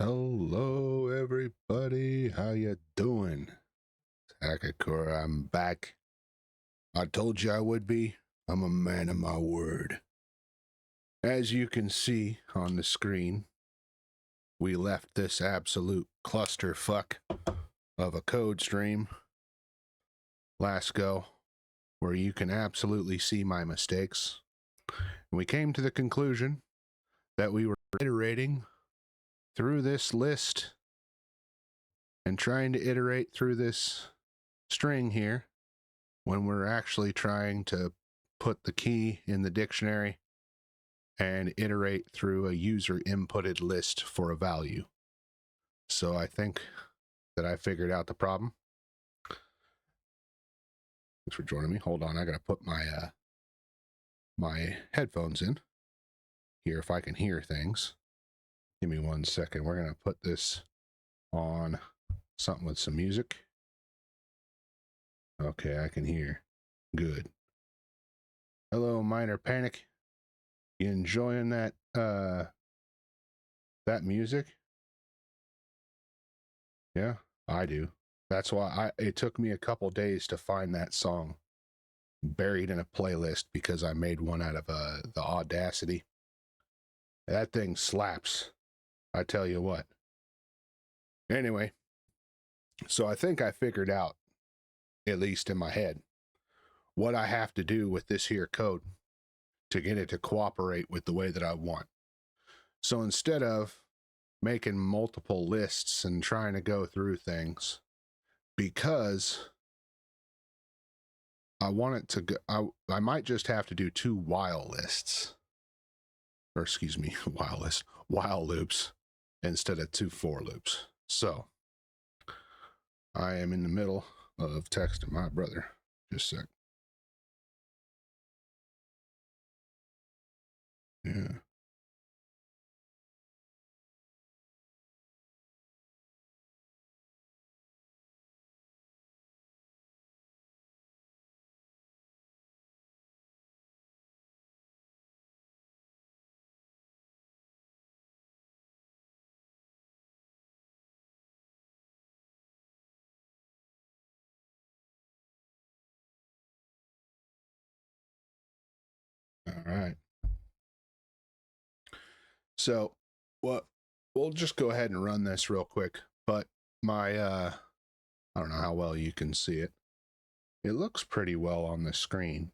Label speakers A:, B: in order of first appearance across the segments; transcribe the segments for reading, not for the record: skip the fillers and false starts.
A: Hello, everybody. How you doing? Akakura, I'm back. I told you I would be. I'm a man of my word. As you can see on the screen, we left this absolute clusterfuck of a code stream last go, where you can absolutely see my mistakes. And we came to the conclusion that we were iterating through this list and trying to iterate through this string here when we're actually trying to put the key in the dictionary and iterate through a user inputted list for a value. So I think that I figured out the problem. Thanks for joining me. Hold on, I gotta put my my headphones in here if I can hear things. Give me 1 second. We're gonna put this on something with some music. Okay, I can hear. Good. Hello, Minor Panic. You enjoying that music? Yeah, I do. That's why it took me a couple days to find that song buried in a playlist because I made one out of the Audacity. That thing slaps. I tell you what. Anyway, so I think I figured out, at least in my head, what I have to do with this here code to get it to cooperate with the way that I want. So instead of making multiple lists and trying to go through things, because I want it to go, I might just have to do 2 while lists, or excuse me, while loops instead of 2 for loops. So I am in the middle of texting my brother. Just a sec. Yeah. All right. So we'll just go ahead and run this real quick. But my I don't know how well you can see it. It looks pretty well on the screen.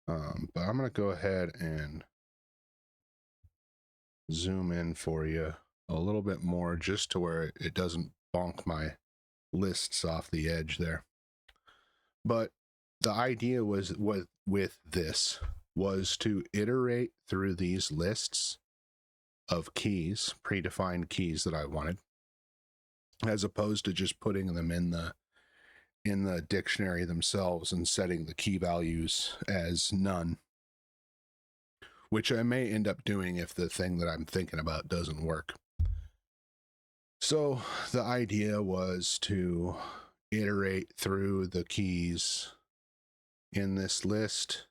A: But I'm gonna go ahead and zoom in for you a little bit more, just to where it doesn't bonk my lists off the edge there. But the idea was with this was to iterate through these lists of keys, predefined keys that I wanted, as opposed to just putting them in the dictionary themselves and setting the key values as none, which I may end up doing if the thing that I'm thinking about doesn't work. So the idea was to iterate through the keys in this list,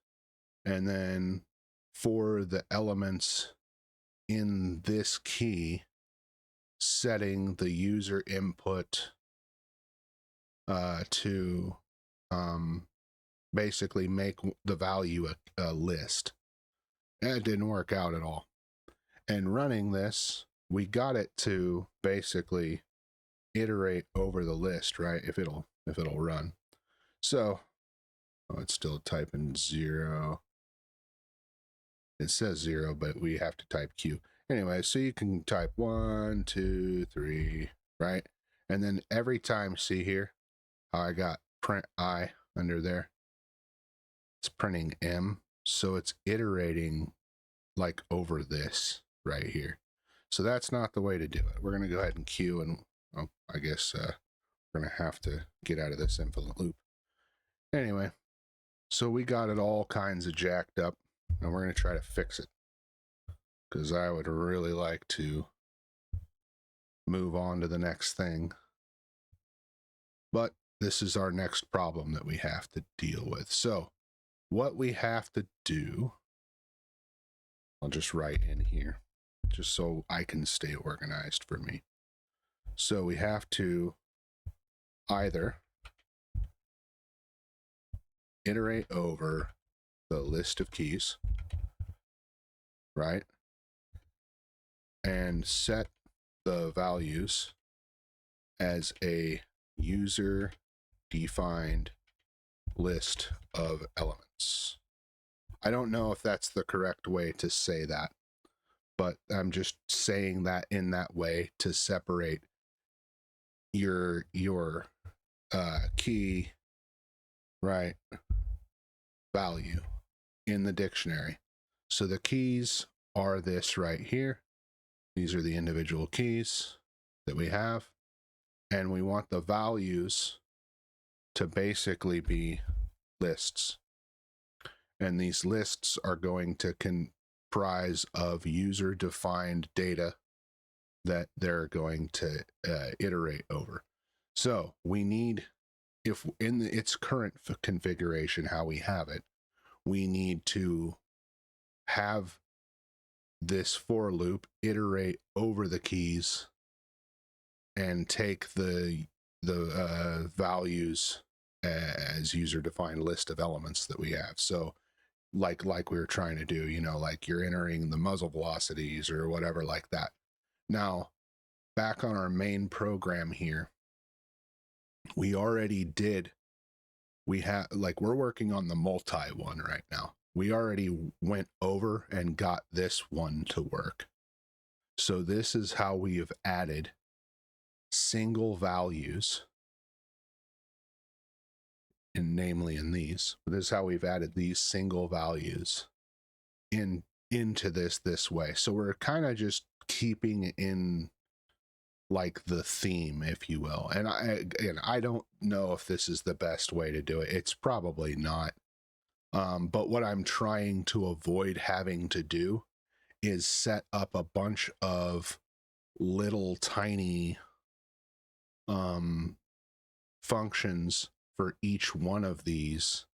A: and then for the elements in this key, setting the user input to basically make the value a list. And it didn't work out at all. And running this, we got it to basically iterate over the list, right? If it'll run. So it's still typing 0. It says 0, but we have to type Q. Anyway, so you can type 1, 2, 3, right? And then every time, see here, how I got print I under there? It's printing M. So it's iterating like over this right here. So that's not the way to do it. We're going to go ahead and Q, and I guess we're going to have to get out of this infinite loop. Anyway, so we got it all kinds of jacked up, and we're going to try to fix it, because I would really like to move on to the next thing. But this is our next problem that we have to deal with. So what we have to do, I'll just write in here. just so I can stay organized for me. So we have to either iterate over the list of keys, right? And set the values as a user defined list of elements. I don't know if that's the correct way to say that, but I'm just saying that in that way to separate your key, right, value in the dictionary. So the keys are this right here. These are the individual keys that we have, and we want the values to basically be lists. And these lists are going to comprise of user-defined data that they're going to iterate over. So we need, if in its current configuration, how we have it, we need to have this for loop iterate over the keys and take the values as user-defined list of elements that we have. So like we were trying to do, you know, like you're entering the muzzle velocities or whatever like that. Now, back on our main program here, we already did, we have, like, we're working on the multi one right now. We already went over and got this one to work. So this is how we have added single values, and namely in these. This is how we've added these single values into this way. So we're kind of just keeping in like the theme, if you will. And I don't know if this is the best way to do it. It's probably not. But what I'm trying to avoid having to do is set up a bunch of little tiny functions for each one of these,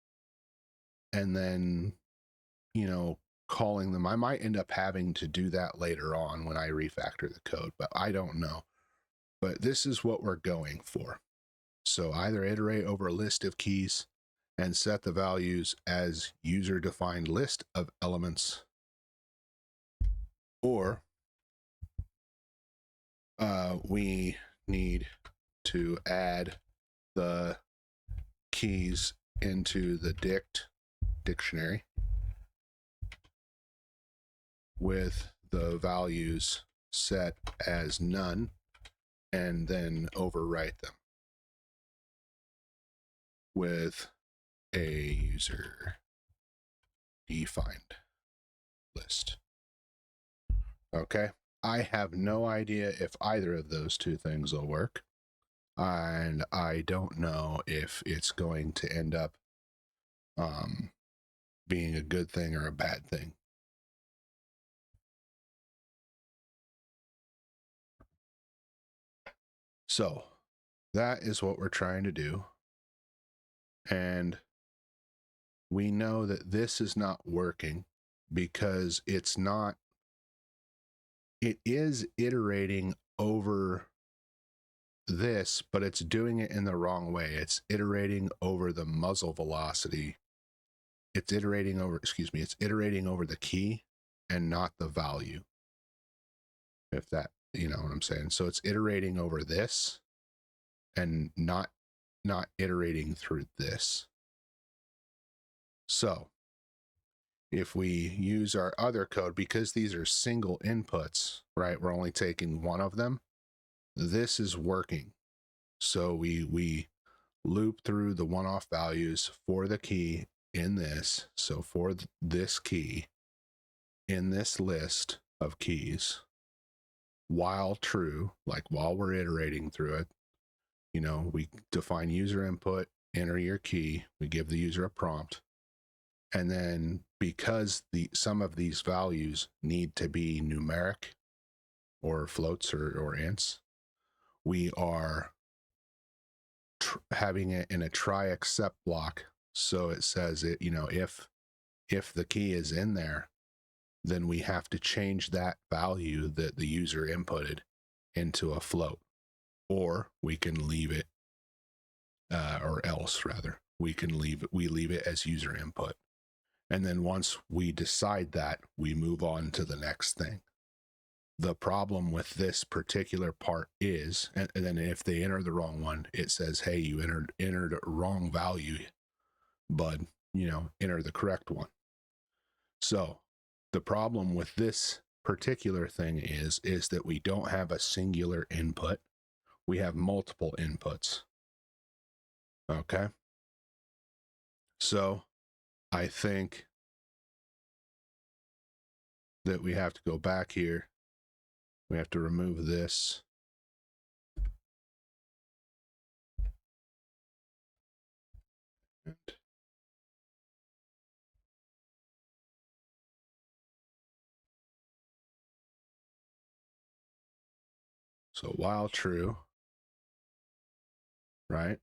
A: and then, you know, calling them. I might end up having to do that later on when I refactor the code, but I don't know. But this is what we're going for. So either iterate over a list of keys and set the values as user-defined list of elements, or we need to add the keys into the dictionary with the values set as none, and then overwrite them with a user defined list. Okay, I have no idea if either of those two things will work, and I don't know if it's going to end up being a good thing or a bad thing. So that is what we're trying to do. And we know that this is not working because it's not, it is iterating over this, but it's doing it in the wrong way. It's iterating over the muzzle velocity. It's iterating over, excuse me, it's iterating over the key and not the value. If that, you know what I'm saying? So it's iterating over this and not iterating through this. So if we use our other code, because these are single inputs, right? We're only taking one of them. This is working. So we loop through the one-off values for the key in this. So for this key in this list of keys, while true, like while we're iterating through it, you know, we define user input, enter your key, we give the user a prompt. And then because some of these values need to be numeric or floats or ints, we are having it in a try except block. So it says it, you know, if the key is in there, then we have to change that value that the user inputted into a float, or we can leave it, or else rather, we leave it as user input. And then once we decide that, we move on to the next thing. The problem with this particular part is, and then if they enter the wrong one, it says, hey, you entered a wrong value, bud, enter the correct one. So the problem with this particular thing is that we don't have a singular input. We have multiple inputs. Okay. So I think that we have to go back here. We have to remove this. And so while true, right?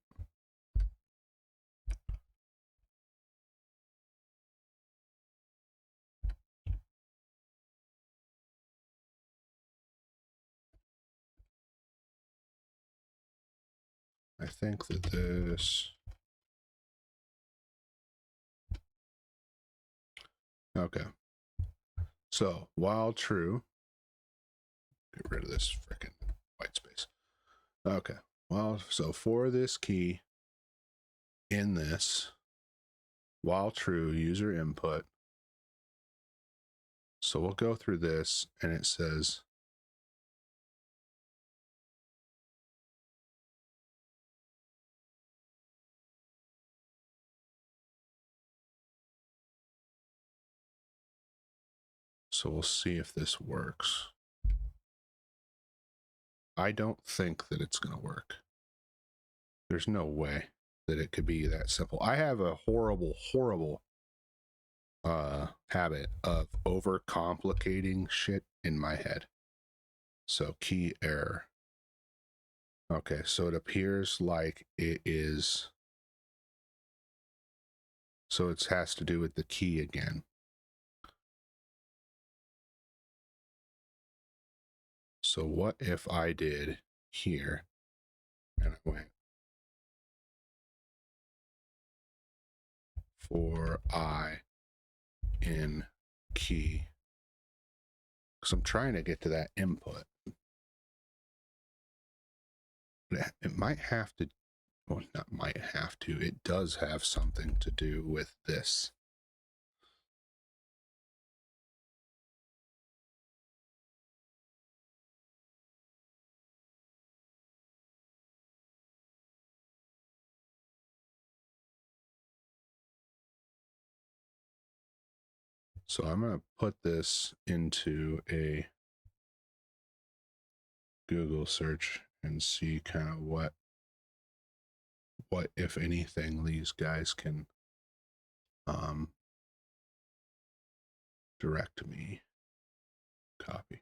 A: I think that this, okay. So while true, get rid of this freaking white space. Okay. Well, so for this key in this, while true, user input. So we'll go through this, and it says, so we'll see if this works. I don't think that it's going to work. There's no way that it could be that simple. I have a horrible habit of overcomplicating shit in my head. So key error. Okay, so it appears like it is, so it has to do with the key again. So what if I did here and I went for I in key, because I'm trying to get to that input. It might have to, well, not might have to, it does have something to do with this. So I'm going to put this into a Google search and see kind of what if anything these guys can direct me. Copy,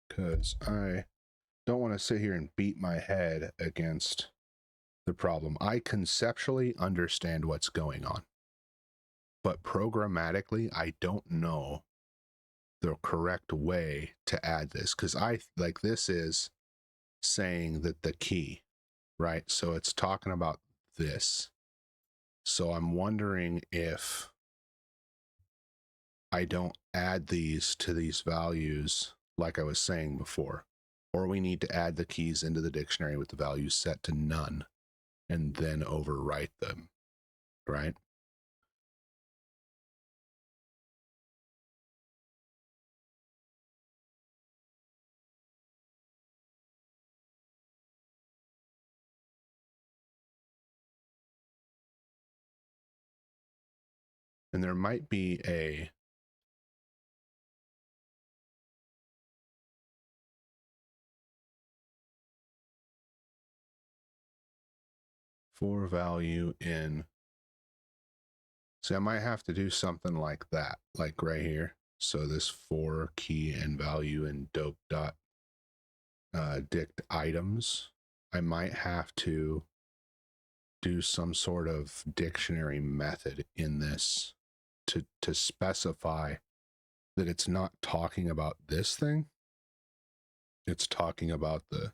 A: because I don't want to sit here and beat my head against the problem. I conceptually understand what's going on, but programmatically I don't know the correct way to add this, because this is saying that the key, right? So it's talking about this. So I'm wondering if I don't add these to these values like I was saying before, or we need to add the keys into the dictionary with the values set to none and then overwrite them, right? And there might be a for value in, see, I might have to do something like that, like right here. So this for key and value in dope dot dict items, I might have to do some sort of dictionary method in this to specify that it's not talking about this thing. It's talking about the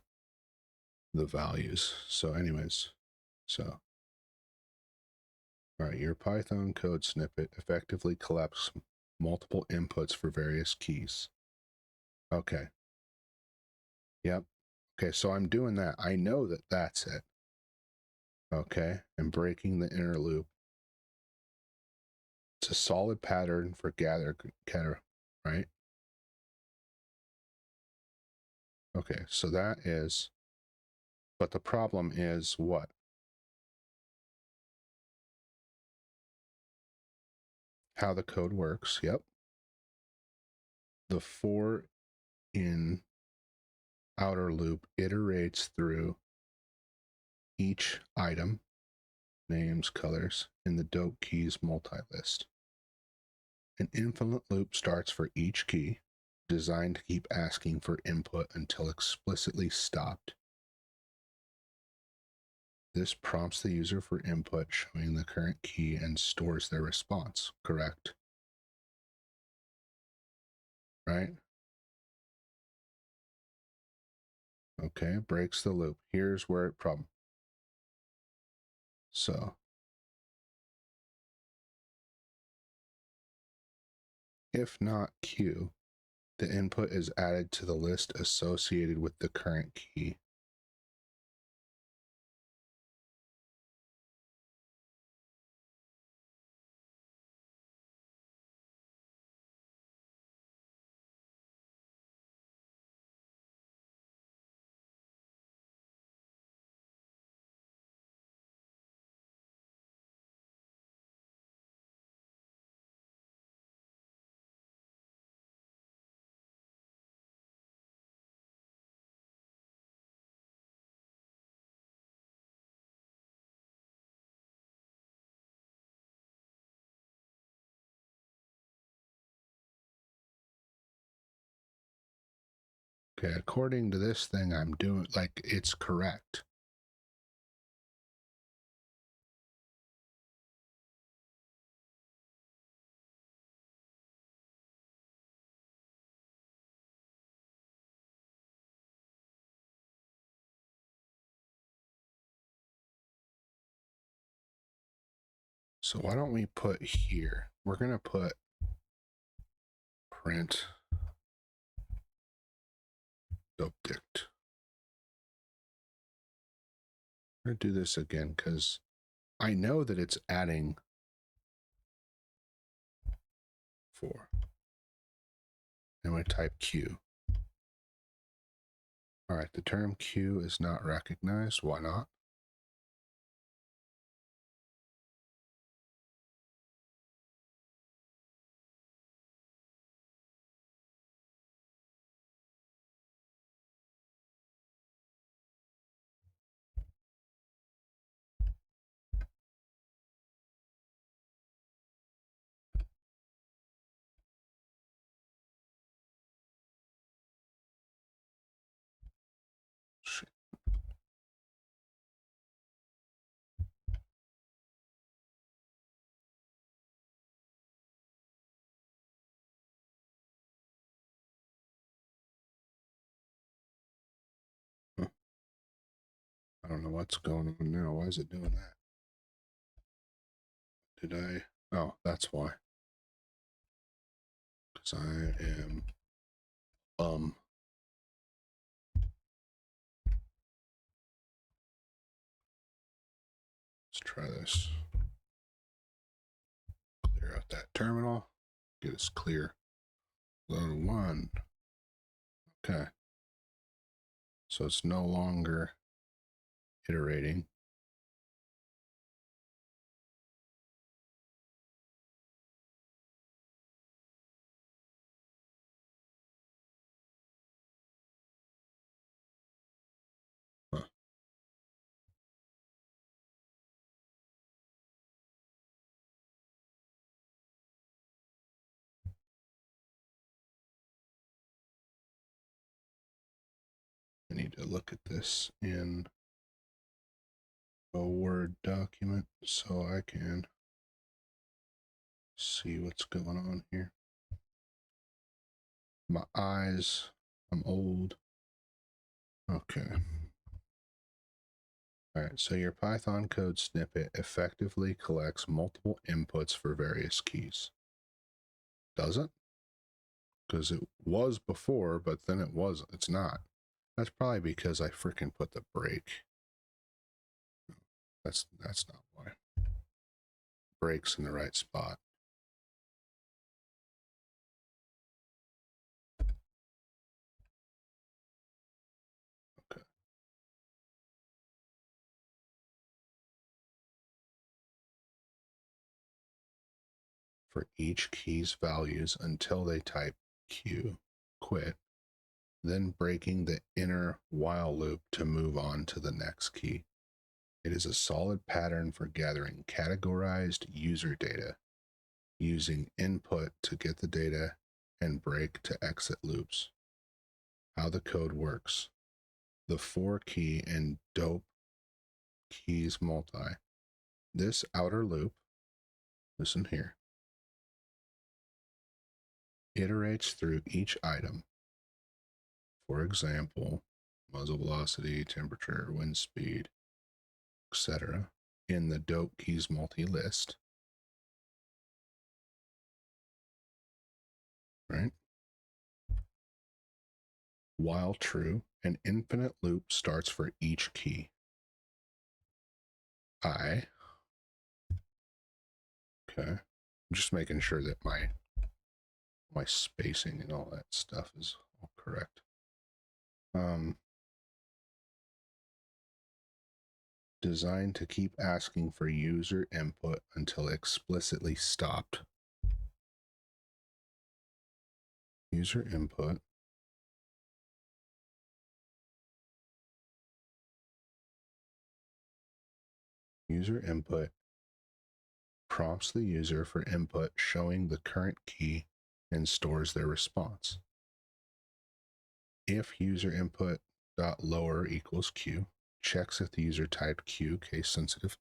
A: values. So anyways, so all right, your Python code snippet effectively collects multiple inputs for various keys. Okay. Yep. Okay, so I'm doing that. I know that that's it. Okay, and breaking the inner loop. It's a solid pattern for gather, right? Okay, so that is, but the problem is what? How the code works, yep. The for in outer loop iterates through each item, names, colors, in the dope keys multi-list. An infinite loop starts for each key, designed to keep asking for input until explicitly stopped. This prompts the user for input, showing the current key, and stores their response, correct? Right? Okay, breaks the loop. Here's where it problem. So if not Q, the input is added to the list associated with the current key. Okay, according to this thing I'm doing, like, it's correct. So why don't we put here, we're going to put print object. I'm going to do this again because I know that it's adding 4. And we type Q. All right, the term Q is not recognized. Why not? Shit. Huh. I don't know what's going on now. Why is it doing that? Did I? Oh, that's why. Because I am let's try this. Clear out that terminal. Get us clear. Load 1. Okay. So it's no longer iterating. Huh. I need to look at this in a Word document so I can See what's going on here. My eyes, I'm old. Okay. All right, so your Python code snippet effectively collects multiple inputs for various keys. Does it? Because it was before, but then it wasn't. It's not. That's probably because I freaking put the break. That's not why. Break's in the right spot. Okay. For each key's values until they type Q, quit, then breaking the inner while loop to move on to the next key. It is a solid pattern for gathering categorized user data, using input to get the data and break to exit loops. How the code works. The 4 key and dope keys multi. This outer loop, listen here, iterates through each item. For example, muzzle velocity, temperature, wind speed, etc. in the dope keys multi list. Right? While true, an infinite loop starts for each key. Okay. I'm just making sure that my spacing and all that stuff is all correct. Designed to keep asking for user input until explicitly stopped. User input. User input prompts the user for input showing the current key and stores their response. If user input dot lower equals Q, checks if the user typed Q, case sensitive.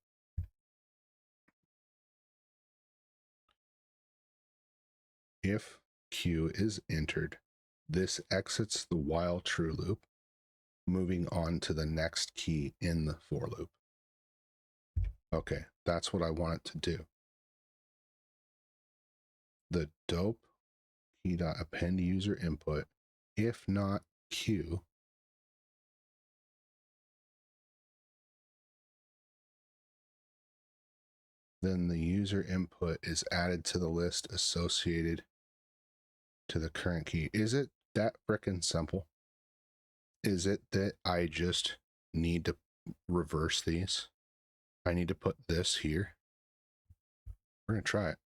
A: If Q is entered, this exits the while true loop, moving on to the next key in the for loop. Okay, that's what I want it to do. The dope key dot append user input, if not Q, then the user input is added to the list associated to the current key. Is it that frickin' simple? Is it that I just need to reverse these? I need to put this here. We're gonna try it.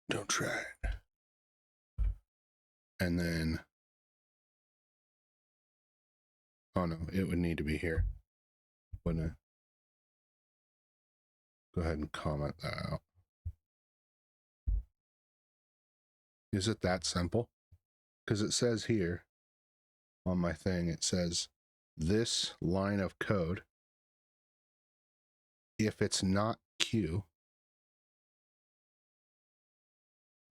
A: Don't try it. And then, oh no, it would need to be here. Wouldn't it? Go ahead and comment that out. Is it that simple? Because it says here on my thing, it says this line of code, if it's not Q,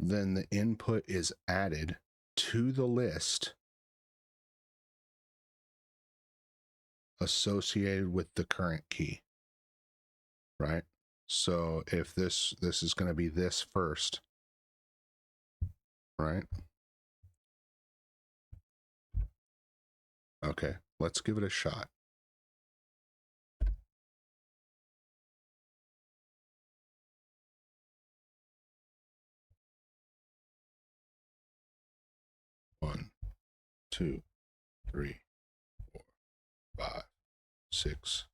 A: then the input is added to the list associated with the current key, right? So if this is going to be this first, right? Okay, let's give it a shot. One, 2, 3, 4, 5, 6.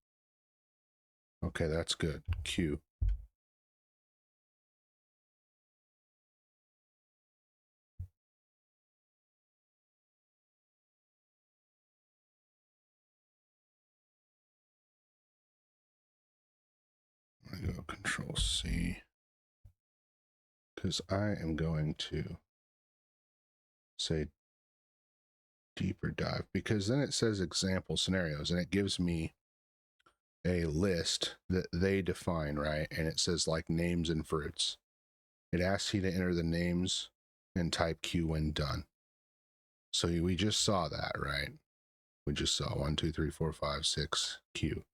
A: Okay, that's good. Q. I'm going to go Control C, because I am going to say deeper dive, because then it says example scenarios and it gives me a list that they define, right? And it says like names and fruits. it asks you to enter the names and type Q when done. So we just saw that, right? We just saw 1, 2, 3, 4, 5, 6 Q,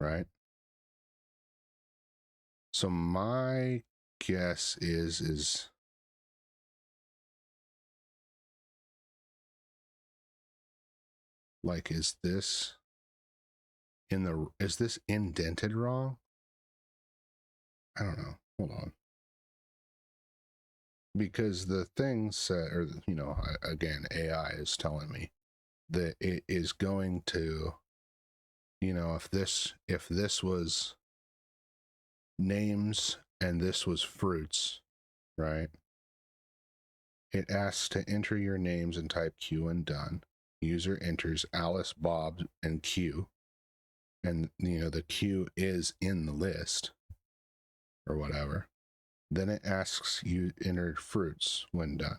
A: right? So my guess is like, is this indented wrong? I don't know. Hold on. Because the thing said, or, you know, again, AI is telling me that it is going to, you know, if this was names and this was fruits, right? It asks to enter your names and type Q and done. User enters Alice, Bob, and Q. And, you know, the Q is in the list or whatever. Then it asks you enter fruits when done.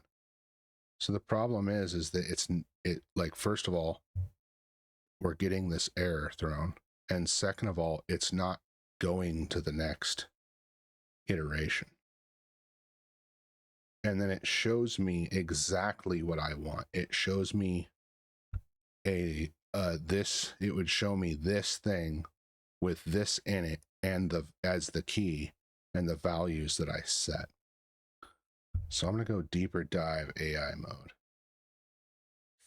A: So the problem is that it like, first of all, we're getting this error thrown. And second of all, it's not going to the next iteration. And then it shows me exactly what I want. It shows me it would show me this thing with this in it and as the key and the values that I set. So I'm going to go deeper dive AI mode.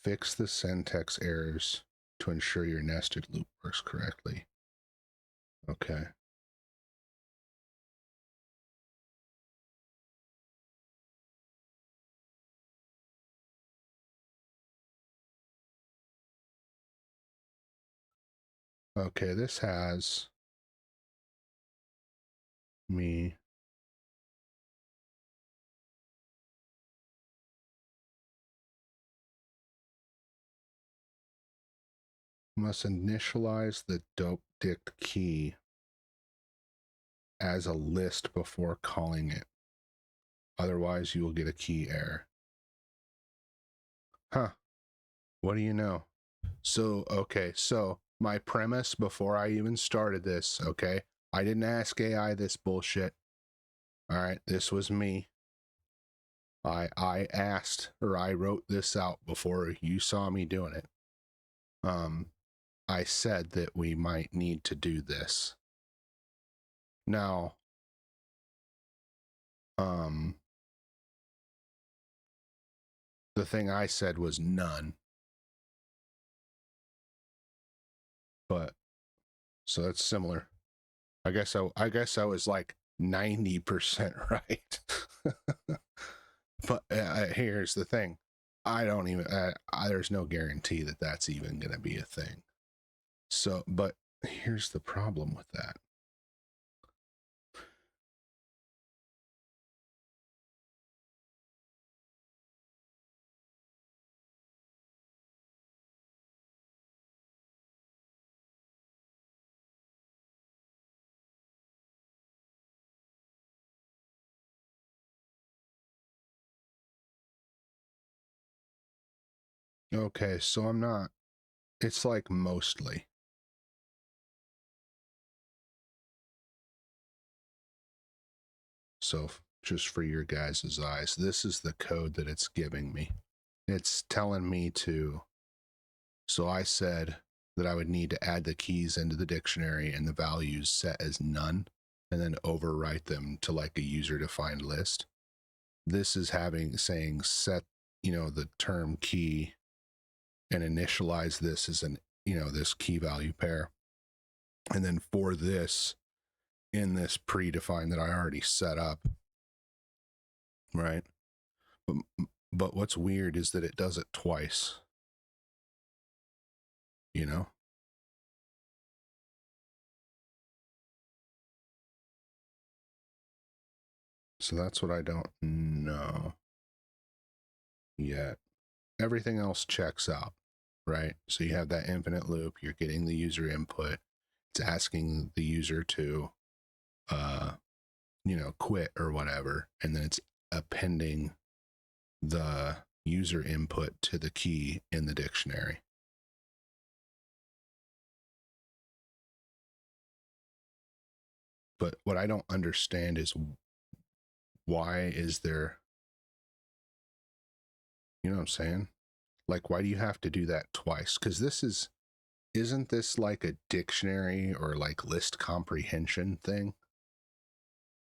A: Fix the syntax errors to ensure your nested loop works correctly. Okay. Okay, this has me must initialize the dope dict key as a list before calling it. Otherwise, you will get a key error. Huh. What do you know? So, okay, so my premise before I even started this, okay, I didn't ask AI this bullshit. All right, this was me. I asked, or I wrote this out before you saw me doing it. I said that we might need to do this. Now, the thing I said was none. But so that's similar. I guess I was like 90% right. But here's the thing. I don't even there's no guarantee that that's even going to be a thing. So, but here's the problem with that. Okay, so I'm not, it's like mostly. So just for your guys' eyes, this is the code that it's giving me. It's telling me to, so I said that I would need to add the keys into the dictionary and the values set as none, and then overwrite them to like a user defined list. This is saying set, you know, the term key and initialize this as an, you know, this key value pair. And then for this, in this predefined that I already set up, right? But what's weird is that it does it twice, you know? So that's what I don't know yet. Everything else checks out, right? So you have that infinite loop, you're getting the user input, it's asking the user to, you know, quit or whatever, and then it's appending the user input to the key in the dictionary. But what I don't understand is why is there, you know what I'm saying? Like, why do you have to do that twice? Because isn't this like a dictionary or like list comprehension thing?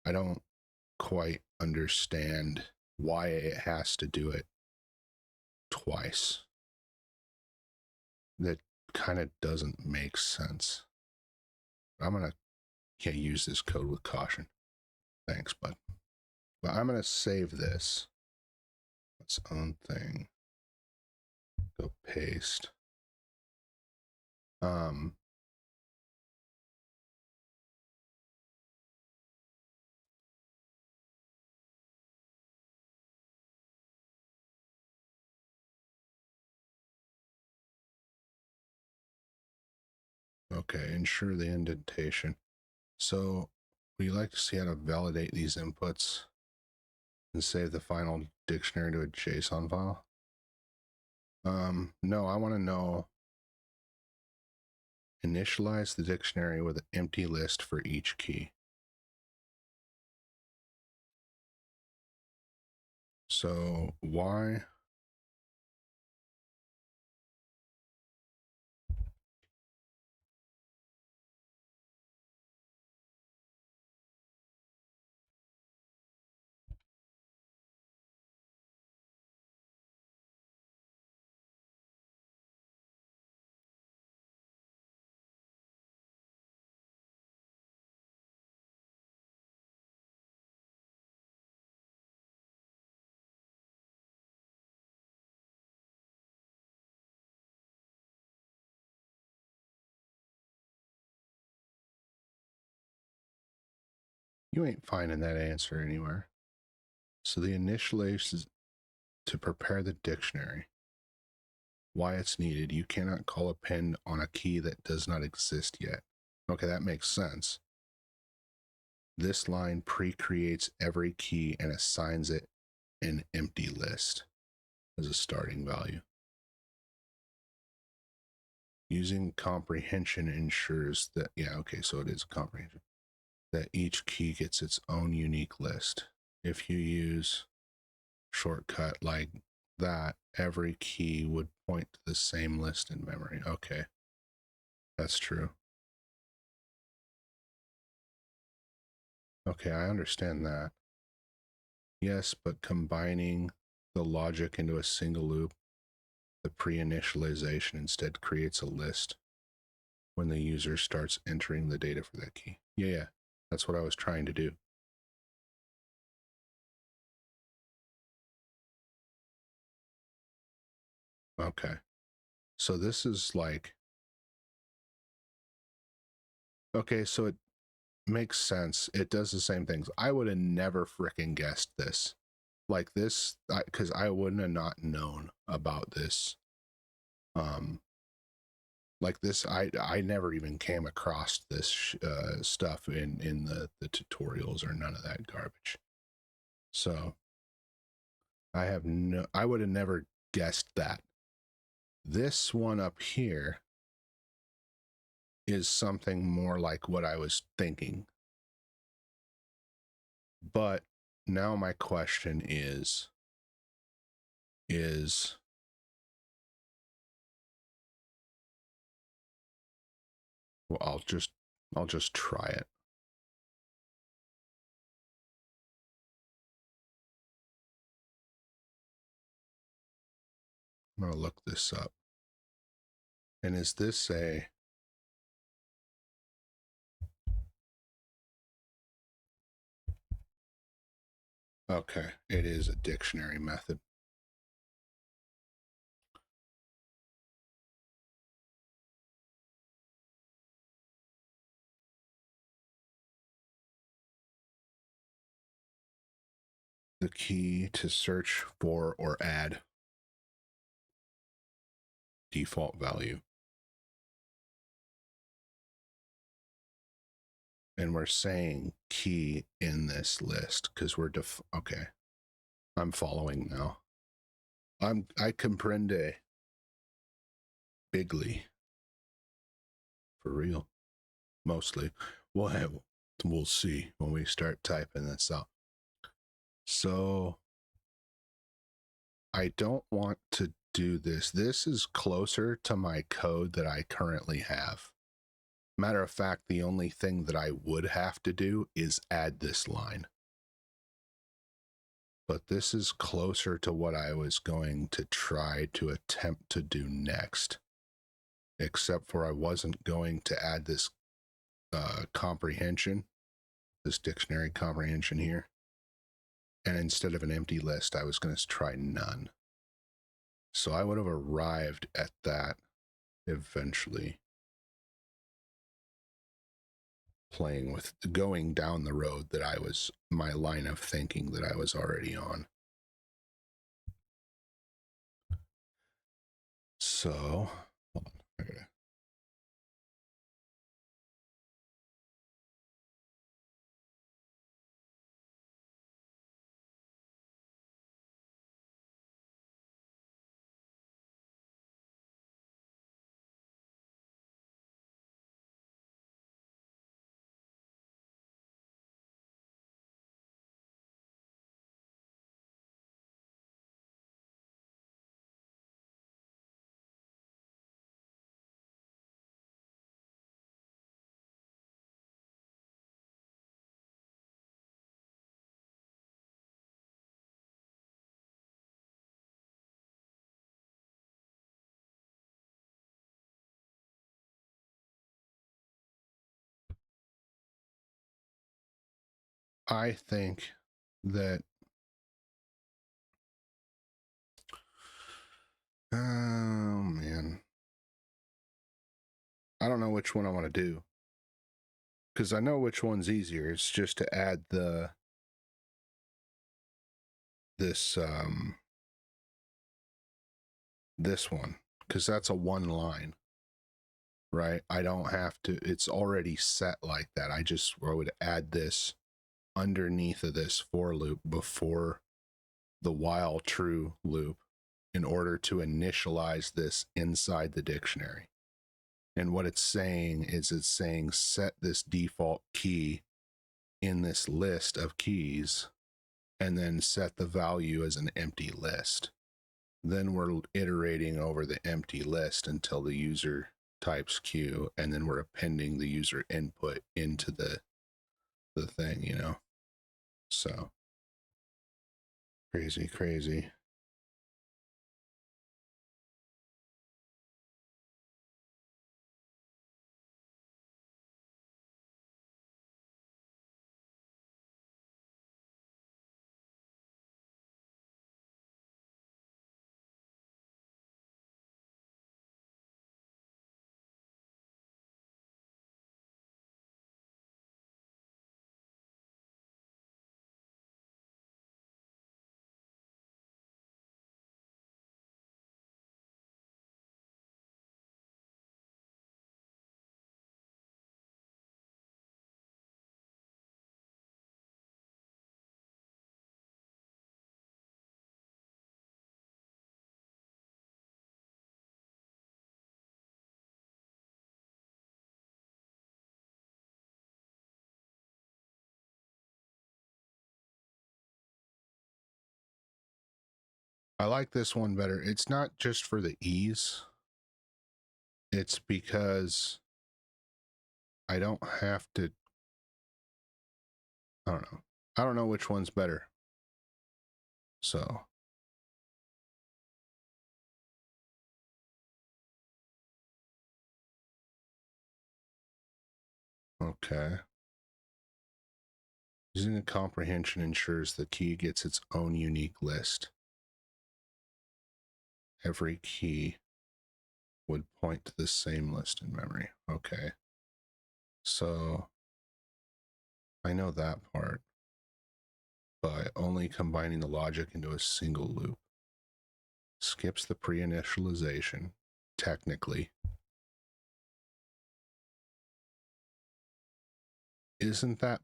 A: I don't quite understand why it has to do it twice. That kind of doesn't make sense. I'm going to use this code with caution. Thanks, bud. But I'm going to save this. Its own thing. Go paste. Okay, ensure the indentation. So we like to see how to validate these inputs and save the final dictionary to a JSON file. No, I want to know, initialize the dictionary with an empty list for each key. So why? You ain't finding that answer anywhere. So the initialization to prepare the dictionary. Why it's needed. You cannot call append on a key that does not exist yet. Okay, that makes sense. This line pre-creates every key and assigns it an empty list as a starting value. Using comprehension ensures that, yeah, okay, so it is comprehension, that each key gets its own unique list. If you use shortcut like that, every key would point to the same list in memory. Okay, that's true. Okay, I understand that. Yes, but combining the logic into a single loop, the pre-initialization instead creates a list when the user starts entering the data for that key. Yeah, that's what I was trying to do. Okay, so this is like, okay, so it makes sense. It does the same things. I would have never freaking guessed this. Like this, because I wouldn't have not known about this. Like this, I never even came across this stuff in the tutorials or none of that garbage. So I would have never guessed that. This one up here is something more like what I was thinking. But now my question is well, I'll just try it. I'm gonna look this up. And is this a, okay, it is a dictionary method. The key to search for or add default value. And we're saying key in this list because we're okay. I'm following now. I comprende bigly. For real. Mostly. We'll see when we start typing this out. So I don't want to do this. This is closer to my code that I currently have. Matter of fact, the only thing that I would have to do is add this line. But this is closer to what I was going to try to attempt to do next. Except for I wasn't going to add this comprehension, this dictionary comprehension here. And instead of an empty list, I was going to try none. So I would have arrived at that eventually. Playing with going down the road that I was, my line of thinking that I was already on. So, hold on, I gotta. I think that oh man, I don't know which one I want to do because I know which one's easier. It's just to add this one because that's a one line, right? I don't have to. It's already set like that. I would add this underneath of this for loop before the while true loop in order to initialize this inside the dictionary. And what it's saying is it's saying set this default key in this list of keys and then set the value as an empty list. Then we're iterating over the empty list until the user types Q, and then we're appending the user input into the thing, you know? So crazy. I like this one better. It's not just for the ease. It's because I don't have to. I don't know. I don't know which one's better. So. Okay. Using a comprehension ensures the key gets its own unique list. Every key would point to the same list in memory. Okay. So I know that part by only combining the logic into a single loop. Skips the pre-initialization, technically. Isn't that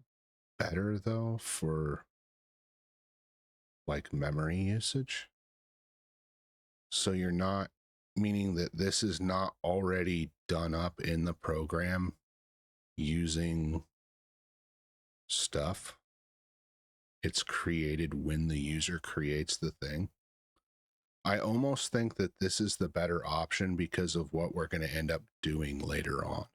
A: better though for like memory usage? So you're not, meaning that this is not already done up in the program using stuff. it's created when the user creates the thing. I almost think that this is the better option because of what we're going to end up doing later on.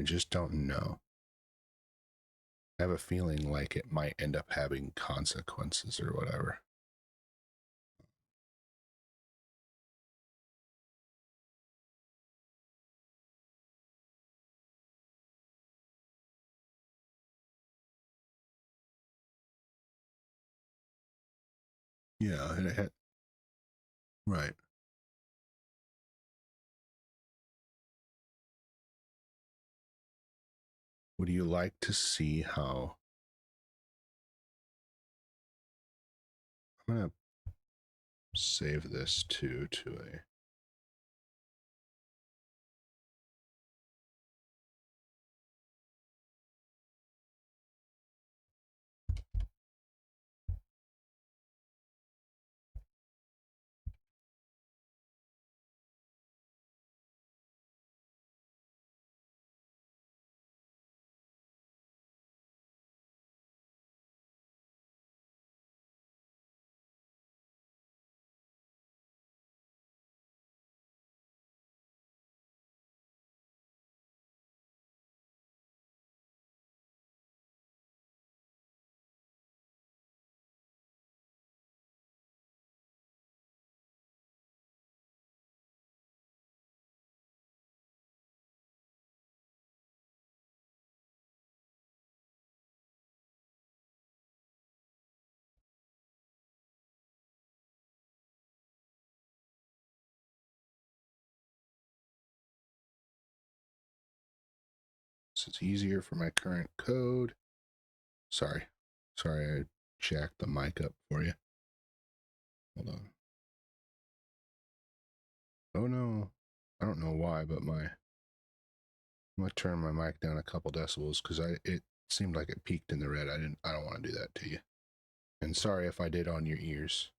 A: I just don't know. I have a feeling like it might end up having consequences or whatever. Yeah, and it had, right. Would you like to see how? I'm going to save this to a. So it's easier for my current code. Sorry, I jacked the mic up for you. Hold on. Oh no, I don't know why, but I'm gonna turn my mic down a couple decibels because it seemed like it peaked in the red. I don't want to do that to you. And sorry if I did on your ears.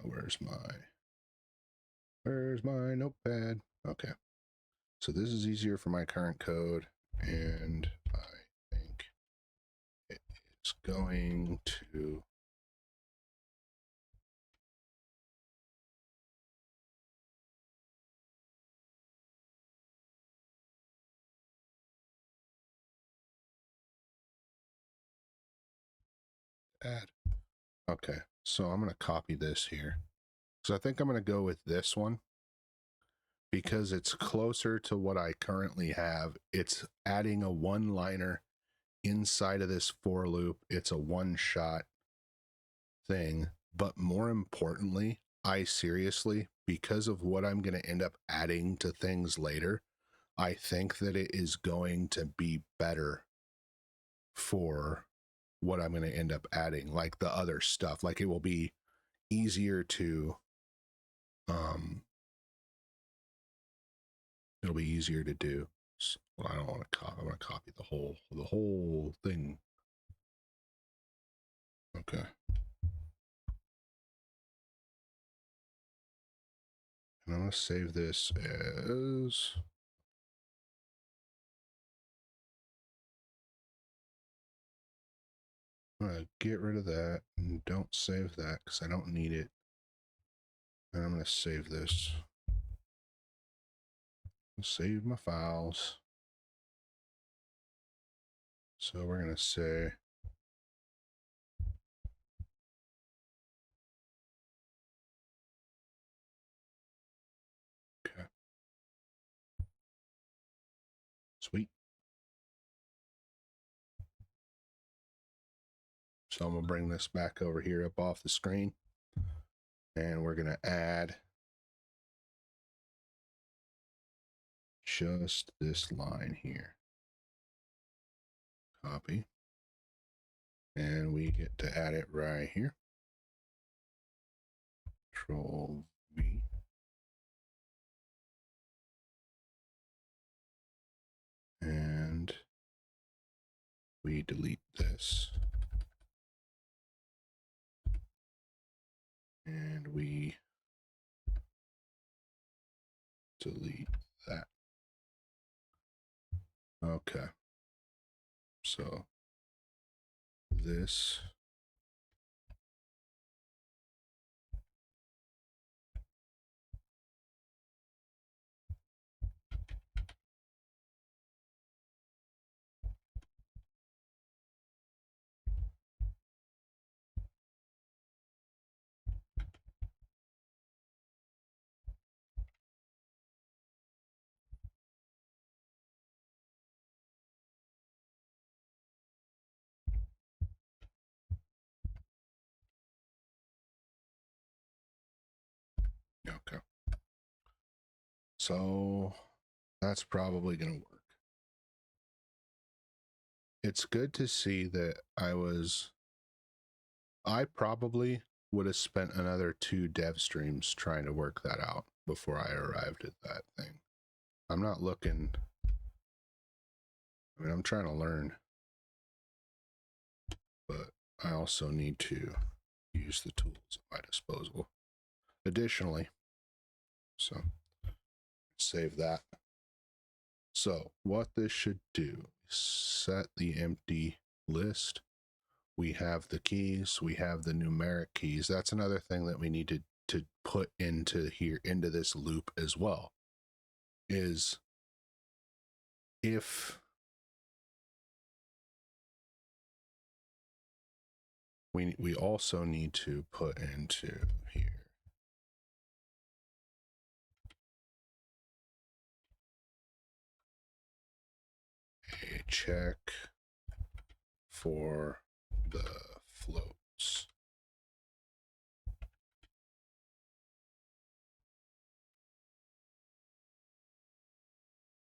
A: Where's my notepad? Okay. So this is easier for my current code, and I think it is going to add. Okay, so I'm going to copy this here. So I think I'm going to go with this one because it's closer to what I currently have. It's adding a one-liner inside of this for loop. It's a one-shot thing. But more importantly, I seriously, because of what I'm going to end up adding to things later, I think that it is going to be better for what I'm going to end up adding, like the other stuff. Like it will be easier to it'll be easier to do. So, well, I don't want to copy. I want to copy the whole thing. Okay. And I'm going to save this as I'm going to get rid of that and don't save that because I don't need it. And I'm going to save this. Save my files. So we're going to say okay. Sweet. So I'm going to bring this back over here up off the screen. And we're going to add just this line here. Copy. And we get to add it right here. Control V. And we delete this. And we delete that. Okay. So this okay. So that's probably going to work. It's good to see that I probably would have spent another 2 dev streams trying to work that out before I arrived at that thing. I'm not looking, I mean, I'm trying to learn, but I also need to use the tools at my disposal. Additionally, so save that. So what this should do is set the empty list. We have the keys, we have the numeric keys. That's another thing that we need to put into here, into this loop as well, is if we also need to put into here a check for the floats.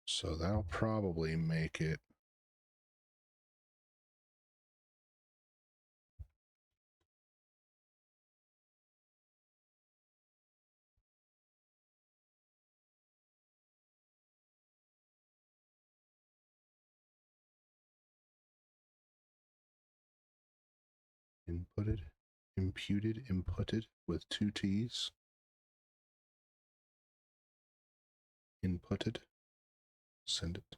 A: So that'll probably make it imputed with 2 T's. Inputted. Send it.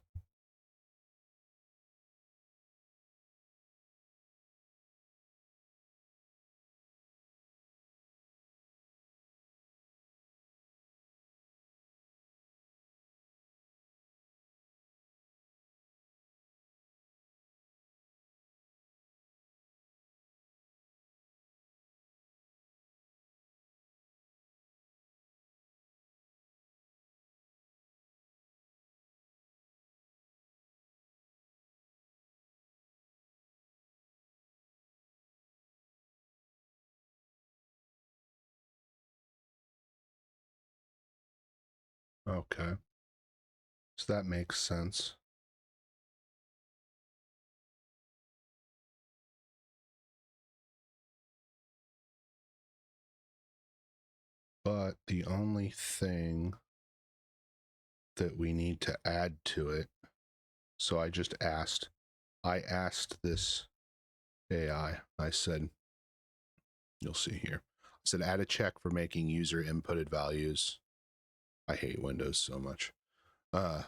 A: Okay. So that makes sense. But the only thing that we need to add to it, so I asked this AI, I said, you'll see here, I said add a check for making user inputted values. I hate Windows so much. Add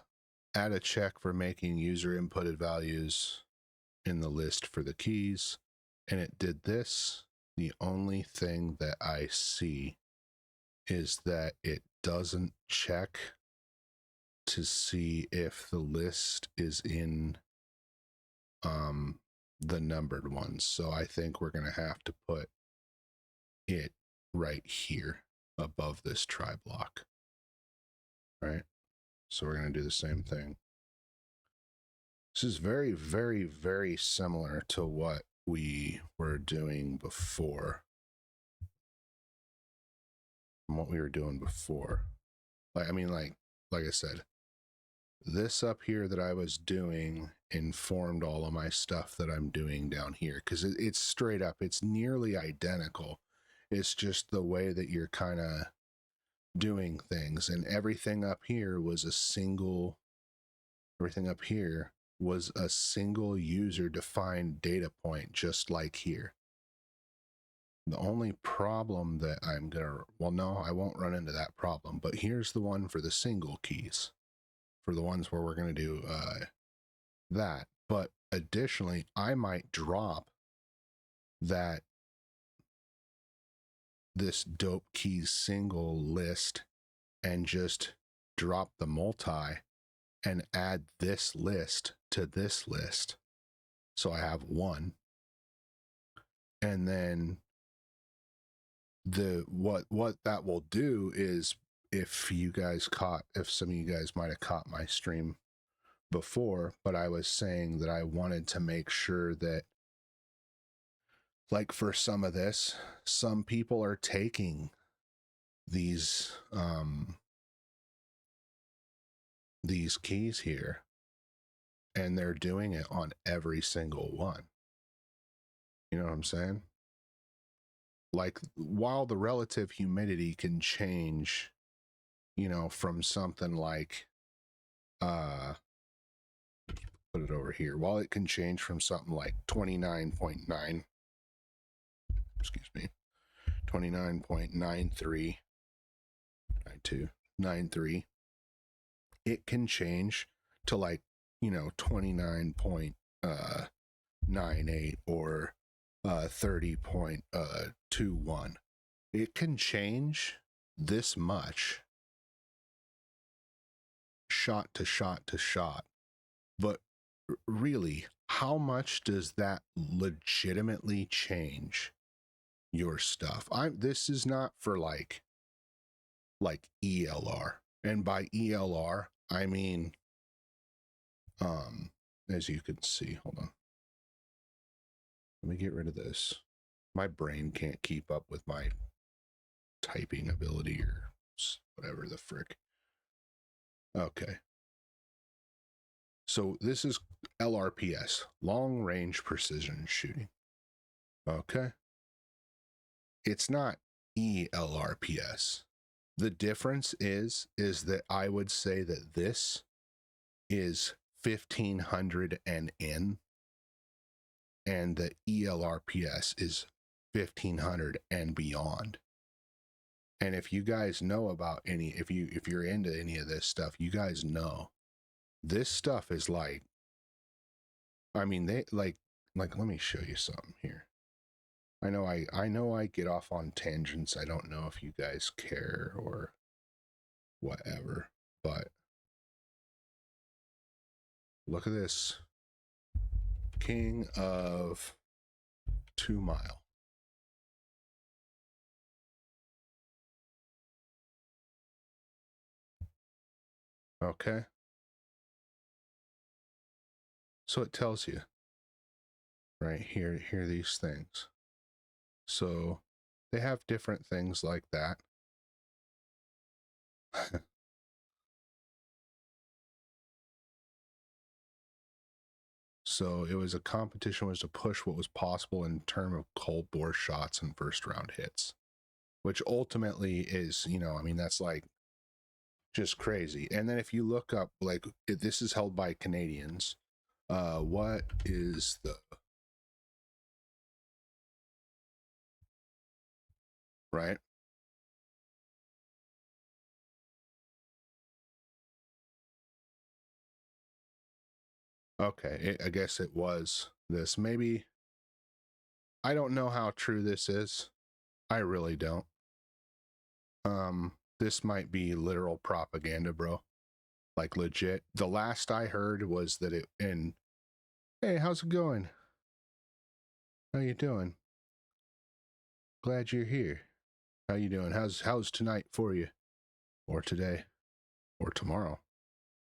A: a check for making user inputted values in the list for the keys, and it did this. The only thing that I see is that it doesn't check to see if the list is in the numbered ones. So I think we're going to have to put it right here above this try block. Right? So we're going to do the same thing. This is very, very, very similar to what we were doing before. From what we were doing before. Like I said, this up here that I was doing informed all of my stuff that I'm doing down here, because it's straight up, it's nearly identical. It's just the way that you're kind of doing things, and everything up here was a single user defined data point, just like here. The only problem that I'm gonna, well, no, I won't run into that problem, but here's the one for the single keys, for the ones where we're gonna do that. But additionally, I might drop that this dope keys single list and just drop the multi and add this list to this list. So I have one. And then what that will do is, if you guys caught, if some of you guys might have caught my stream before, but I was saying that I wanted to make sure that, like, for some of this, some people are taking these keys here and they're doing it on every single one. You know what I'm saying? Like, while the relative humidity can change, you know, from something like put it over here, while it can change from something like 29.9, excuse me, 29.93, 9293, it can change to, like, you know, 29.98 or 30.21. It can change this much shot to shot to shot, but really, how much does that legitimately change your stuff? This is not for like ELR, and by ELR I mean as you can see, hold on, let me get rid of this. My brain can't keep up with my typing ability or whatever the frick. Okay, so this is LRPS, long range precision shooting. Okay, it's not ELRPS. The difference is that I would say that this is 1500 and in, and the ELRPS is 1500 and beyond. And if you guys know about any, if you're into any of this stuff, you guys know this stuff is like, I mean, they like let me show you something here. I know I get off on tangents. I don't know if you guys care or whatever, but look at this. King of 2 Mile. Okay. So it tells you right here these things. So they have different things like that. So it was a competition, was to push what was possible in terms of cold bore shots and first round hits, which ultimately is, you know, I mean, that's like just crazy. And then if you look up, like, this is held by Canadians. What is the right? Okay, I guess it was this. Maybe, I don't know how true this is. I really don't. This might be literal propaganda, bro. Like, legit. The last I heard was that it, and hey, how's it going? How you doing? Glad you're here. How you doing? How's tonight for you? Or today? Or tomorrow?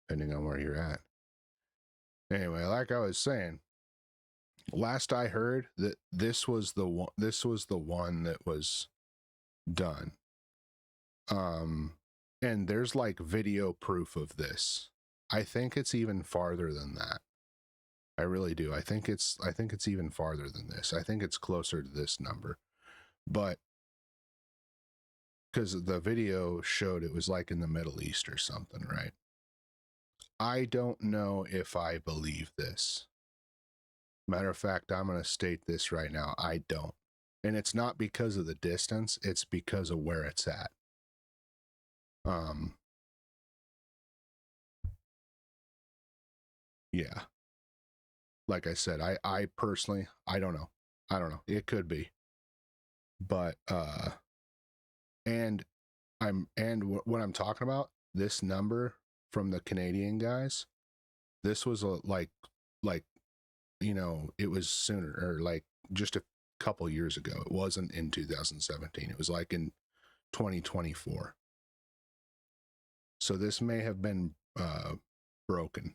A: Depending on where you're at. Anyway, like I was saying, last I heard that this was the one that was done. And there's like video proof of this. I think it's even farther than that. I really do. I think it's even farther than this. I think it's closer to this number. But because the video showed it was like in the Middle East or something, right? I don't know if I believe this. Matter of fact, I'm going to state this right now. I don't. And it's not because of the distance, it's because of where it's at. Yeah. Like I said, I personally, I don't know. It could be. But and what I'm talking about, this number from the Canadian guys, this was like it was sooner, or like just a couple years ago. It wasn't in 2017. It was like in 2024. So this may have been broken.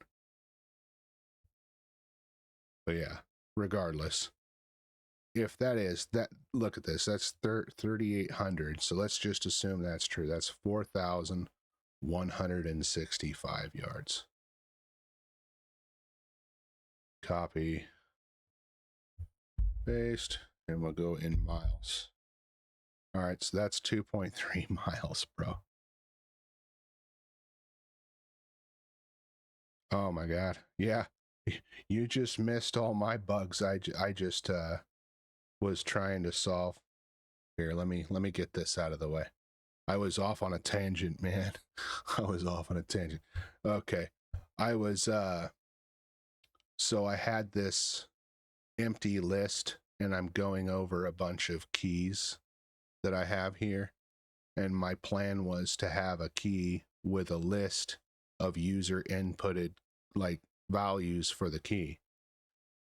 A: But yeah, regardless, if that is that, look at this. That's 3,800. So let's just assume that's true. That's 4,165 yards. Copy, paste, and we'll go in miles. All right, so that's 2.3 miles, bro. Oh my god. Yeah. You just missed all my bugs. I just was trying to solve. Here, let me get this out of the way. I was off on a tangent, man. I was off on a tangent. Okay. I was so I had this empty list, and I'm going over a bunch of keys that I have here, and my plan was to have a key with a list of user inputted like values for the key.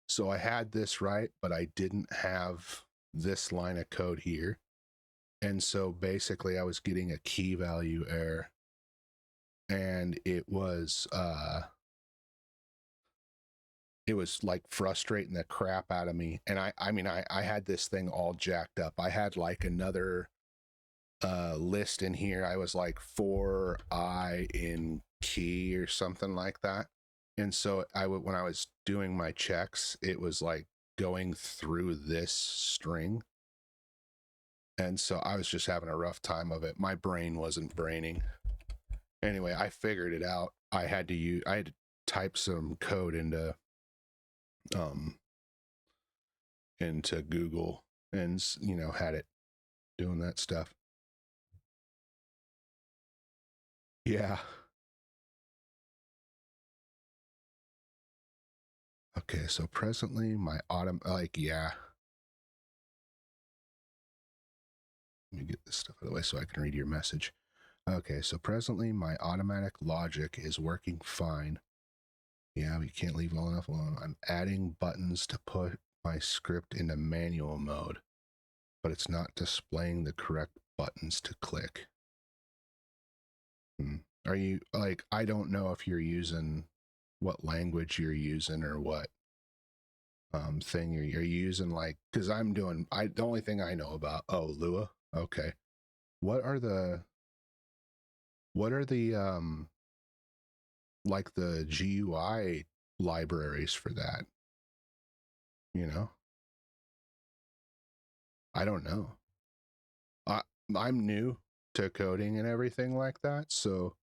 A: So I had this right, but I didn't have this line of code here. And so basically I was getting a key value error, and it was like frustrating the crap out of me. And I had this thing all jacked up. I had like another list in here. I was like 4i in key or something like that. And so when I was doing my checks, it was like going through this string. And so I was just having a rough time of it. My brain wasn't braining. Anyway, I figured it out. I had to type some code into Google, and had it doing that stuff. Yeah. Okay, so presently my yeah. Let me get this stuff out of the way so I can read your message. Okay, so presently my automatic logic is working fine. Yeah, we can't leave long enough alone. I'm adding buttons to put my script into manual mode, but it's not displaying the correct buttons to click. Are you like, I don't know if you're using, what language you're using or what thing you're using, like, because the only thing I know about, Lua. Okay. What are the like the GUI libraries for that? I don't know. I'm new to coding and everything like that, so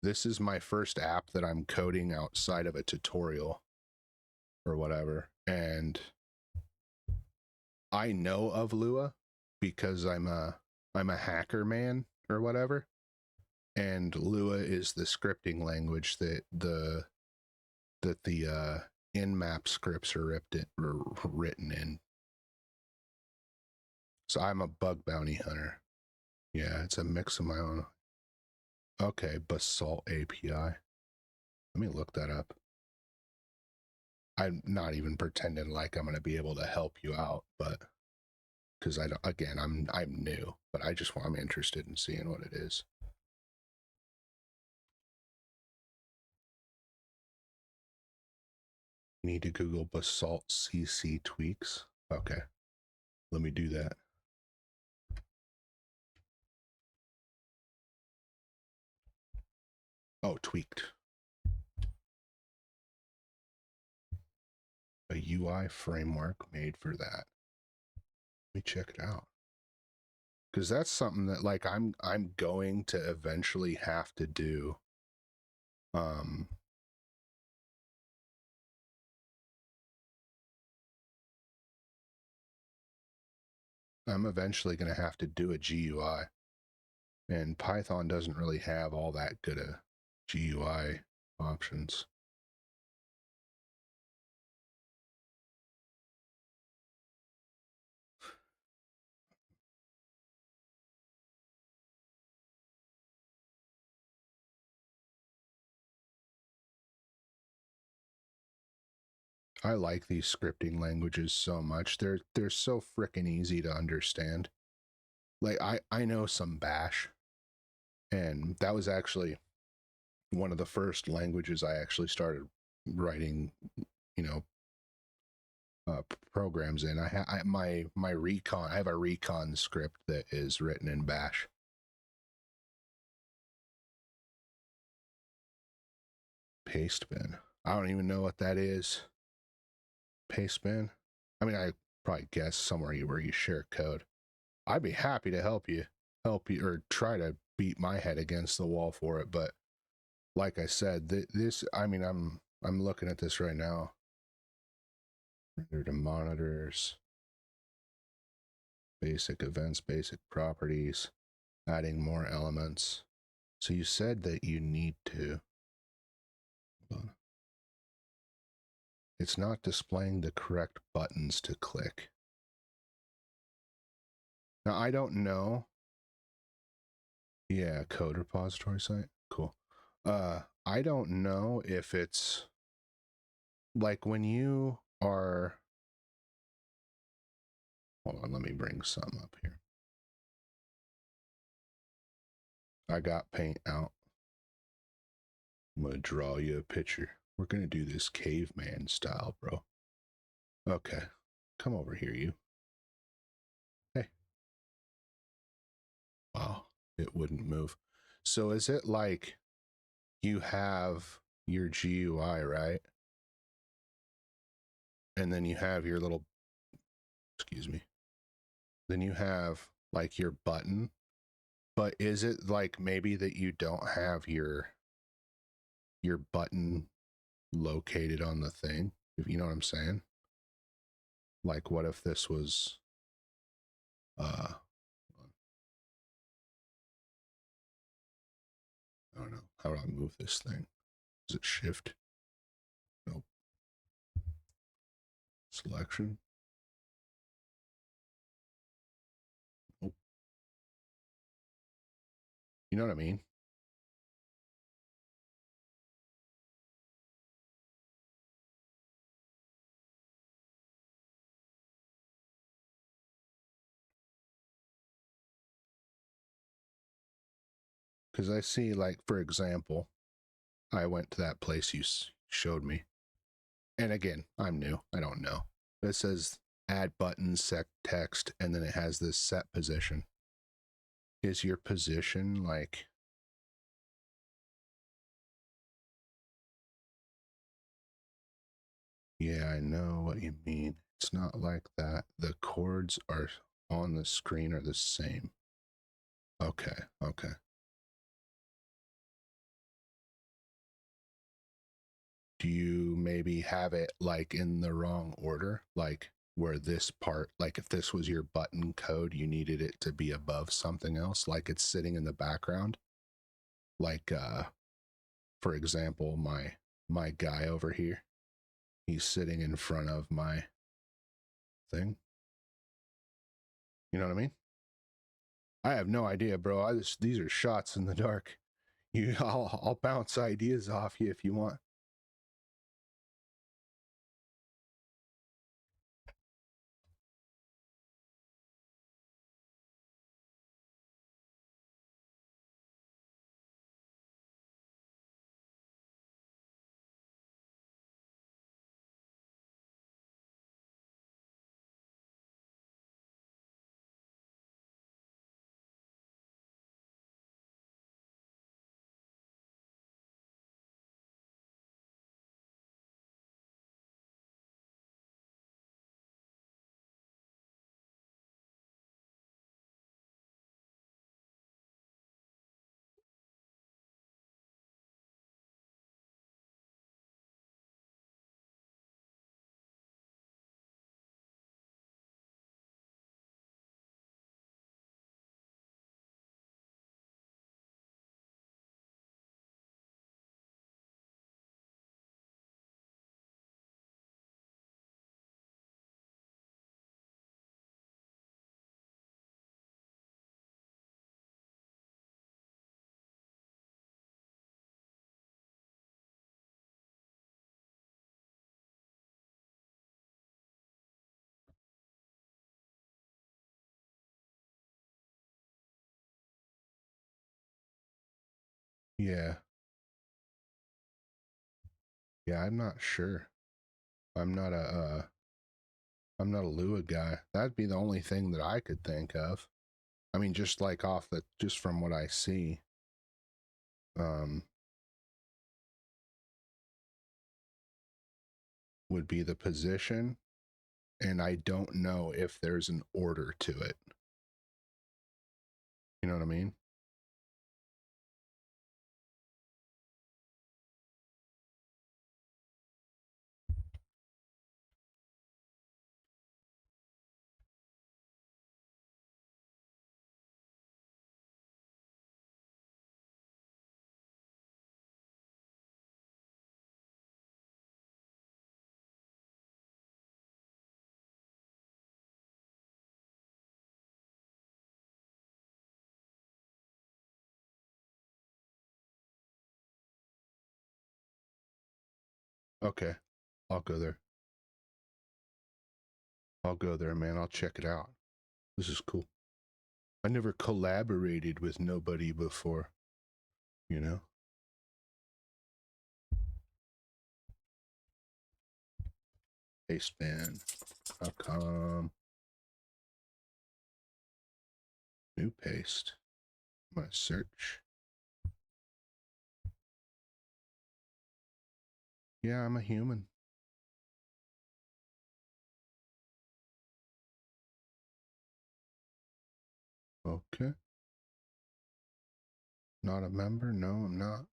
A: this is my first app that I'm coding outside of a tutorial or whatever. And I know of Lua because I'm a hacker man or whatever. And Lua is the scripting language that the Nmap scripts are written in. So I'm a bug bounty hunter. Yeah, it's a mix of my own. Okay, Basalt API. Let me look that up. I'm not even pretending like I'm going to be able to help you out, but because I'm new, but I'm interested in seeing what it is. Need to Google Basalt CC tweaks. Okay, let me do that. Oh, tweaked. A UI framework made for that. Let me check it out. Because that's something that like I'm going to eventually have to do. I'm eventually going to have to do a GUI, and Python doesn't really have all that good a GUI options. I like these scripting languages so much. They're so freaking easy to understand. Like I know some Bash, and that was actually one of the first languages I actually started writing, you know, programs in. My recon. I have a recon script that is written in Bash. Pastebin. I don't even know what that is. Pastebin. I mean, I probably guess somewhere where you share code. I'd be happy to help you, or try to beat my head against the wall for it. But like I said, this. I mean, I'm looking at this right now. Render to monitors, basic events, basic properties, adding more elements. So you said that you need to. Hold on. It's not displaying the correct buttons to click. Now, I don't know. Yeah, code repository site. Cool. I don't know if it's like when you are. Hold on, let me bring some up here. I got paint out. I'm gonna draw you a picture. We're gonna do this caveman style, bro. Okay, come over here, you. Hey. Wow, it wouldn't move. So is it like you have your GUI, right? And then you have your little, excuse me. Then you have like your button, but is it like maybe that you don't have your button located on the thing? If you know what I'm saying? Like what if this was I don't know. How do I move this thing? Is it shift? Nope. Selection? Nope. You know what I mean? Because I see, like, for example, I went to that place you showed me. And again, I'm new. I don't know. It says add button, set text, and then it has this set position. Is your position like... Yeah, I know what you mean. It's not like that. The chords are on the screen are the same. Okay, okay. Do you maybe have it like in the wrong order? Like where this part, like if this was your button code, you needed it to be above something else, like it's sitting in the background? Like for example, my guy over here, he's sitting in front of my thing. You know what I mean? I have no idea, bro. These are shots in the dark. I'll bounce ideas off you if you want. Yeah. Yeah, I'm not sure. I'm not a Lua guy. That'd be the only thing that I could think of. I mean, just like just from what I see. Would be the position, and I don't know if there's an order to it. You know what I mean? Okay, I'll go there. I'll go there, man. I'll check it out. This is cool. I never collaborated with nobody before, you know? Pasteband.com. New paste. I'm gonna search. Yeah, I'm a human. Okay. Not a member? No, I'm not.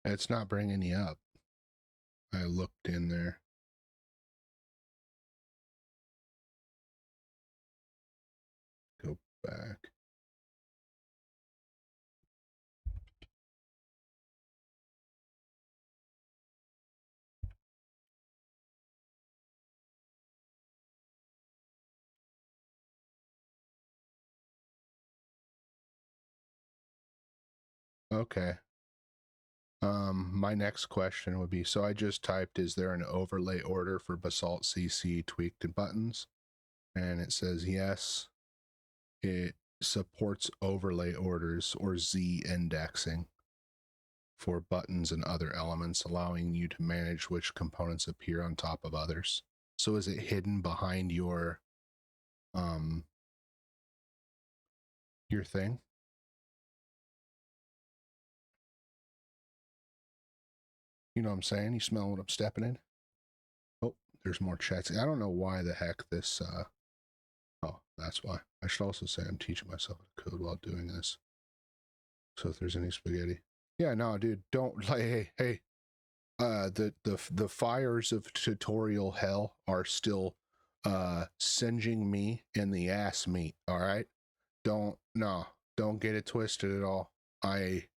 A: It's not bringing you up. I looked in there. Go back. Okay. My next question would be, so I just typed, is there an overlay order for Basalt CC tweaked buttons? And it says yes. It supports overlay orders or Z indexing for buttons and other elements, allowing you to manage which components appear on top of others. So is it hidden behind your thing? You know what I'm saying? You smell what I'm stepping in? Oh, there's more chats. I don't know why the heck this oh, that's why. I should also say I'm teaching myself how to code while doing this. So if there's any spaghetti. Yeah, no, dude, don't like hey. The fires of tutorial hell are still singeing me in the ass meat, all right? Don't get it twisted at all. I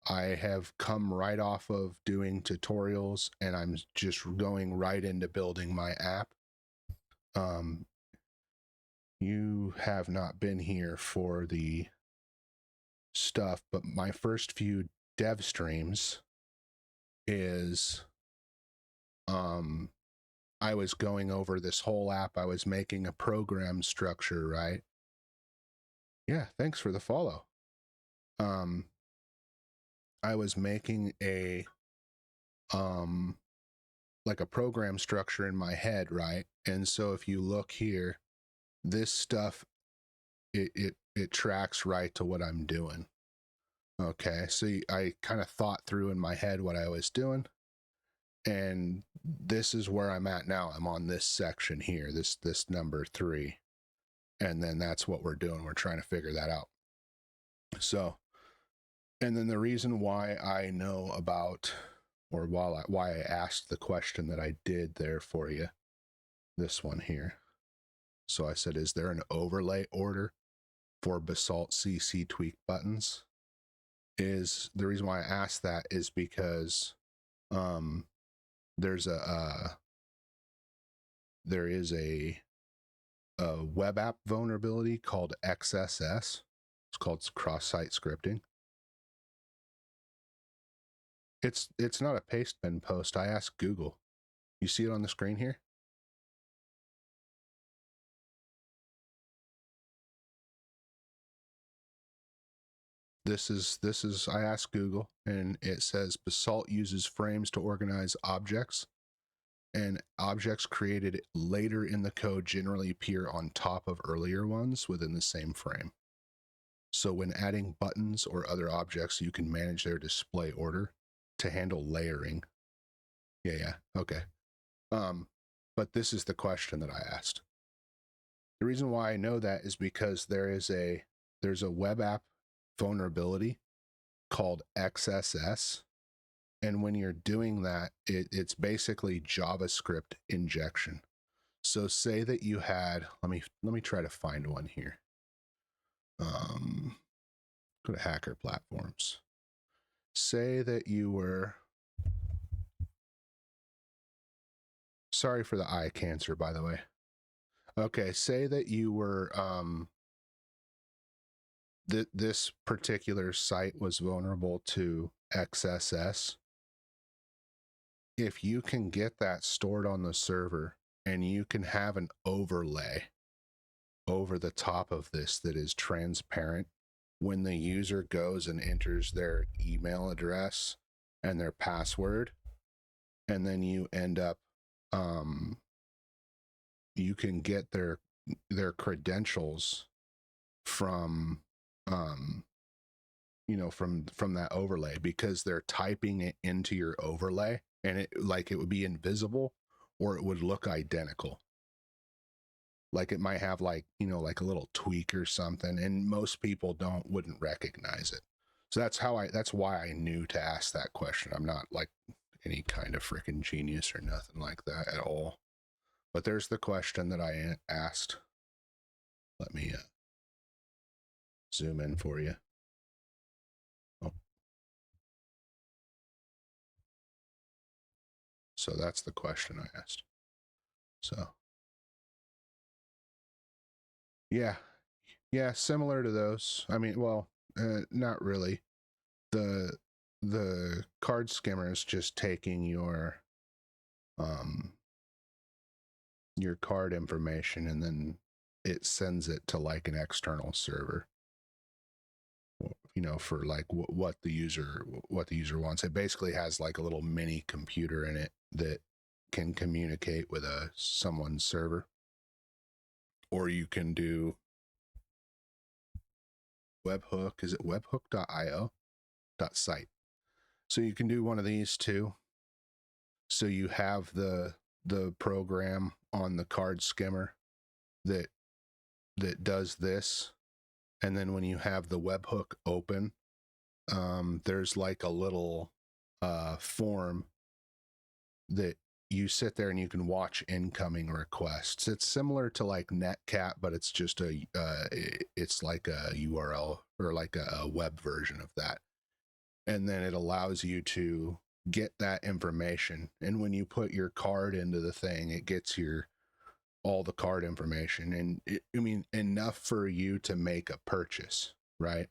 A: have come right off of doing tutorials and I'm just going right into building my app. You have not been here for the stuff, but my first few dev streams is I was going over this whole app. I was making a program structure, right? Yeah, thanks for the follow. I was making a like a program structure in my head, right? And so if you look here, this stuff it tracks right to what I'm doing. Okay, so I kind of thought through in my head what I was doing, and this is where I'm at now. I'm on this section here, this number 3, and then that's what we're doing. We're trying to figure that out. So, and then the reason why I know about, or why I asked the question that I did there for you, this one here. So I said, is there an overlay order for Basalt CC tweak buttons? Is the reason why I asked that is because there is a web app vulnerability called XSS. It's called cross-site scripting. It's not a Pastebin post. I asked Google. You see it on the screen here? This is I asked Google, and it says Basalt uses frames to organize objects, and objects created later in the code generally appear on top of earlier ones within the same frame. So when adding buttons or other objects, you can manage their display order to handle layering. Yeah, okay. But this is the question that I asked. The reason why I know that is because there's a web app vulnerability called XSS, and when you're doing that, it's basically JavaScript injection. So say that you had, let me try to find one here. Go to Hacker Platforms. Say that you were, sorry for the eye cancer, by the way. Okay, say that you were, this particular site was vulnerable to XSS. If you can get that stored on the server and you can have an overlay over the top of this that is transparent, when the user goes and enters their email address and their password, and then you end up, you can get their credentials from, you know, from that overlay, because they're typing it into your overlay, and it would be invisible, or it would look identical. Like it might have like, you know, like a little tweak or something, and most people wouldn't recognize it. So that's why I knew to ask that question. I'm not like any kind of freaking genius or nothing like that at all. But there's the question that I asked. Let me zoom in for you. Oh. So that's the question I asked. So yeah, similar to those. I mean, well, not really. The card skimmer is just taking your card information, and then it sends it to like an external server, you know, for like what the user wants. It basically has like a little mini computer in it that can communicate with someone's server. Or you can do webhook. Is it webhook.io .site? So you can do one of these too. So you have the program on the card skimmer that does this, and then when you have the webhook open, there's like a little form that you sit there and you can watch incoming requests. It's similar to like Netcat, but it's just it's like a URL, or like a web version of that. And then it allows you to get that information. And when you put your card into the thing, it gets all the card information. And I mean, enough for you to make a purchase, right?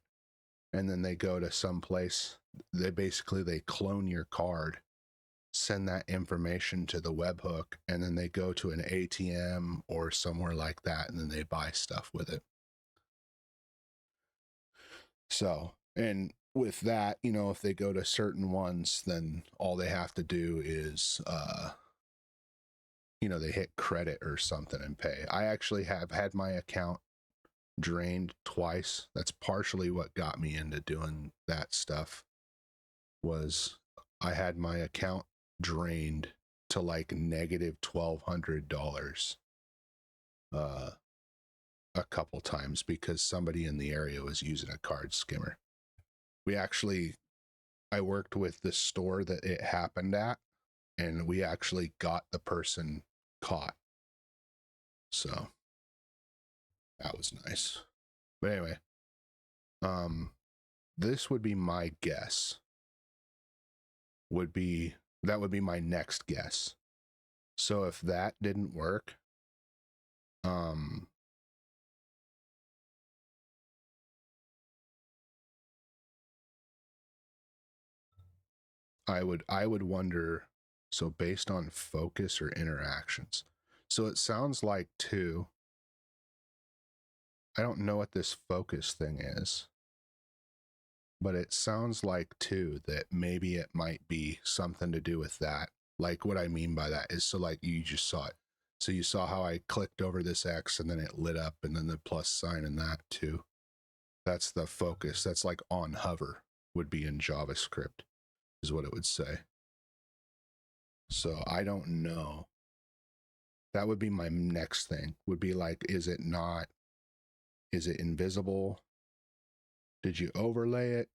A: And then they go to some place, they clone your card, send that information to the webhook, and then they go to an ATM or somewhere like that, and then they buy stuff with it. So, and with that, you know, if they go to certain ones, then all they have to do is, you know, they hit credit or something and pay. I actually have had my account drained twice. That's partially what got me into doing that stuff. Was I had my account drained to like negative $1,200 a couple times because somebody in the area was using a card skimmer. I worked with the store that it happened at, and we actually got the person caught. So that was nice. But anyway, this would be my guess. That would be my next guess. So if that didn't work, I would wonder, so based on focus or interactions. So it sounds like too, I don't know what this focus thing is, but it sounds like too that maybe it might be something to do with that. Like what I mean by that is, so like you just saw it. So you saw how I clicked over this X and then it lit up and then the plus sign and that too. That's the focus. That's like on hover would be in JavaScript is what it would say. So I don't know. That would be my next thing. Would be like, is it invisible? Did you overlay it?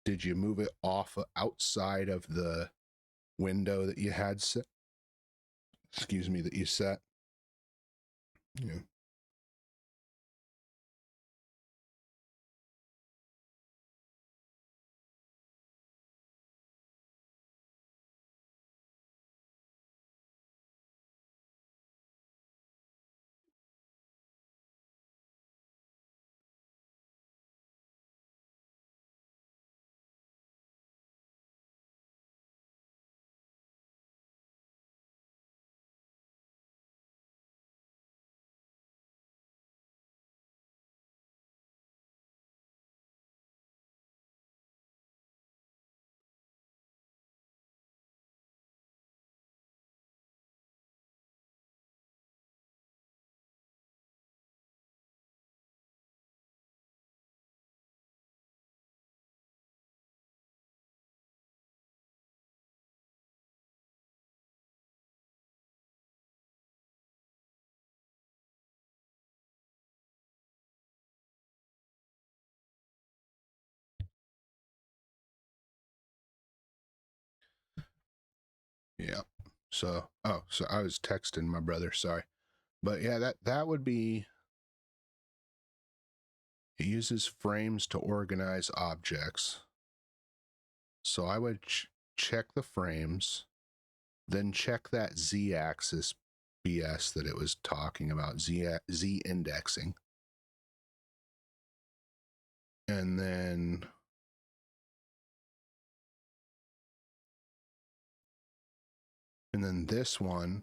A: Did you move it off outside of the window that you had set? Excuse me, that you set? Yeah. Yeah. So I was texting my brother, sorry. But yeah, that would be, it uses frames to organize objects. So I would check the frames, then check that z-axis BS that it was talking about, z indexing. And then this one,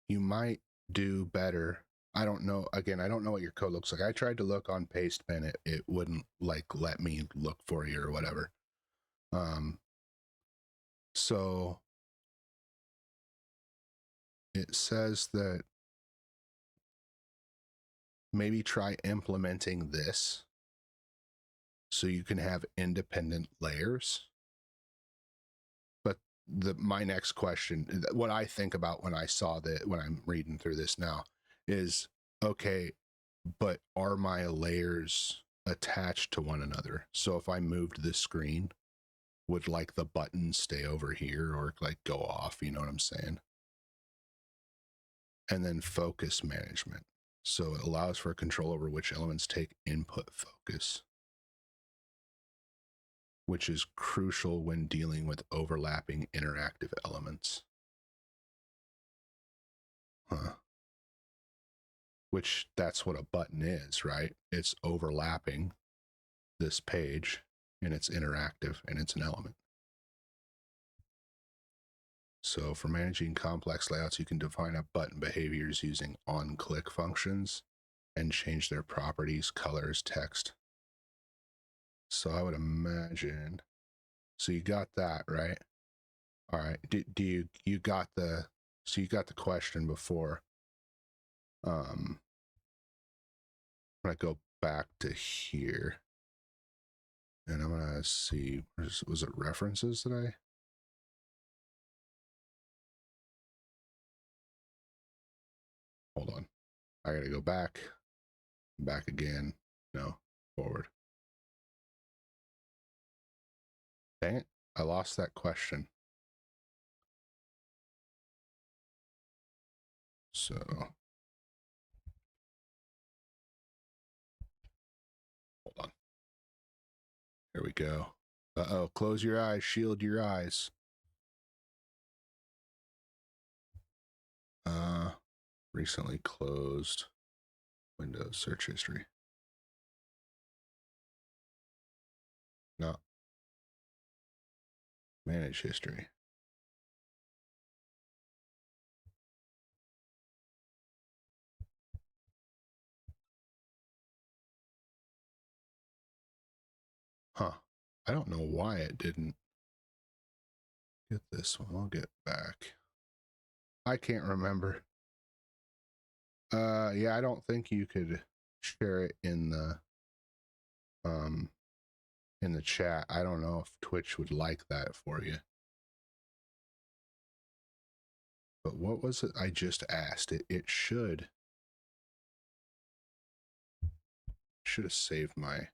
A: you might do better. I don't know. Again, I don't know what your code looks like. I tried to look on Pastepen. It wouldn't like let me look for you or whatever. So it says that maybe try implementing this so you can have independent layers. But my next question, what I think about when I'm reading through this now is, okay, but are my layers attached to one another? So if I moved this screen, would like the button stay over here or like go off? You know what I'm saying? And then focus management. So it allows for control over which elements take input focus, which is crucial when dealing with overlapping interactive elements. Which that's what a button is, right? It's overlapping this page and it's interactive and it's an element. So for managing complex layouts, you can define up button behaviors using on-click functions and change their properties, colors, text. So I would imagine, so you got that, right? All right. Do you got the, so you got the question before. I'm gonna go back to here and I'm gonna see, was it references that hold on. I gotta go back again. No, forward. Dang it, I lost that question. So hold on. Here we go. Uh-oh, close your eyes, shield your eyes. Recently closed Windows search history. No. Manage history. Huh. I don't know why it didn't get this one. I'll get back. I can't remember. Yeah, I don't think you could share it in the chat. I don't know if Twitch would like that for you. But what was it I just asked? It should have saved my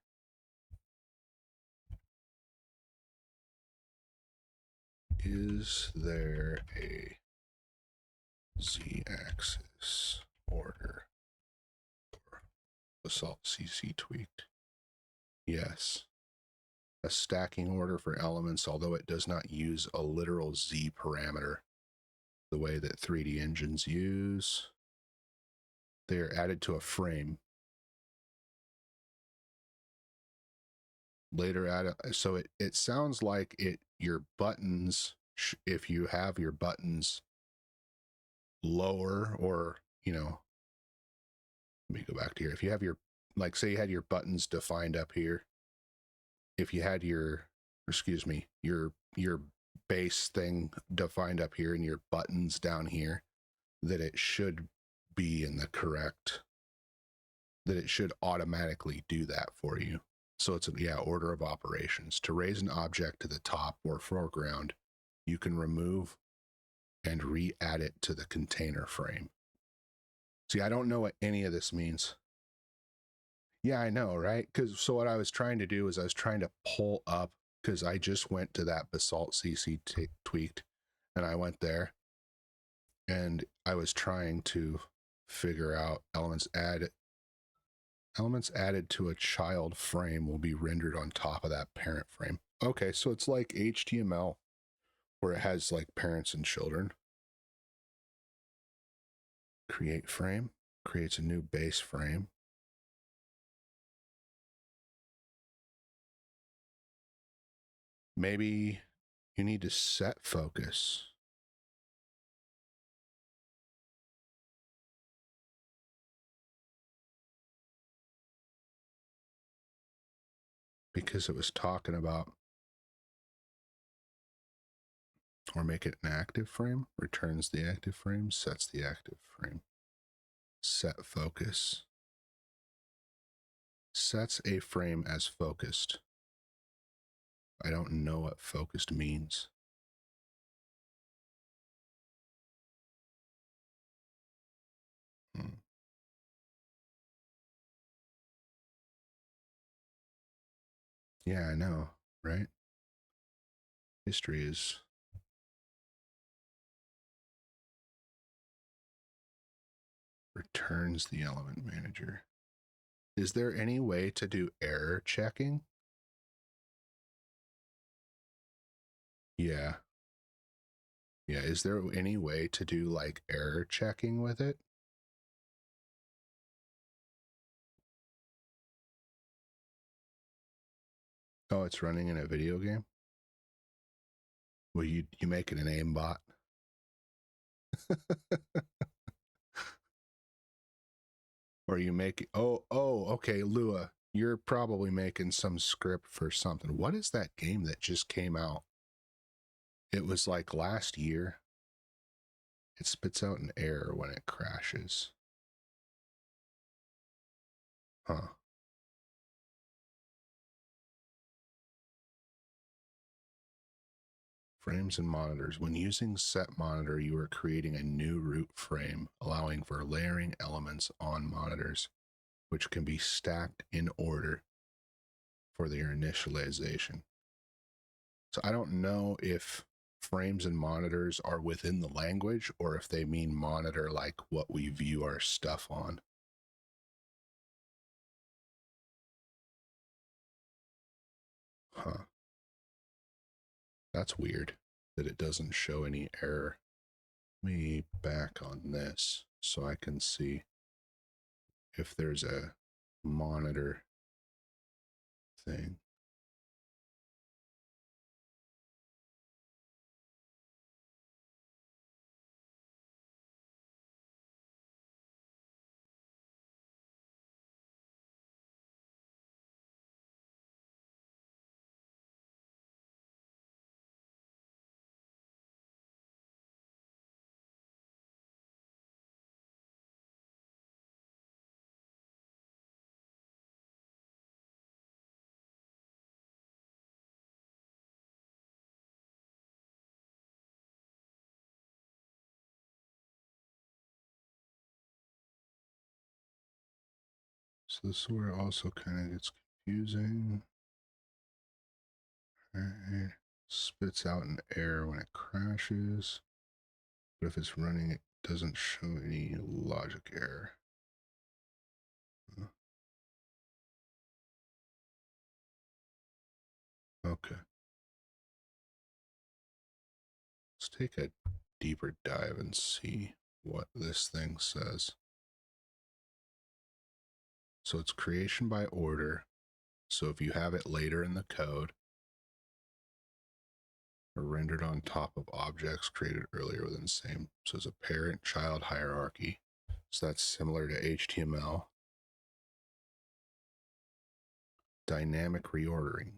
A: is there a z-axis order for Basalt CC tweaked? Yes. A stacking order for elements, although it does not use a literal z parameter the way that 3D engines use. They are added to a frame. Later added, so it sounds like your buttons, if you have your buttons lower, or let me go back to here. If you have your, like, say you had your buttons defined up here, if you had your base thing defined up here and your buttons down here, that it should be in the correct, that it should automatically do that for you. So it's order of operations. To raise an object to the top or foreground, you can remove and re-add it to the container frame. See, I don't know what any of this means. Yeah, I know, right? So what I was trying to do is I was trying to pull up, because I just went to that Basalt CC tweaked, and I went there, and I was trying to figure out elements added to a child frame will be rendered on top of that parent frame. Okay, so it's like HTML, where it has like parents and children. Create frame creates a new base frame. Maybe you need to set focus. Because it was talking about, or make it an active frame, returns the active frame, sets the active frame. Set focus. Sets a frame as focused. I don't know what focused means. Yeah, I know, right? History is returns the element manager. Is there any way to do error checking? Yeah. Yeah, is there any way to do like error checking with it? Oh, it's running in a video game? Well, you make it an aimbot. Or you make okay, Lua, you're probably making some script for something. What is that game that just came out? It was like last year. It spits out an error when it crashes. Huh. Frames and monitors. When using set monitor, you are creating a new root frame, allowing for layering elements on monitors, which can be stacked in order for their initialization. So I don't know if frames and monitors are within the language or if they mean monitor like what we view our stuff on. Huh. That's weird that it doesn't show any error. Let me back on this so I can see if there's a monitor thing. So this is where it also kind of gets confusing. Right. Spits out an error when it crashes, but if it's running, it doesn't show any logic error. Okay. Let's take a deeper dive and see what this thing says. So it's creation by order. So if you have it later in the code, or rendered on top of objects created earlier within the same. So it's a parent-child hierarchy. So that's similar to HTML. Dynamic reordering.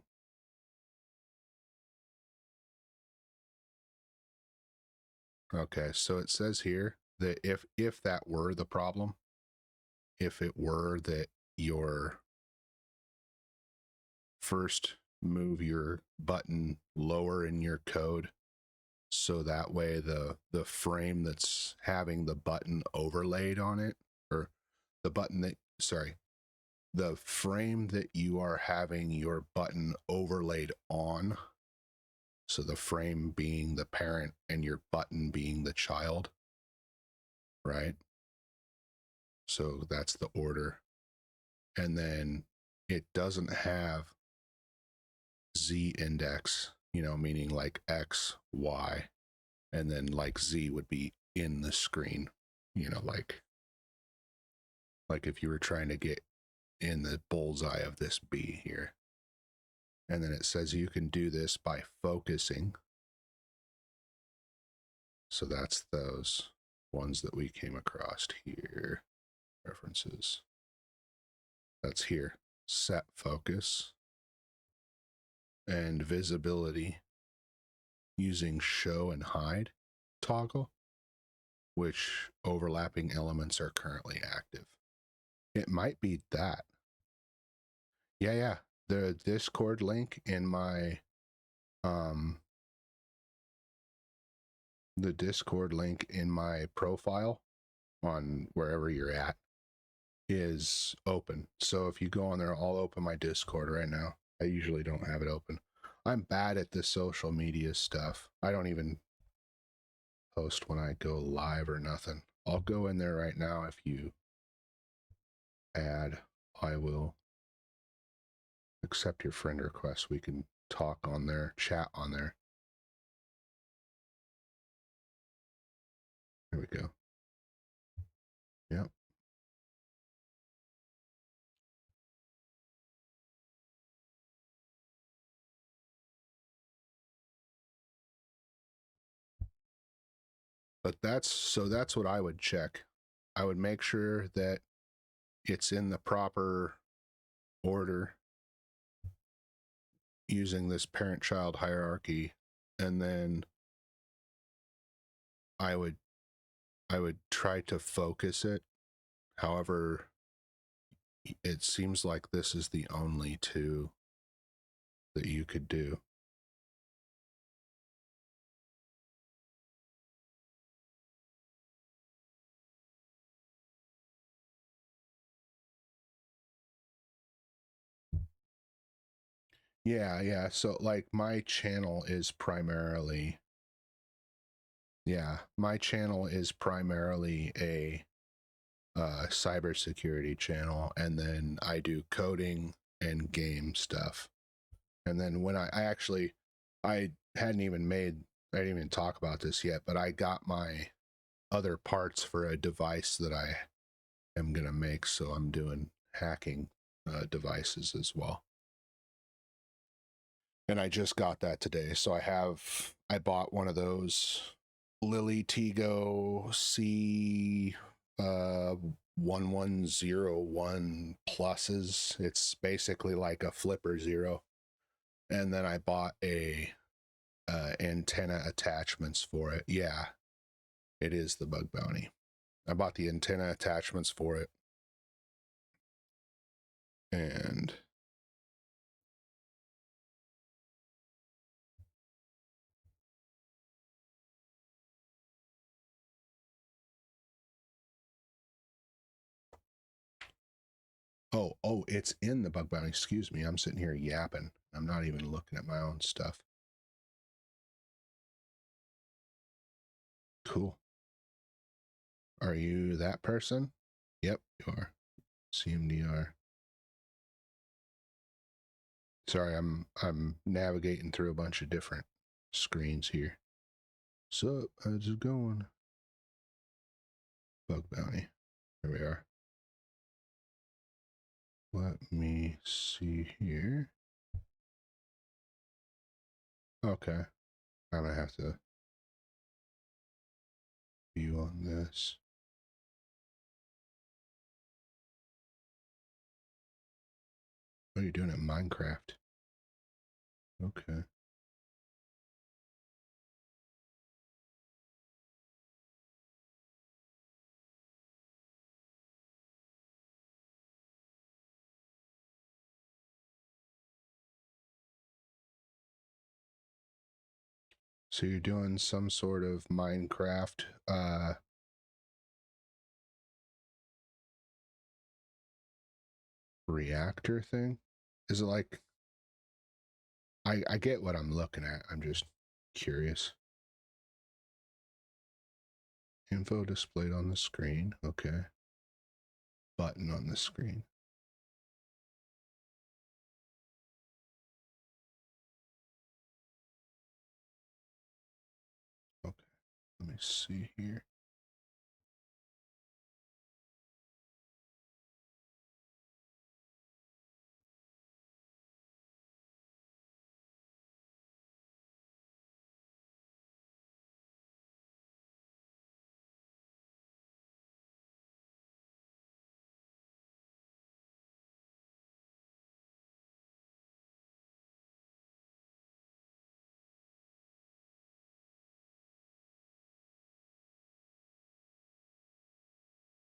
A: Okay, so it says here that if that were the problem, if it were that your first move your button lower in your code, so that way the frame that's having the button overlaid on it, or the button that, sorry, the frame that you are having your button overlaid on, so the frame being the parent and your button being the child, right? So that's the order. And then it doesn't have Z index, meaning like X, Y, and then like Z would be in the screen, like if you were trying to get in the bullseye of this B here. And then it says you can do this by focusing. So that's those ones that we came across here. References. That's here. Set focus and visibility using show and hide toggle, which overlapping elements are currently active. It might be that. Yeah. The Discord link in my profile on wherever you're at is open. So if you go on there, I'll open my Discord right now. I usually don't have it open. I'm bad at the social media stuff. I don't even post when I go live or nothing. I'll go in there right now. If you add, I will accept your friend request. We can talk on there, chat on there. There we go. Yep. But that's what I would check. I would make sure that it's in the proper order using this parent-child hierarchy, and then I would try to focus it. However, it seems like this is the only two that you could do. Yeah. So like my channel is primarily a cybersecurity channel, and then I do coding and game stuff. And then when I didn't even talk about this yet, but I got my other parts for a device that I am gonna make, so I'm doing hacking devices as well. And I just got that today, so I bought one of those Lily Tigo C 1101 pluses. It's basically like a flipper zero. And then I bought a antenna attachments for it. Yeah, it is the Bug Bounty. I bought the antenna attachments for it. And oh, it's in the Bug Bounty. Excuse me. I'm sitting here yapping. I'm not even looking at my own stuff. Cool. Are you that person? Yep, you are. CMDR. Sorry, I'm navigating through a bunch of different screens here. So, how's it going? Bug Bounty. There we are. Let me see here. Okay. I'm gonna have to view on this. What are you doing at Minecraft? Okay. So you're doing some sort of Minecraft reactor thing? Is it like I get what I'm looking at. I'm just curious. Info displayed on the screen. Okay. Button on the screen. Okay. Let me see here.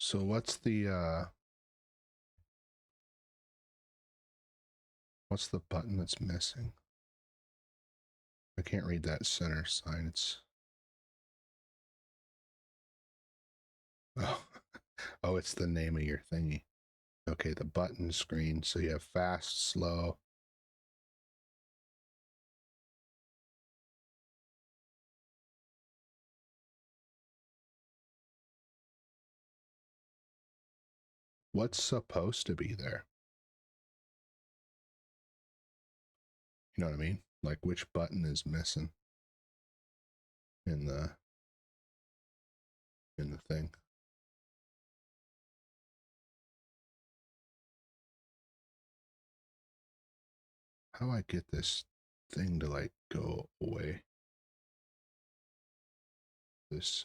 A: So what's the button that's missing? I can't read that center sign. It's oh, it's the name of your thingy. Okay, the button screen. So you have fast, slow. What's supposed to be there? You know what I mean? Like which button is missing in the thing? How do I get this thing to like go away? This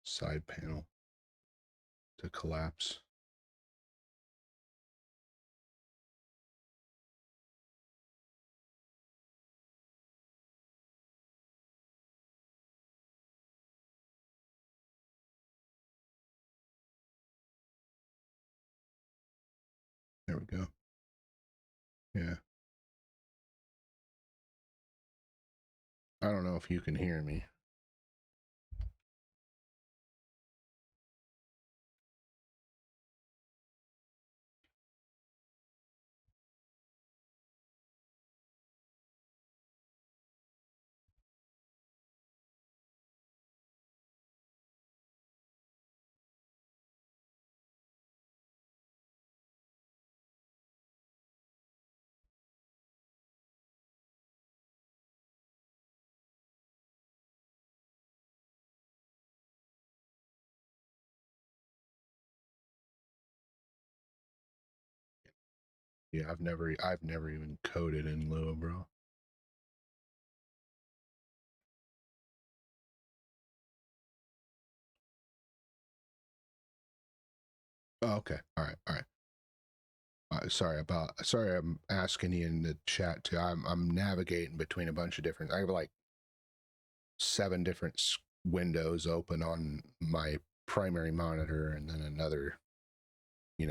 A: side panel to collapse. There we go. Yeah. I don't know if you can hear me. Yeah, I've never even coded in Lua, bro. Oh, okay. All right. Sorry, I'm asking you in the chat too. I'm navigating between a bunch of different. I have like 7 different windows open on my primary monitor, and then another,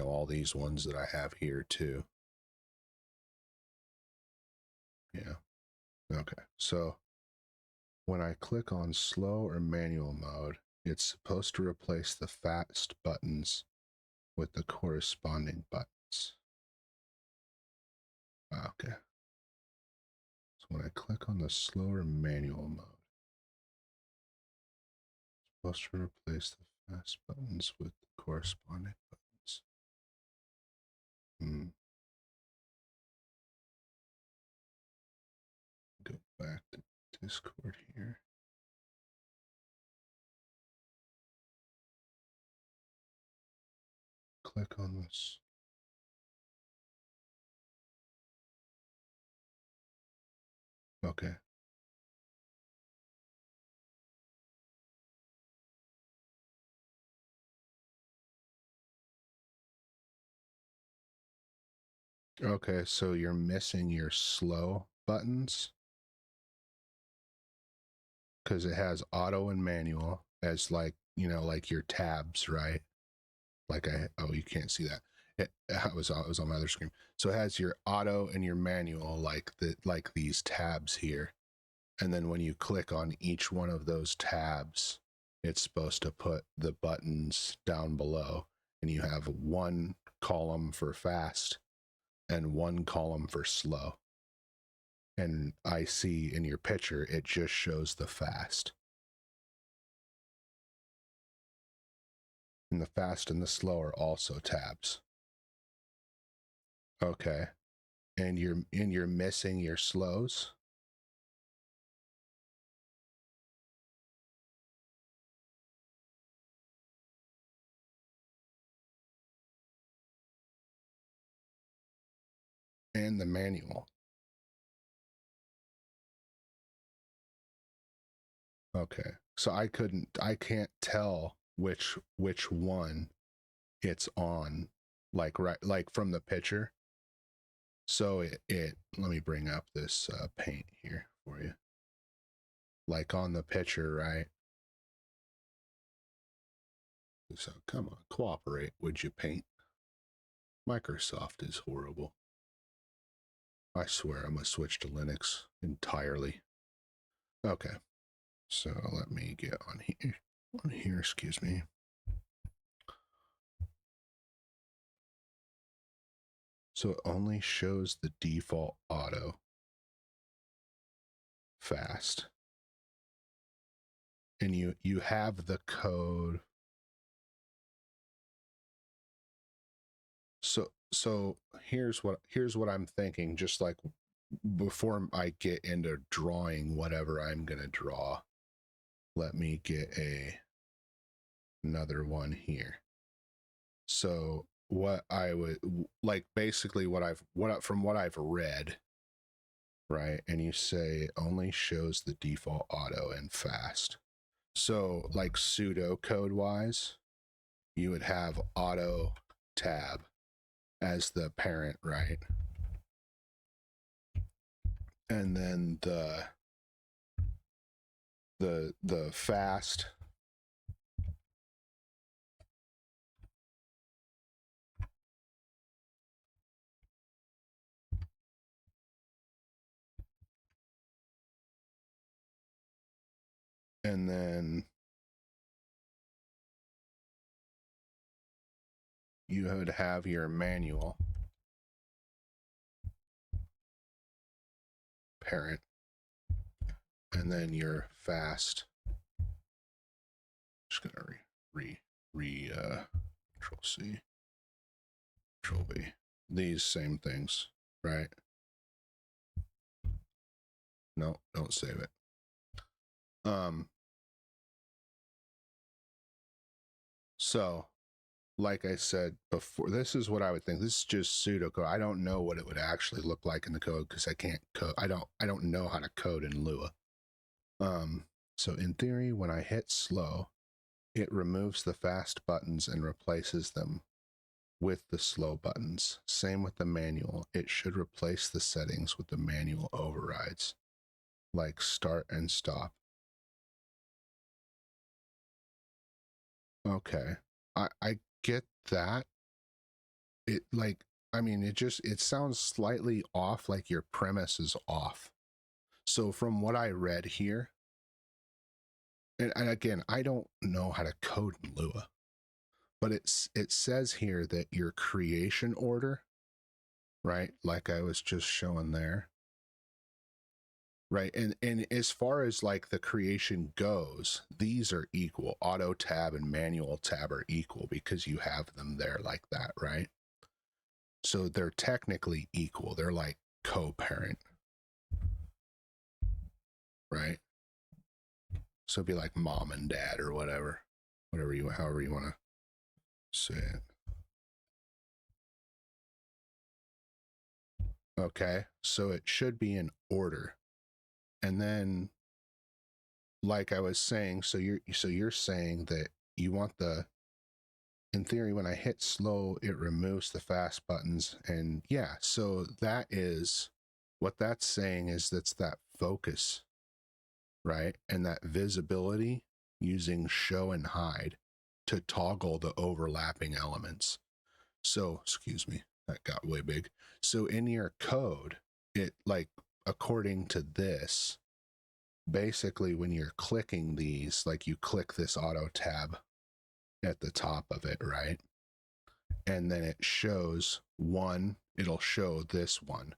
A: all these ones that I have here too. Yeah. Okay. So when I click on slow or manual mode, it's supposed to replace the fast buttons with the corresponding buttons. Okay. So when I click on the slow or manual mode, it's supposed to replace the fast buttons with the corresponding buttons. Go back to Discord here. Click on this. Okay. Okay, so you're missing your slow buttons because it has auto and manual as like your tabs, right? Like you can't see that. It was on my other screen. So it has your auto and your manual like these tabs here. And then when you click on each one of those tabs, it's supposed to put the buttons down below, and you have one column for fast and one column for slow. And I see in your picture, it just shows the fast. And the fast and the slow are also tabs. Okay. And you're missing your slows? And the manual. Okay. So I can't tell which one it's on, like from the picture. So it let me bring up this paint here for you. Like on the picture, right? So come on, cooperate, would you, Paint? Microsoft is horrible. I swear I'm gonna switch to Linux entirely. Okay. So let me get on here, excuse me. So it only shows the default auto fast. And you have the code. So here's what I'm thinking, just like before I get into drawing whatever I'm gonna draw. Let me get another one here. So what I would like, basically from what I've read, right? And you say only shows the default auto and fast. So like pseudo code wise, you would have auto tab as the parent, right? And then the fast and then you would have your manual parent, and then your fast. Just gonna Control C, Control V. These same things, right? No, don't save it. So like I said before, this is what I would think. This is just pseudocode. I don't know what it would actually look like in the code because I can't code. I don't know how to code in Lua. So in theory, when I hit slow, it removes the fast buttons and replaces them with the slow buttons. Same with the manual. It should replace the settings with the manual overrides, like start and stop. Okay. I get that. It like, I mean, it sounds slightly off, like your premise is off. So from what I read here, and again, I don't know how to code in Lua, but it says here that your creation order, right? Like I was just showing there, right? And as far as like the creation goes, these are equal. Auto tab and manual tab are equal because you have them there like that, right? So they're technically equal. They're like co-parent, right? So it'd be like mom and dad or whatever, however you want to say it. Okay, so it should be in order. And then, like I was saying, so you're saying that you want in theory, when I hit slow, it removes the fast buttons. And yeah, so that is what that's saying, is that's that focus, right? And that visibility using show and hide to toggle the overlapping elements. So, excuse me, that got way big. So in your code, it like, according to this, basically when you're clicking these, like you click this auto tab at the top of it, right? And then it shows one, it'll show this one.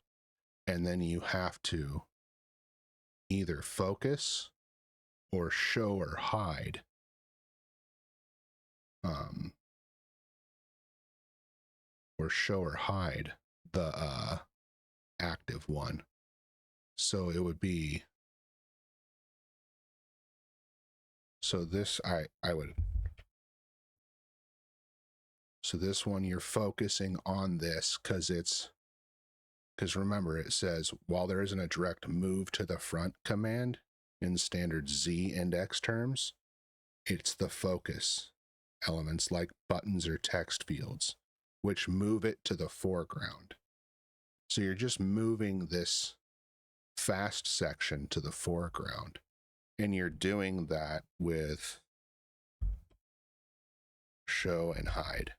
A: And then you have to either focus or show or hide. Or show or hide the active one. So it would be, so this I would, so this one you're focusing on this because remember it says while there isn't a direct move to the front command in standard Z index terms, it's the focus elements like buttons or text fields which move it to the foreground. So you're just moving this fast section to the foreground, and you're doing that with show and hide.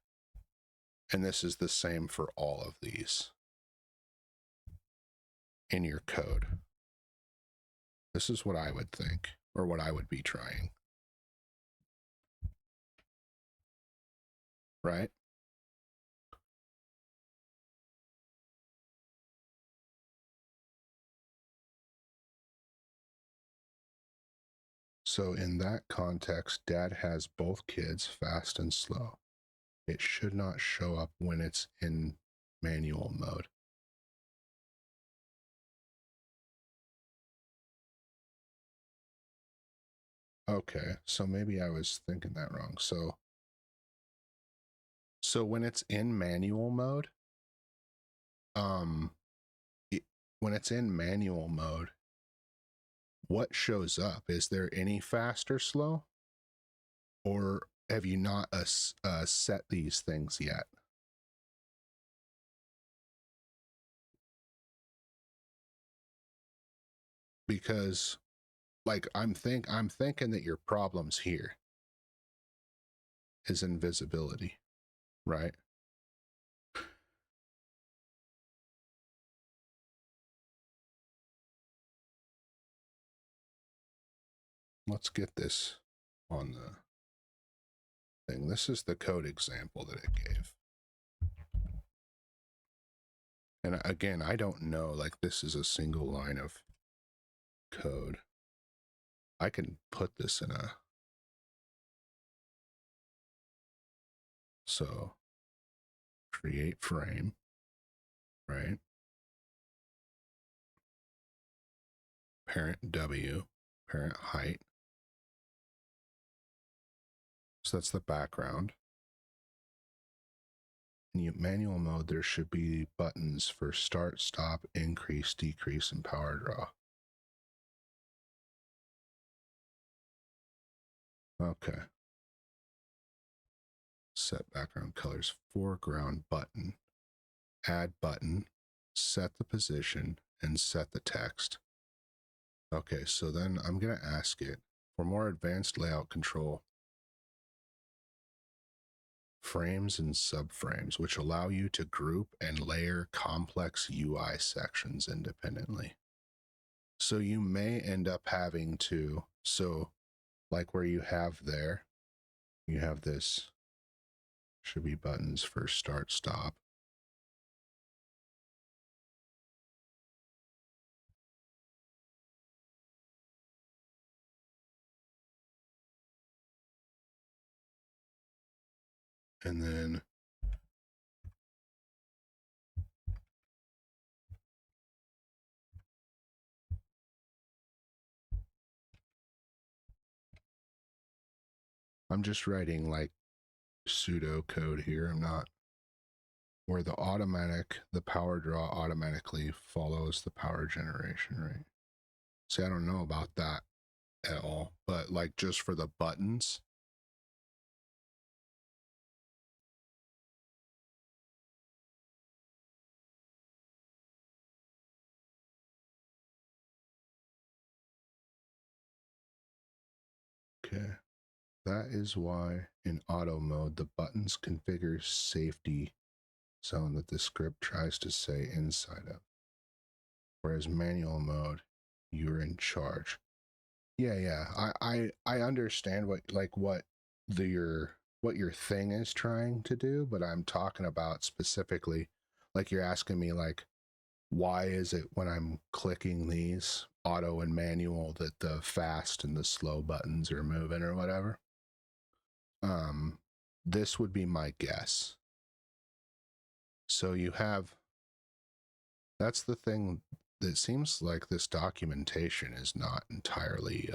A: And this is the same for all of these in your code. This is what I would think, or what I would be trying. Right? So in that context, dad has both kids, fast and slow. It should not show up when it's in manual mode. Okay, so maybe I was thinking that wrong. So when it's in manual mode, when it's in manual mode, what shows up? Is there any fast or slow? Or have you not set these things yet? Because like I'm thinking that your problems here is invisibility, right? Let's get this on the thing. This is the code example that it gave. And again, I don't know, like this is a single line of code. I can put this in a, so create frame, right? Parent W, parent height. So that's the background. In manual mode, there should be buttons for start, stop, increase, decrease, and power draw. Okay. Set background colors, foreground button, add button, set the position, and set the text. Okay, so then I'm going to ask it for more advanced layout control, frames and subframes, which allow you to group and layer complex UI sections independently. So you may end up having to, so like where you have there, you have this, should be buttons for start, stop. And then I'm just writing like pseudo code here. I'm not, where the power draw automatically follows the power generation rate. See, I don't know about that at all, but like just for the buttons. Okay. That is why in auto mode, the buttons configure safety zone that the script tries to say inside of. Whereas manual mode, you're in charge. Yeah. I understand what your thing is trying to do, but I'm talking about specifically, like you're asking me like, why is it when I'm clicking these auto and manual that the fast and the slow buttons are moving or whatever? This would be my guess. So you have, that's the thing that seems like this documentation is not entirely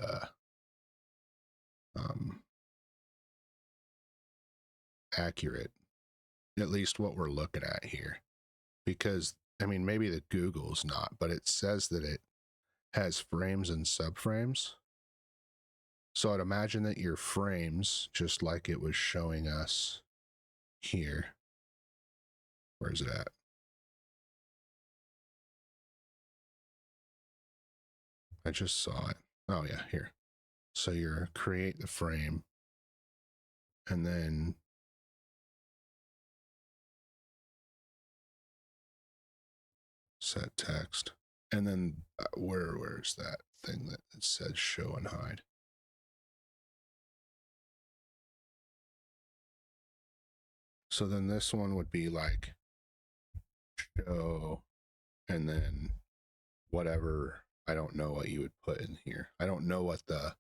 A: accurate, at least what we're looking at here. Because, I mean, maybe the Google's not, but it says that it has frames and subframes. So I'd imagine that your frames, just like it was showing us here, where is it at? I just saw it. Oh yeah, here. So you're create the frame and then set text. And then where's that thing that it says show and hide? So then this one would be like show and then whatever. I don't know what you would put in here. I don't know what the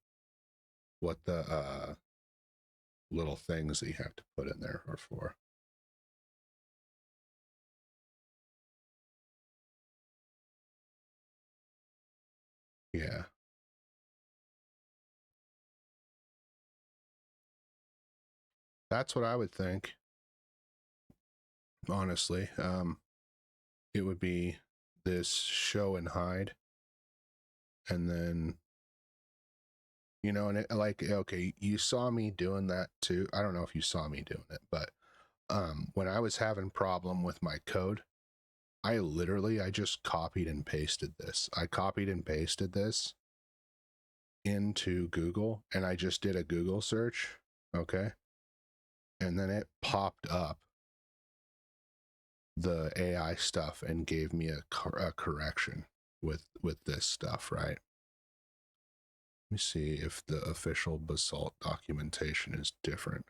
A: little things that you have to put in there are for. Yeah. That's what I would think. Honestly, it would be this show and hide, and then You know, and it, like, okay, you saw me doing that too. I don't know if you saw me doing it, but when I was having problem with my code, I just copied and pasted this. I copied and pasted this into Google, and I just did a Google search, okay? And then it popped up the AI stuff and gave me a correction with this stuff, right? Let me see if the official Basalt documentation is different.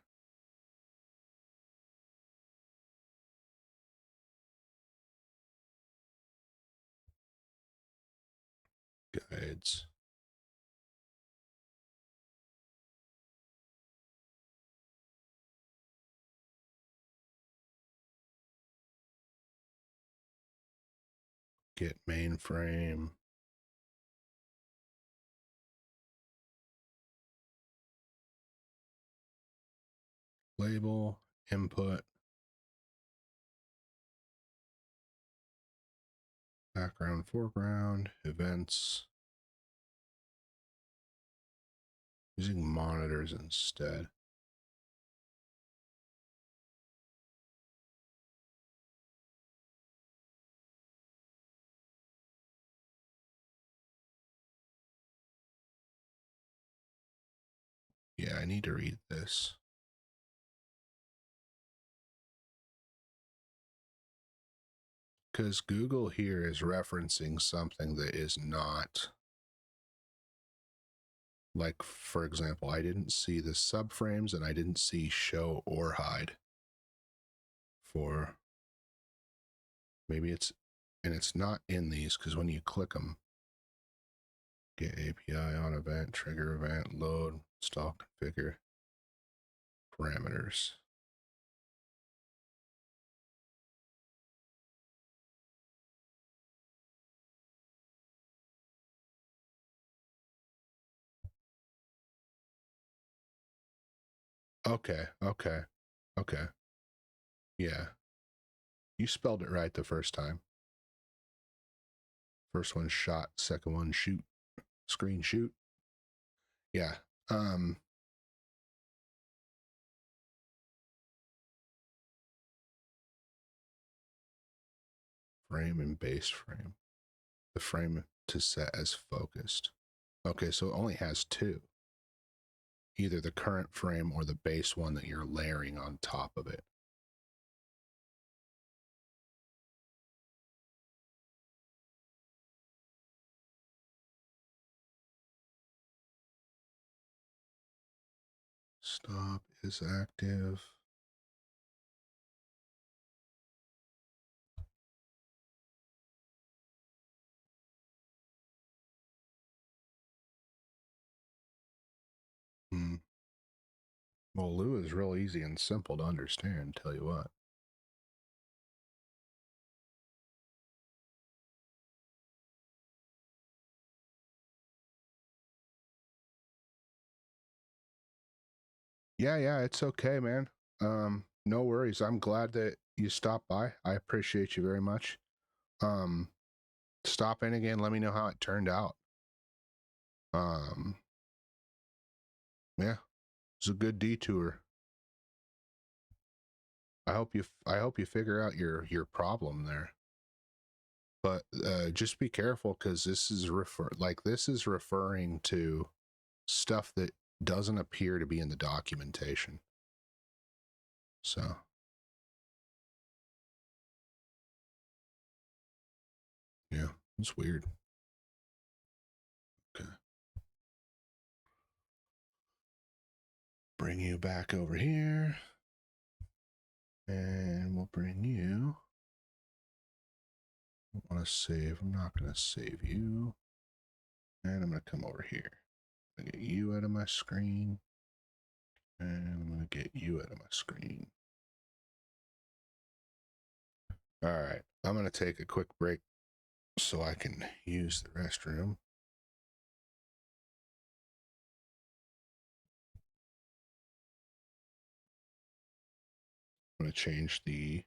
A: Guides. Get mainframe. Label, input, background, foreground, events. Using monitors instead. Yeah, I need to read this. Because Google here is referencing something that is not, like, for example, I didn't see the subframes and I didn't see show or hide for, maybe it's, and it's not in these because when you click them, get API on event, trigger event, load, install, configure, parameters. Okay, okay, okay. Yeah. You spelled it right the first time. First one shot, second one shoot, screen shoot. Yeah. Frame and base frame. The frame to set as focused. Okay, so it only has two. Either the current frame or the base one that you're layering on top of it. Stop is active. Well, Lua is real easy and simple to understand, tell you what. Yeah, it's okay, man. No worries. I'm glad that you stopped by. I appreciate you very much. Stop in again, let me know how it turned out. Yeah, it's a good detour. I hope you figure out your problem there. But just be careful because this is referring to stuff that doesn't appear to be in the documentation. So yeah, it's weird. Okay. Bring you back over here. And we'll bring you. I want to save. I'm not going to save you. And I'm going to come over here. I'm going to get you out of my screen. And I'm going to get you out of my screen. All right. I'm going to take a quick break so I can use the restroom. I'm going to change the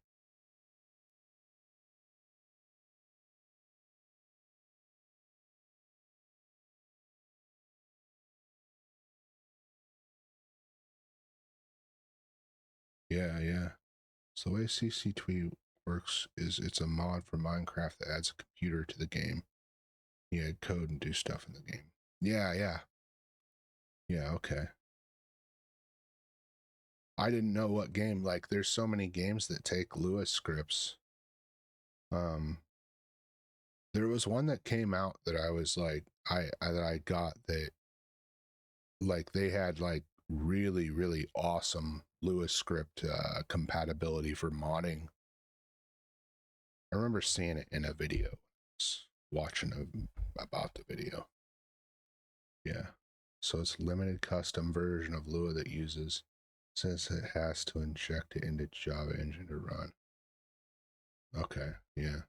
A: Yeah, yeah. So the way CC Tweet works is it's a mod for Minecraft that adds a computer to the game. You add code and do stuff in the game. Yeah, yeah. Yeah, okay. I didn't know what game, like there's so many games that take Lua scripts. There was one that came out that I was like, that I got that like they had like really, really awesome Lua script compatibility for modding. I remember seeing it in a video, watching about the video. Yeah. So it's limited custom version of Lua that uses, since it has to inject it into Java Engine to run. Okay, yeah.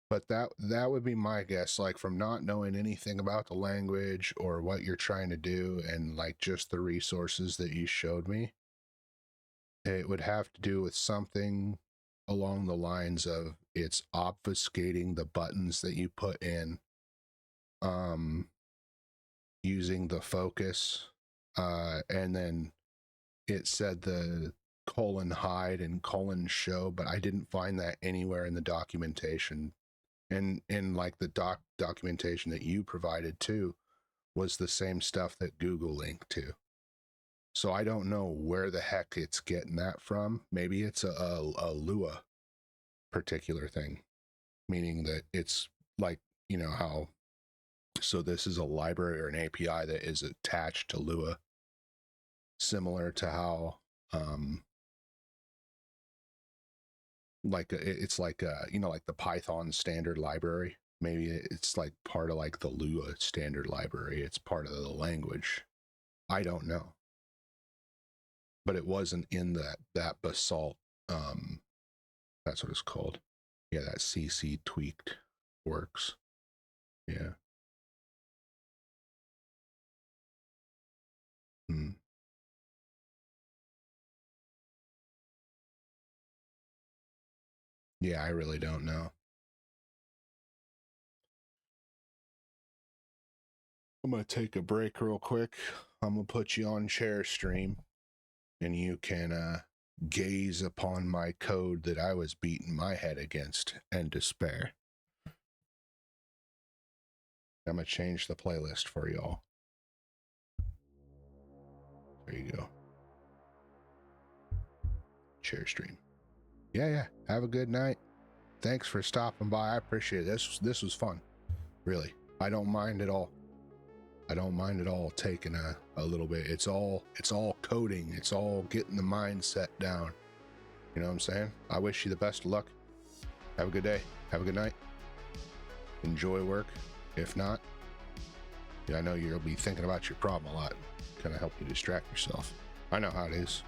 A: But that would be my guess, like from not knowing anything about the language or what you're trying to do and like just the resources that you showed me, it would have to do with something along the lines of it's obfuscating the buttons that you put in, using the focus, and then it said the colon hide and colon show, but I didn't find that anywhere in the documentation. And in like the documentation that you provided too was the same stuff that Google linked to. So I don't know where the heck it's getting that from. Maybe it's a Lua particular thing, meaning that it's like, you know how, so this is a library or an API that is attached to Lua, similar to how it's like you know, like the Python standard library. Maybe it's like part of like the Lua standard library. It's part of the language. I don't know, but it wasn't in that basalt. That's what it's called. Yeah, that CC tweaked works. Yeah. Hmm. Yeah, I really don't know. I'm gonna take a break real quick. I'm gonna put you on share stream, and you can gaze upon my code that I was beating my head against and despair. I'm gonna change the playlist for y'all. There you go. Share stream. Yeah, yeah. Have a good night. Thanks for stopping by. I appreciate it. This was fun. Really. I don't mind at all. I don't mind at all taking a little bit. It's all coding. It's all getting the mindset down. You know what I'm saying? I wish you the best of luck. Have a good day. Have a good night. Enjoy work. If not, yeah, I know you'll be thinking about your problem a lot. Kind of help you distract yourself. I know how it is.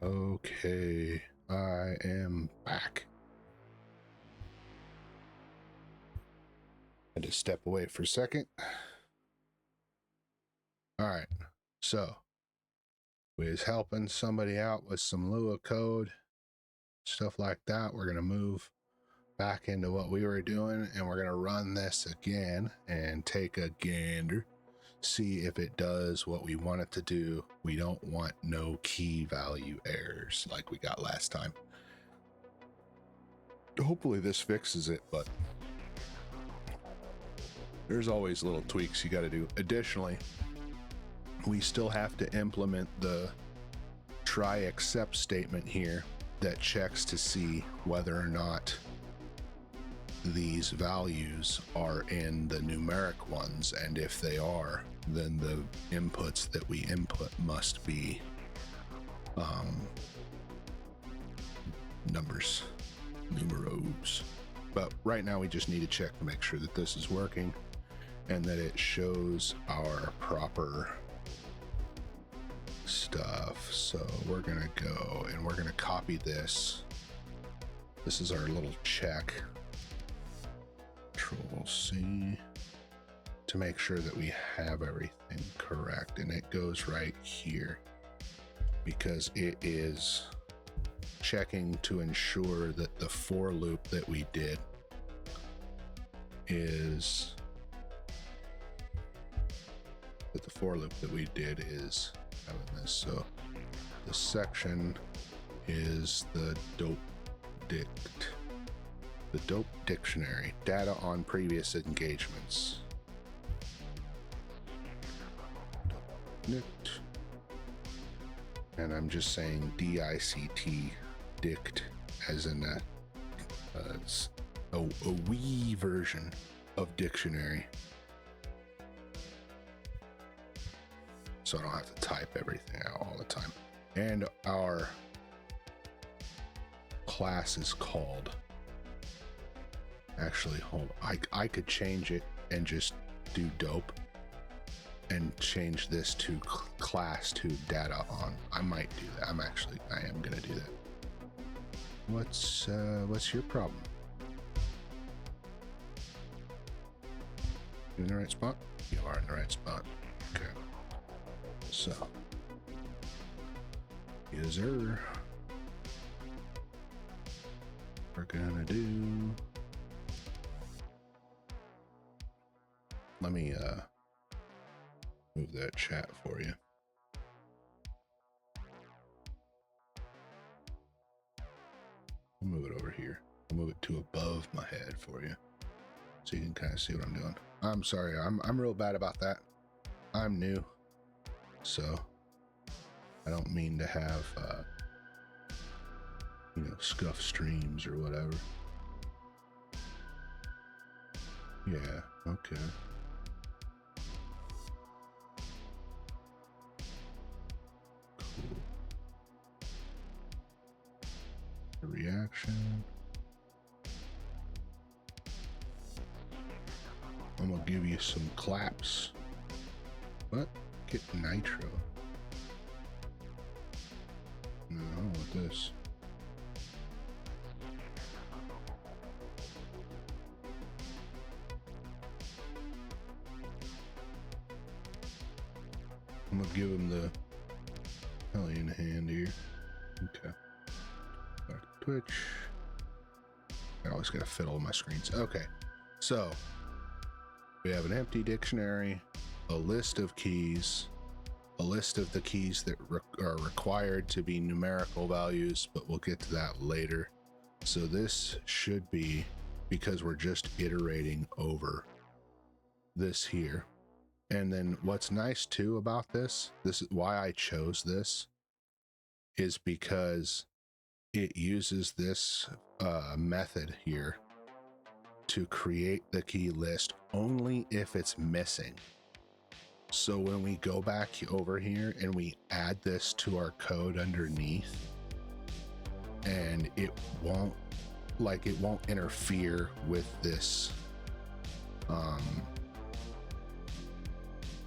A: Okay, I am back. I had to step away for a second. All right, so we was helping somebody out with some Lua code, stuff like that. We're gonna move back into what we were doing, and we're gonna run this again and take a gander, see if it does what we want it to do. We don't want no key value errors like we got last time. Hopefully this fixes it, but there's always little tweaks you got to do. Additionally, we still have to implement the try except statement here that checks to see whether or not these values are in the numeric ones, and if they are, then the inputs that we input must be numeros. But right now we just need to check to make sure that this is working and that it shows our proper stuff. So we're gonna go and we're gonna copy this. This is our little check. Control C to make sure that we have everything correct, and it goes right here because it is checking to ensure that the for loop that we did is having this. So the section is the dope dictionary, data on previous engagements. And I'm just saying DICT, dict, as in a wee version of dictionary. So I don't have to type everything out all the time. And our class is called, actually, hold on. I could change it and just do dope and change this to class to data on. I might do that. I am gonna do that. What's your problem? You in the right spot? You are in the right spot. Okay. So, yes, sir. We're gonna do. Let me move that chat for you. I'll move it over here. I'll move it to above my head for you, so you can kind of see what I'm doing. I'm sorry, I'm real bad about that. I'm new, so I don't mean to have scuff streams or whatever. Yeah, okay. Cool. The reaction. I'm gonna give you some claps, but get nitro. No, I don't want this. I'm gonna give him the Hellion hand here. Okay. Back to Twitch. I always gotta fiddle with my screens. Okay. So we have an empty dictionary, a list of keys, a list of the keys that are required to be numerical values, but we'll get to that later. So this should be, because we're just iterating over this here. And then what's nice too about this is why I chose this, is because it uses this method here to create the key list only if it's missing. So when we go back over here and we add this to our code underneath, and it won't interfere with this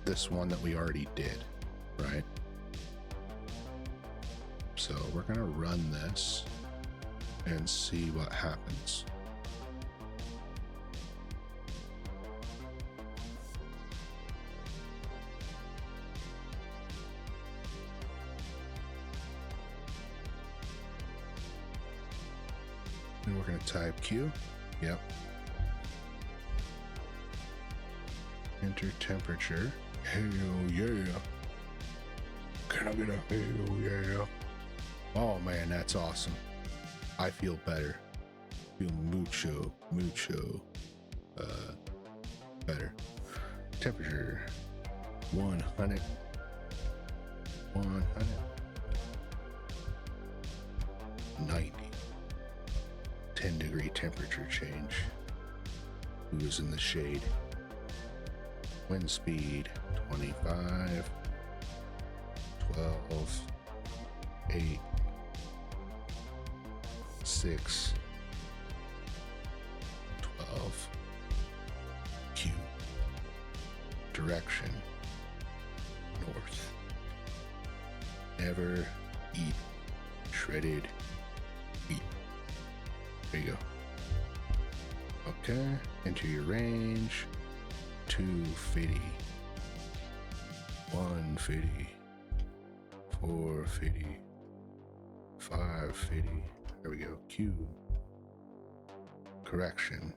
A: this one that we already did, right? So we're going to run this and see what happens. And we're going to type Q. Yep. Enter temperature. Hell yeah. Can I get a hell yeah? Oh man, that's awesome. I feel better. Feel mucho better. Temperature 100. 90. 10-degree temperature change. Who is in the shade? Wind speed 25, 12, 8, 6, 12. Q. Direction north. Never eat shredded meat. There you go. Okay, enter your range. 250, 150, 450, 550. There we go. Q. Correction.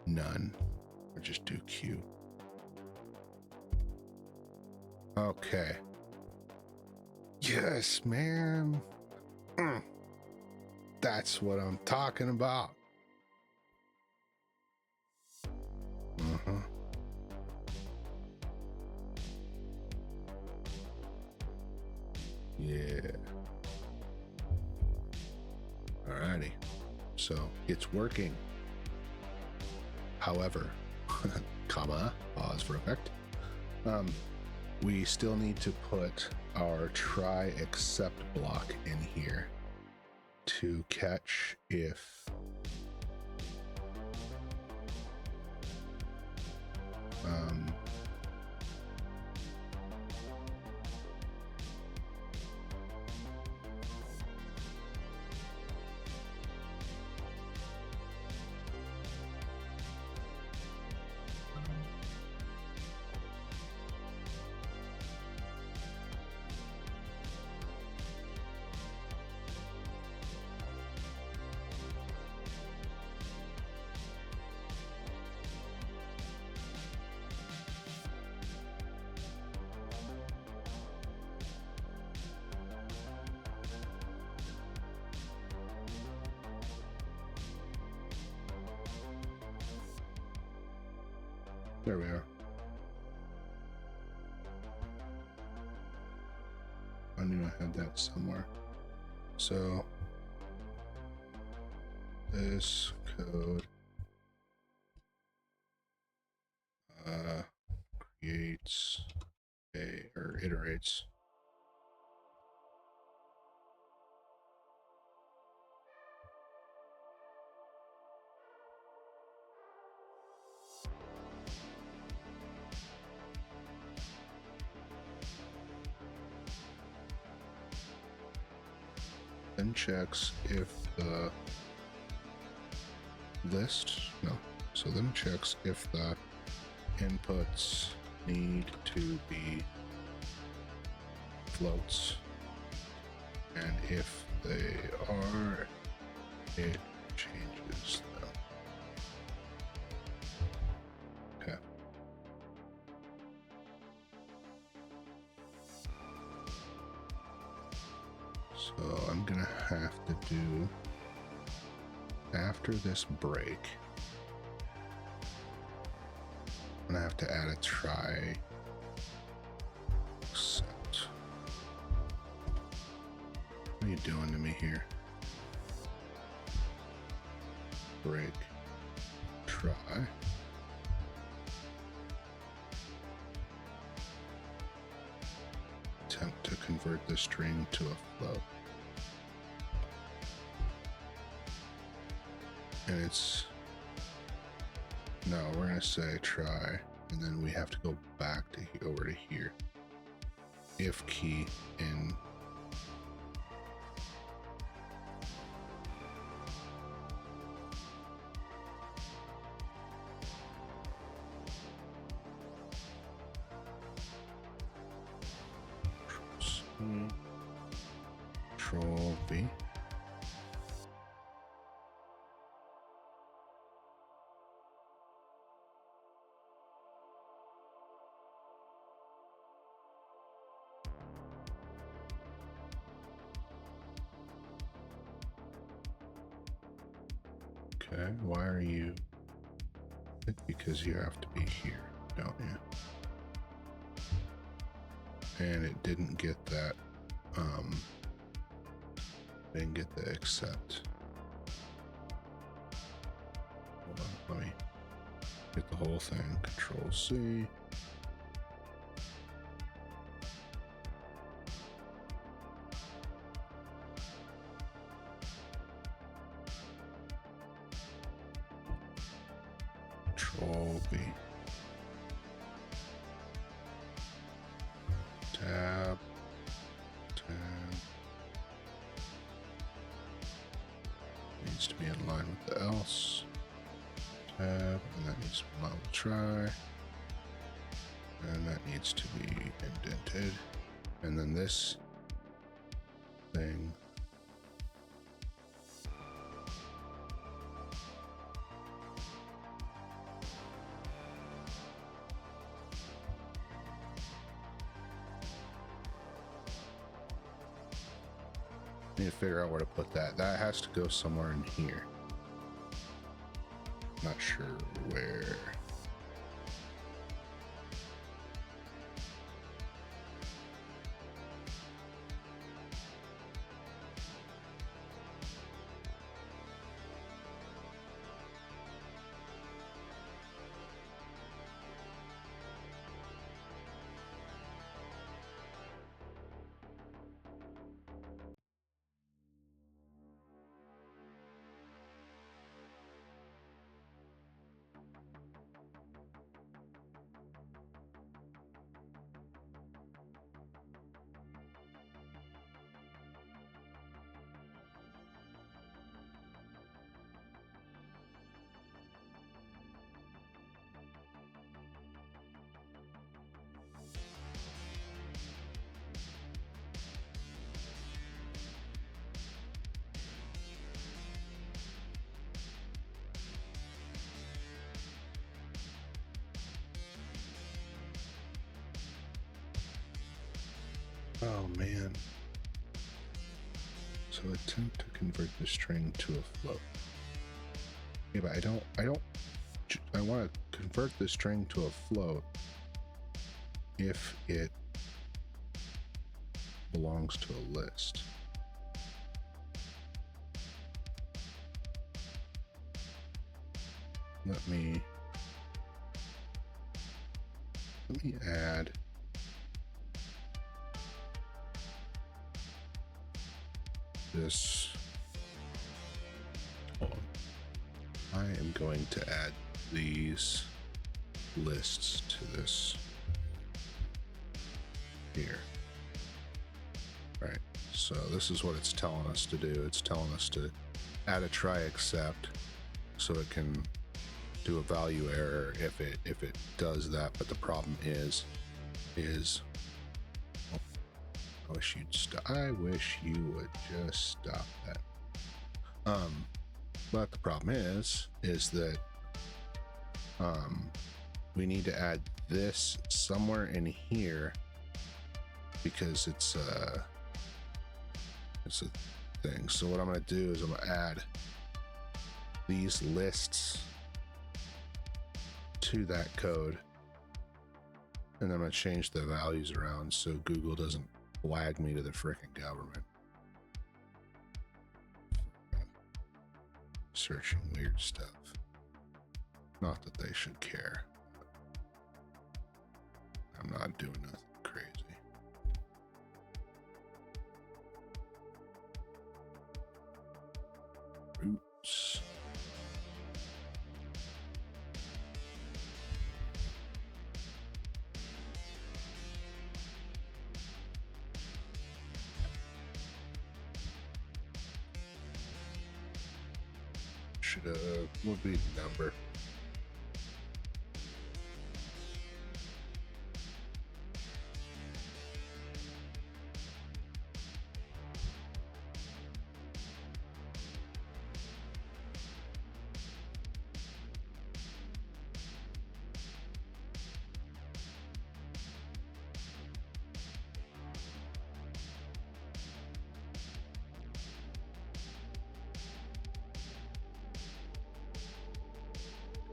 A: None. Or just do Q. Okay. Yes, man. That's what I'm talking about. Yeah. Alrighty. So it's working. However, comma, pause for effect. We still need to put our try except block in here to catch if there we are. I knew I had that somewhere. So this code creates or iterates then checks if the then checks if the inputs need to be floats, and if they are, it changes them. Okay. So I'm gonna have to do, after this break, I'm gonna have to add a try except. What are you doing to me here? Break. Try. Attempt to convert the string to a float. And it's, no, we're gonna say try, and then we have to go back to over to here. If key in Control V. Okay, why are you? Because you have to be here, don't you? And it didn't get that, didn't get the accept. Hold on, let me get the whole thing. Control C. Control V. Tab. Needs to be in line with the else. Tab, and that needs to be in line with try. And that needs to be indented. And then this thing. Need to figure out where to put that. That has to go somewhere in here. Not sure where. Oh man. So attempt to convert the string to a float. Yeah, but I want to convert the string to a float if it belongs to a list. Let me add this. Hold on. I am going to add these lists to this here. Right. So this is what it's telling us to do. It's telling us to add a try except so it can do a value error if it does that. But the problem is I wish you'd stop. I wish you would just stop that. But the problem is that we need to add this somewhere in here because it's a thing. So what I'm going to do is I'm going to add these lists to that code, and then I'm going to change the values around so Google doesn't flag me to the frickin' government. Searching weird stuff. Not that they should care. I'm not doing nothing crazy. Roots. Would be the number.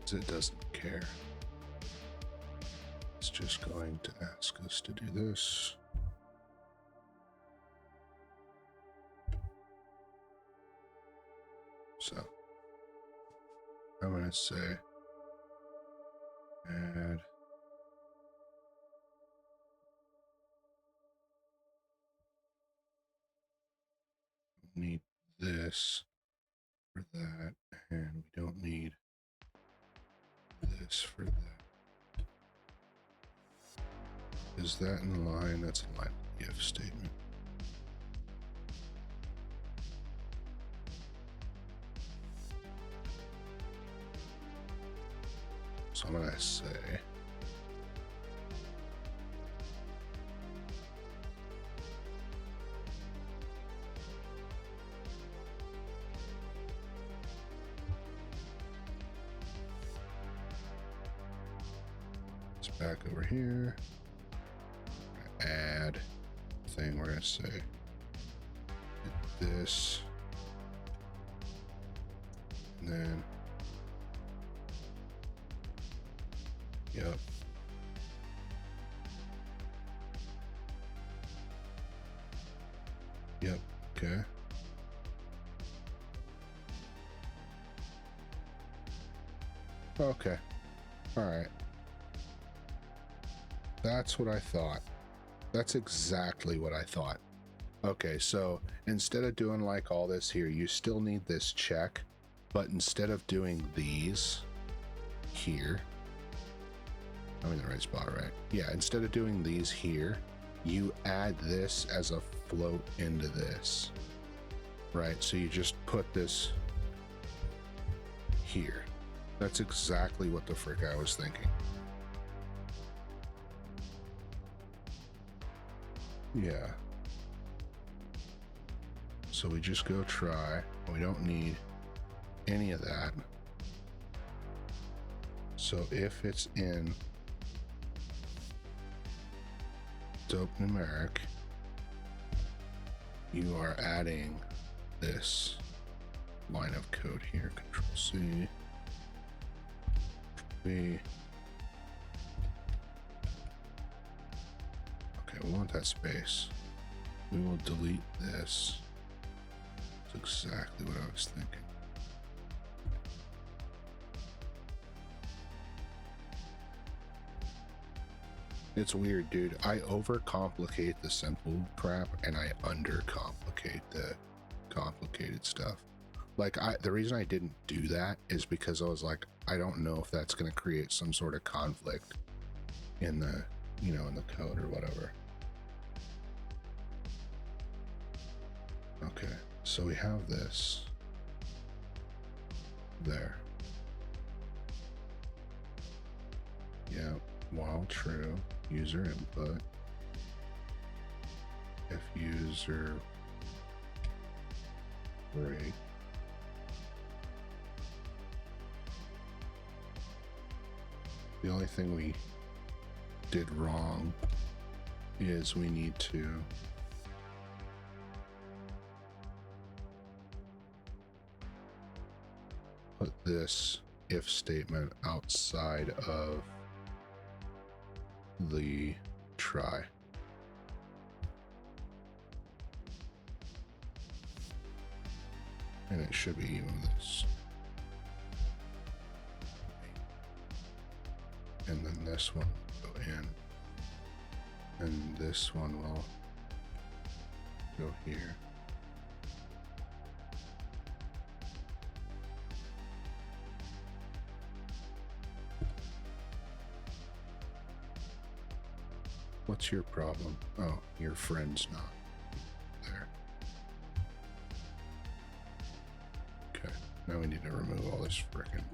A: because it doesn't care. It's just going to ask us to do this. So I'm going to say add need this for that, and we don't need this for that. Is that in line? That's in line with the if statement. So I'm going to say it's back over here. Add thing. We're going to say this, and then yep. Yep. Okay. Okay. All right. That's what I thought. That's exactly what I thought. Okay, so instead of doing like all this here, you still need this check, but instead of doing these here, I'm in the right spot, right? Yeah, instead of doing these here, you add this as a float into this, right? So you just put this here. That's exactly what the frick I was thinking. Yeah. So we just go try. We don't need any of that. So if it's in dope numeric, you are adding this line of code here. Control C, V. Okay, we want that space. We will delete this. That's exactly what I was thinking. It's weird, dude. I overcomplicate the simple crap and I undercomplicate the complicated stuff. Like, the reason I didn't do that is because I was like, I don't know if that's going to create some sort of conflict in the, you know, in the code or whatever. Okay, so we have this there. Yeah, while true, user input. If user break. The only thing we did wrong is we need to put this if statement outside of the try. And it should be even this. And then this one will go in. And this one will go here. What's your problem? Oh, your friend's not there. Okay, now we need to remove all this frickin'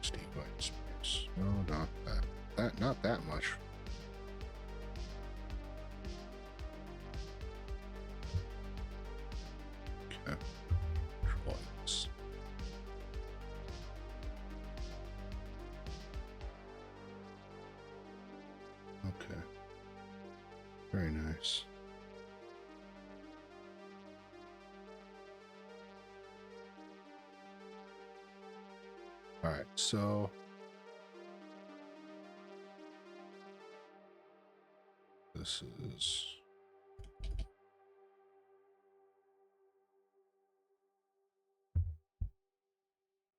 A: text white space. No, not that. Not that much. Okay. Control this. Okay. Very nice. All right, so this is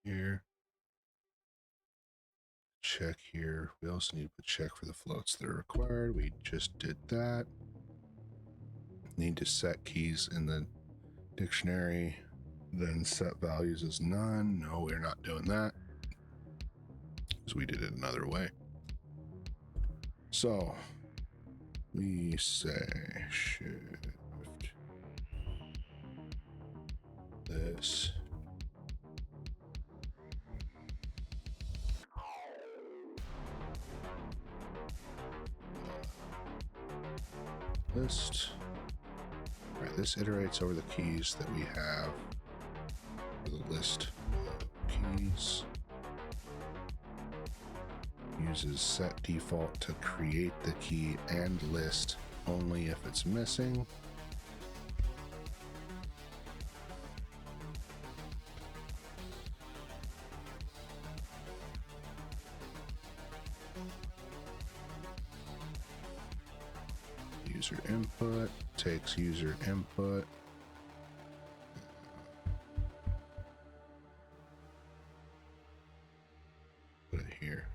A: here. Check here. We also need to check for the floats that are required. We just did that. Need to set keys in the dictionary, then set values as none. No, we're not doing that because we did it another way. So we say shift this list. All right, this iterates over the keys that we have for the list of keys. Uses set default to create the key and list only if it's missing. User input takes user input. Put it here.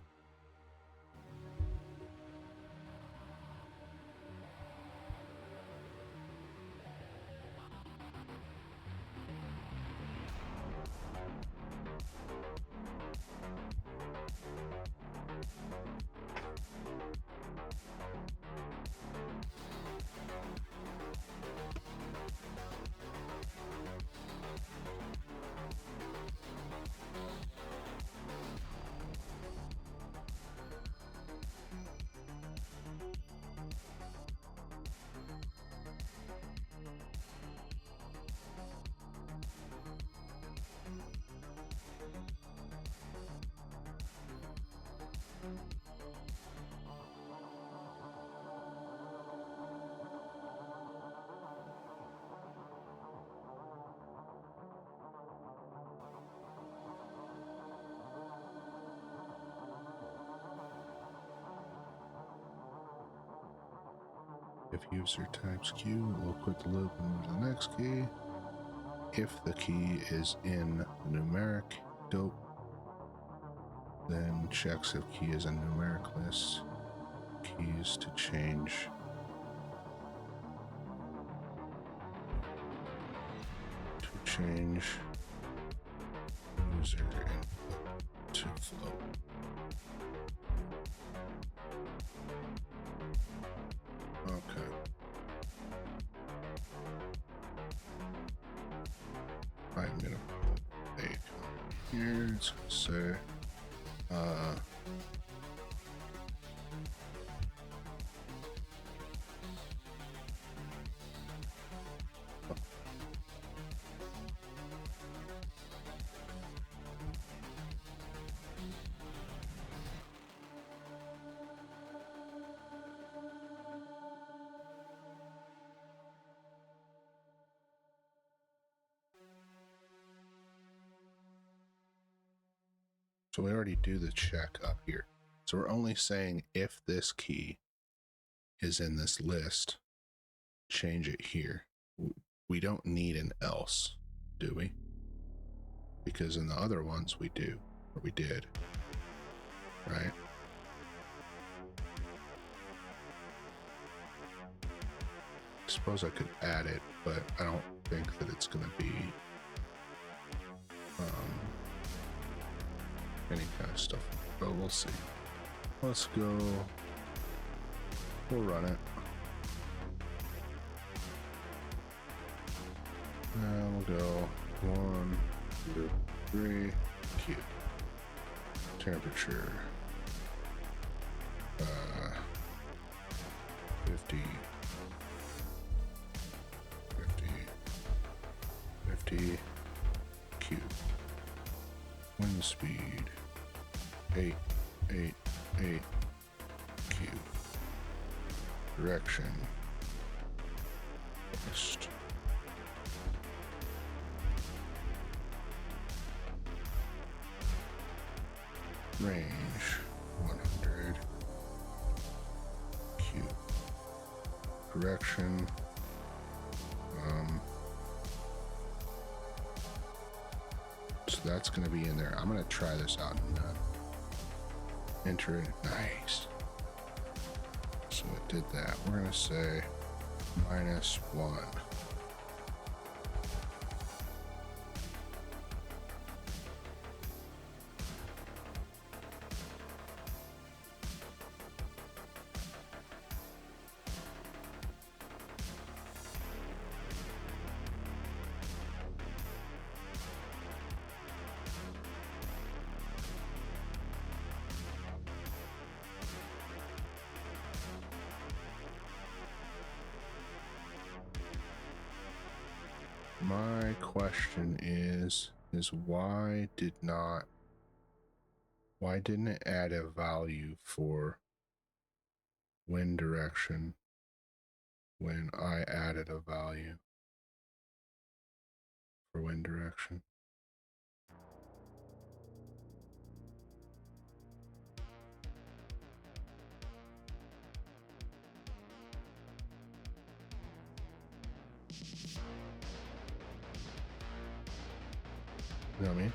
A: If user types Q, it will quit the loop and move to the next key. If the key is in the numeric dope, then checks if key is in numeric list. Keys to change. To change user input to float. Okay. I'm gonna put a here. It's gonna say so we already do the check up here. So we're only saying if this key is in this list, change it here. We don't need an else, do we? Because in the other ones we do, or we did, right? I suppose I could add it, but I don't think that it's going to be any kind of stuff, but we'll see. Let's go. We'll run it. And we'll go 1, 2, 3, Q. Temperature 50, 50, Q. Wind speed 8, 8, 8, Q. Direction west. range 100, Q, correction, so that's going to be in there. I'm going to try this out and enter it. Nice. So it did that. We're going to say -1. My question is why didn't it add a value for wind direction when I added a value for wind direction? You know what I mean?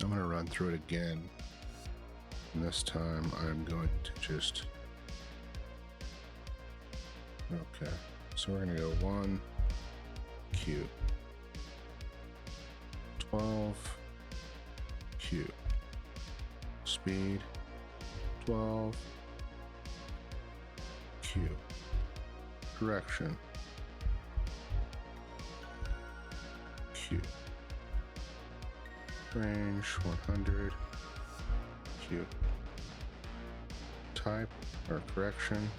A: I'm going to run through it again. And this time I'm going to just... Okay. So we're going to go 1, Q. 12, Q. Speed, 12, Q. Correction, Q. Range, 100, Q. Type, or correction,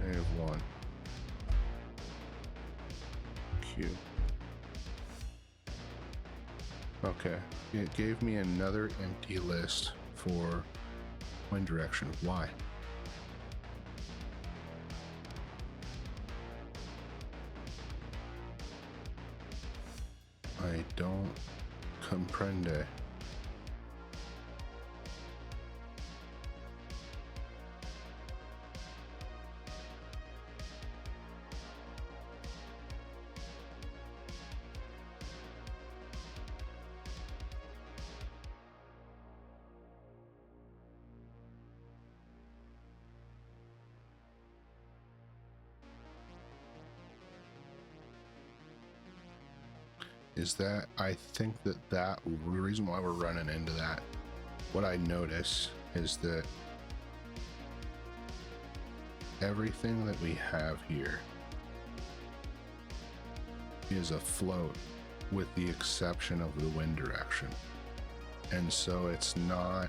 A: -1, Q. Okay, it gave me another empty list for wind direction. Why? I don't comprende. Is that, I think that the reason why we're running into that, what I notice is that everything that we have here is afloat with the exception of the wind direction. And so it's not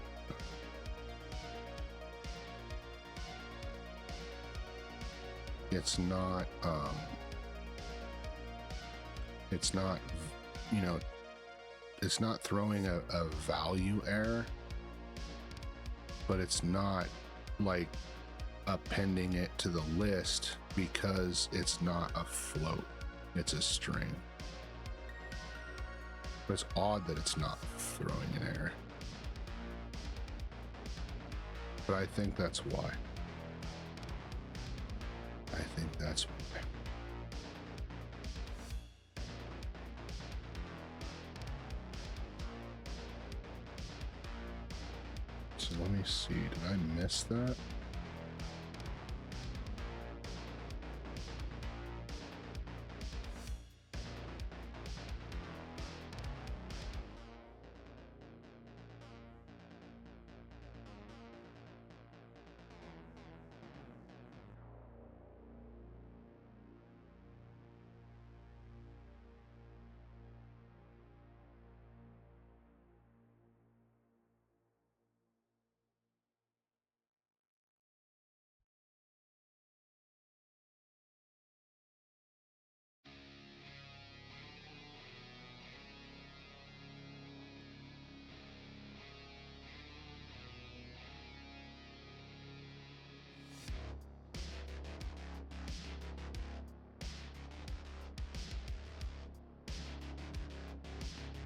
A: you know, it's not throwing a value error, but it's not like appending it to the list because it's not a float, it's a string. But it's odd that it's not throwing an error. But I think that's why. I think that's why. So let me see, did I miss that?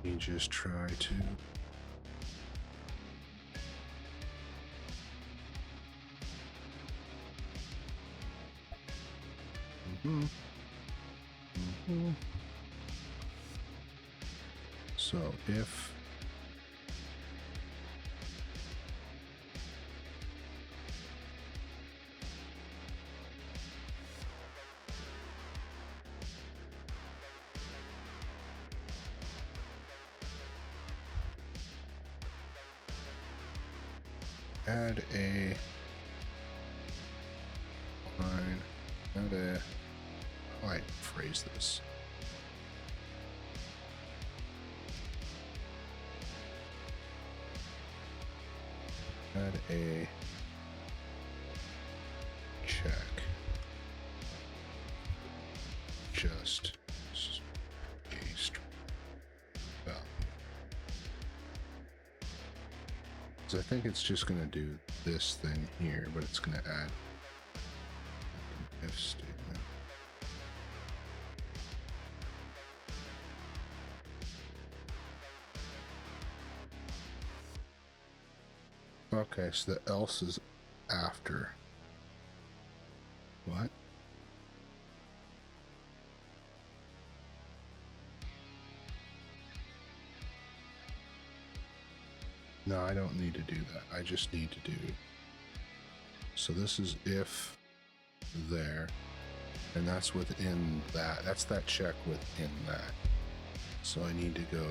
A: You just try to So if add a line, add a, how do I phrase this? Add a check. Just a string value. So I think it's just going to do this thing here, but it's going to add an if statement. Okay, so the else is after. What? No, I don't need to do that. I just need to do. So this is if there, and that's within that. That's that check within that. So I need to go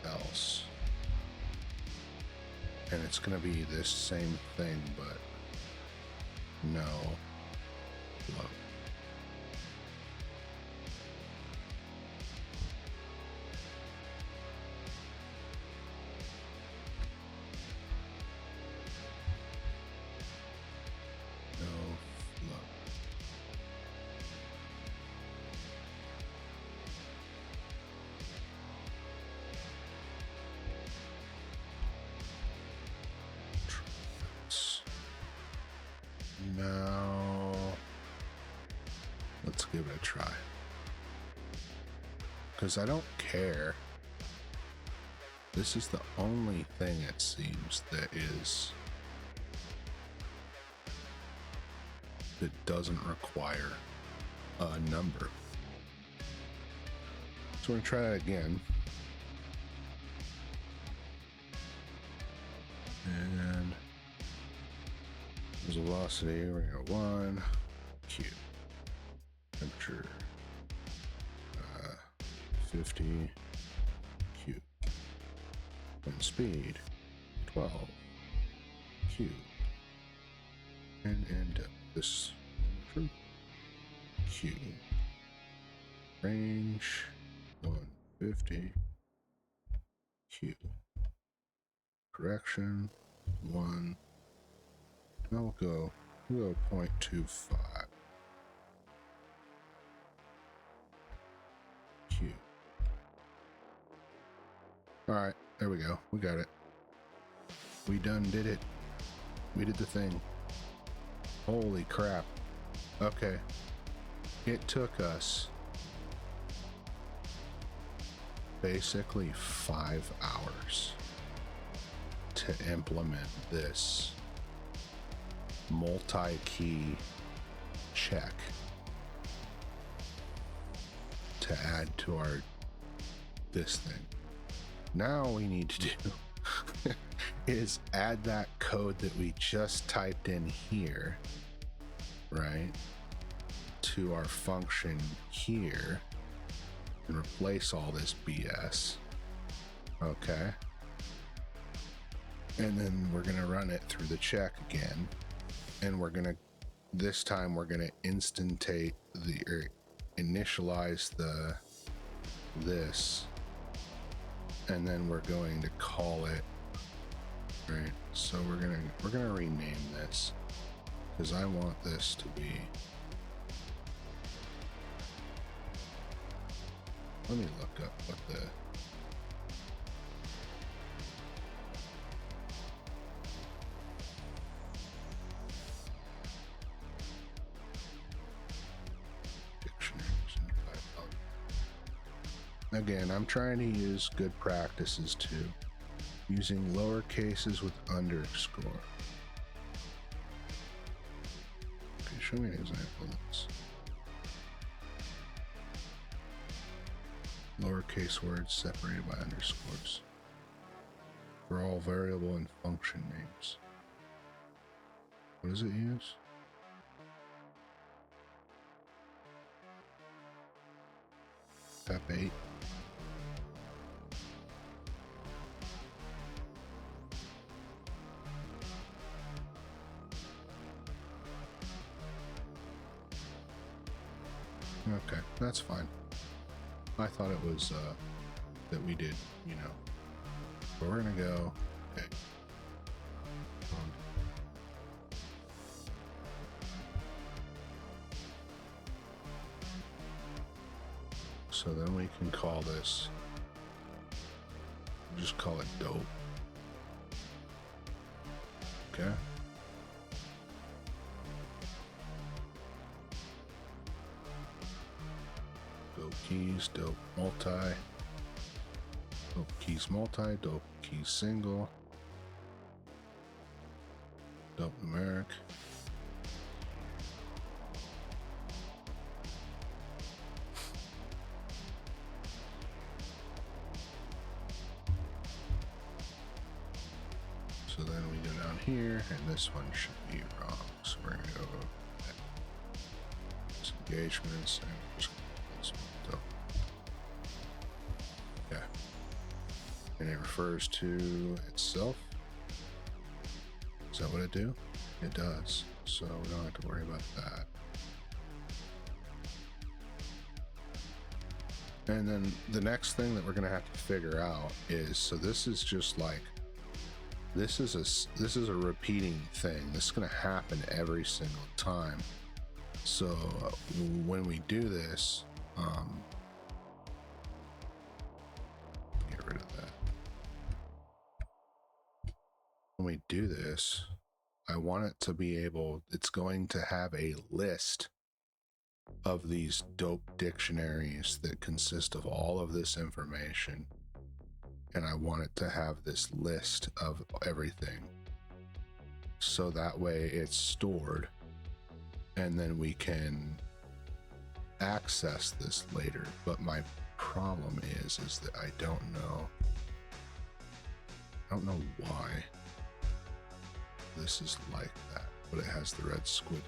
A: else. And it's going to be this same thing, but no float. No float. Now, let's give it a try. Because I don't care. This is the only thing, it seems, that doesn't require a number. So we're going to try that again. And velocity, we're going to go 1, Q. Temperature, 50, Q. Wind speed, 12, Q. And this, Q. Range, 150, Q. Correction, 1. We'll go 0.25 Q. All right, there we go. We got it. We done did it. We did the thing. Holy crap. Okay. It took us basically 5 hours to implement this multi-key check to add to our this thing. Now we need to do is add that code that we just typed in here, right, to our function here and replace all this BS. Okay. And then we're going to run it through the check again. And we're going to, this time we're going to instantate or initialize this. And then we're going to call it, right? So we're going to rename this because I want this to be, let me look up what the, Again, I'm trying to use good practices too. Using lower cases with underscore. Okay, show me an example of this. Lowercase words separated by underscores for all variable and function names. What does it use? Pep 8. Okay, that's fine. I thought it was that we did, you know. But we're gonna go. Okay. So then we can call this. Just call it dope. Okay. Dope keys, dope multi, dope keys multi, dope keys single, dope numeric. So then we go down here, and this one should be wrong. So we're gonna go engagements and just this one dope. Yeah. And it refers to itself. Is that what it do? It does. So we don't have to worry about that. And then the next thing that we're gonna have to figure out is, so this is just like, this is a repeating thing. This is gonna happen every single time. So when we do this, get rid of that. When we do this, I want it to be able, it's going to have a list of these dope dictionaries that consist of all of this information. And I want it to have this list of everything. So that way it's stored and then we can access this later. But my problem is that I don't know why this is like that, but it has the red squiggle.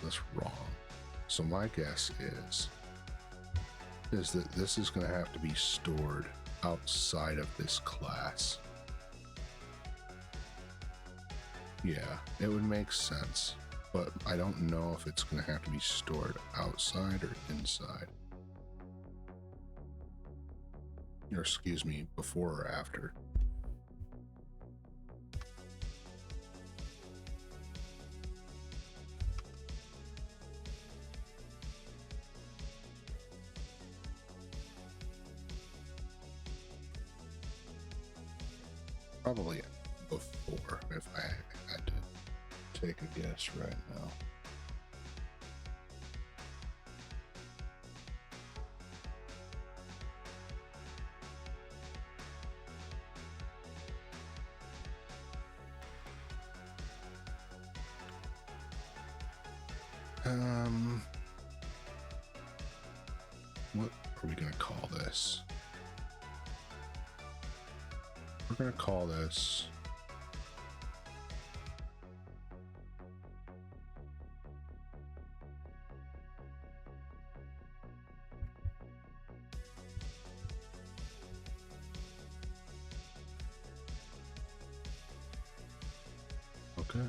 A: That's wrong. So my guess is that this is going to have to be stored outside of this class. Yeah, it would make sense, but I don't know if it's going to have to be stored outside or inside. Or excuse me, before or after. Probably before, if I had to take a guess right now. What are we gonna call this? We're gonna call this okay.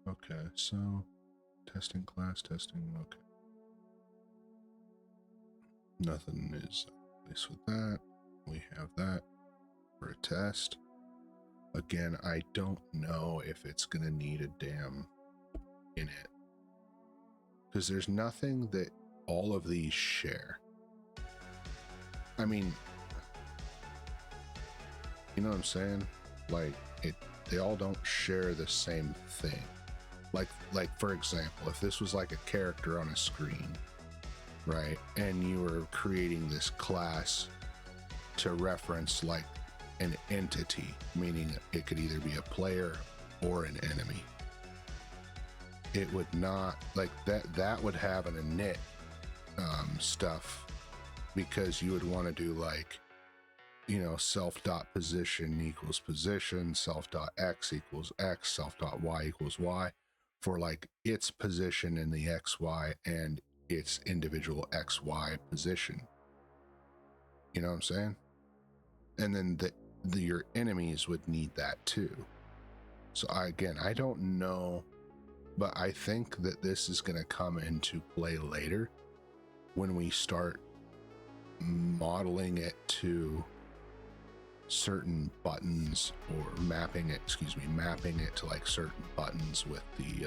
A: Okay, so testing class, testing, okay. Nothing is placed with that. We have that for a test. Again, I don't know if it's gonna need a damn init, because there's nothing that all of these share. I mean, you know what I'm saying? Like, they all don't share the same thing. Like for example, if this was like a character on a screen, right, and you were creating this class to reference like an entity, meaning it could either be a player or an enemy, it would not, like, that would have an init stuff, because you would want to do like, you know, self.position equals position, self.x equals x, self.y equals y, for like its position in the xy and its individual xy position. You know what I'm saying? And then your enemies would need that too. So I don't know, but I think that this is going to come into play later when we start modeling it to certain buttons, or mapping it to like certain buttons with the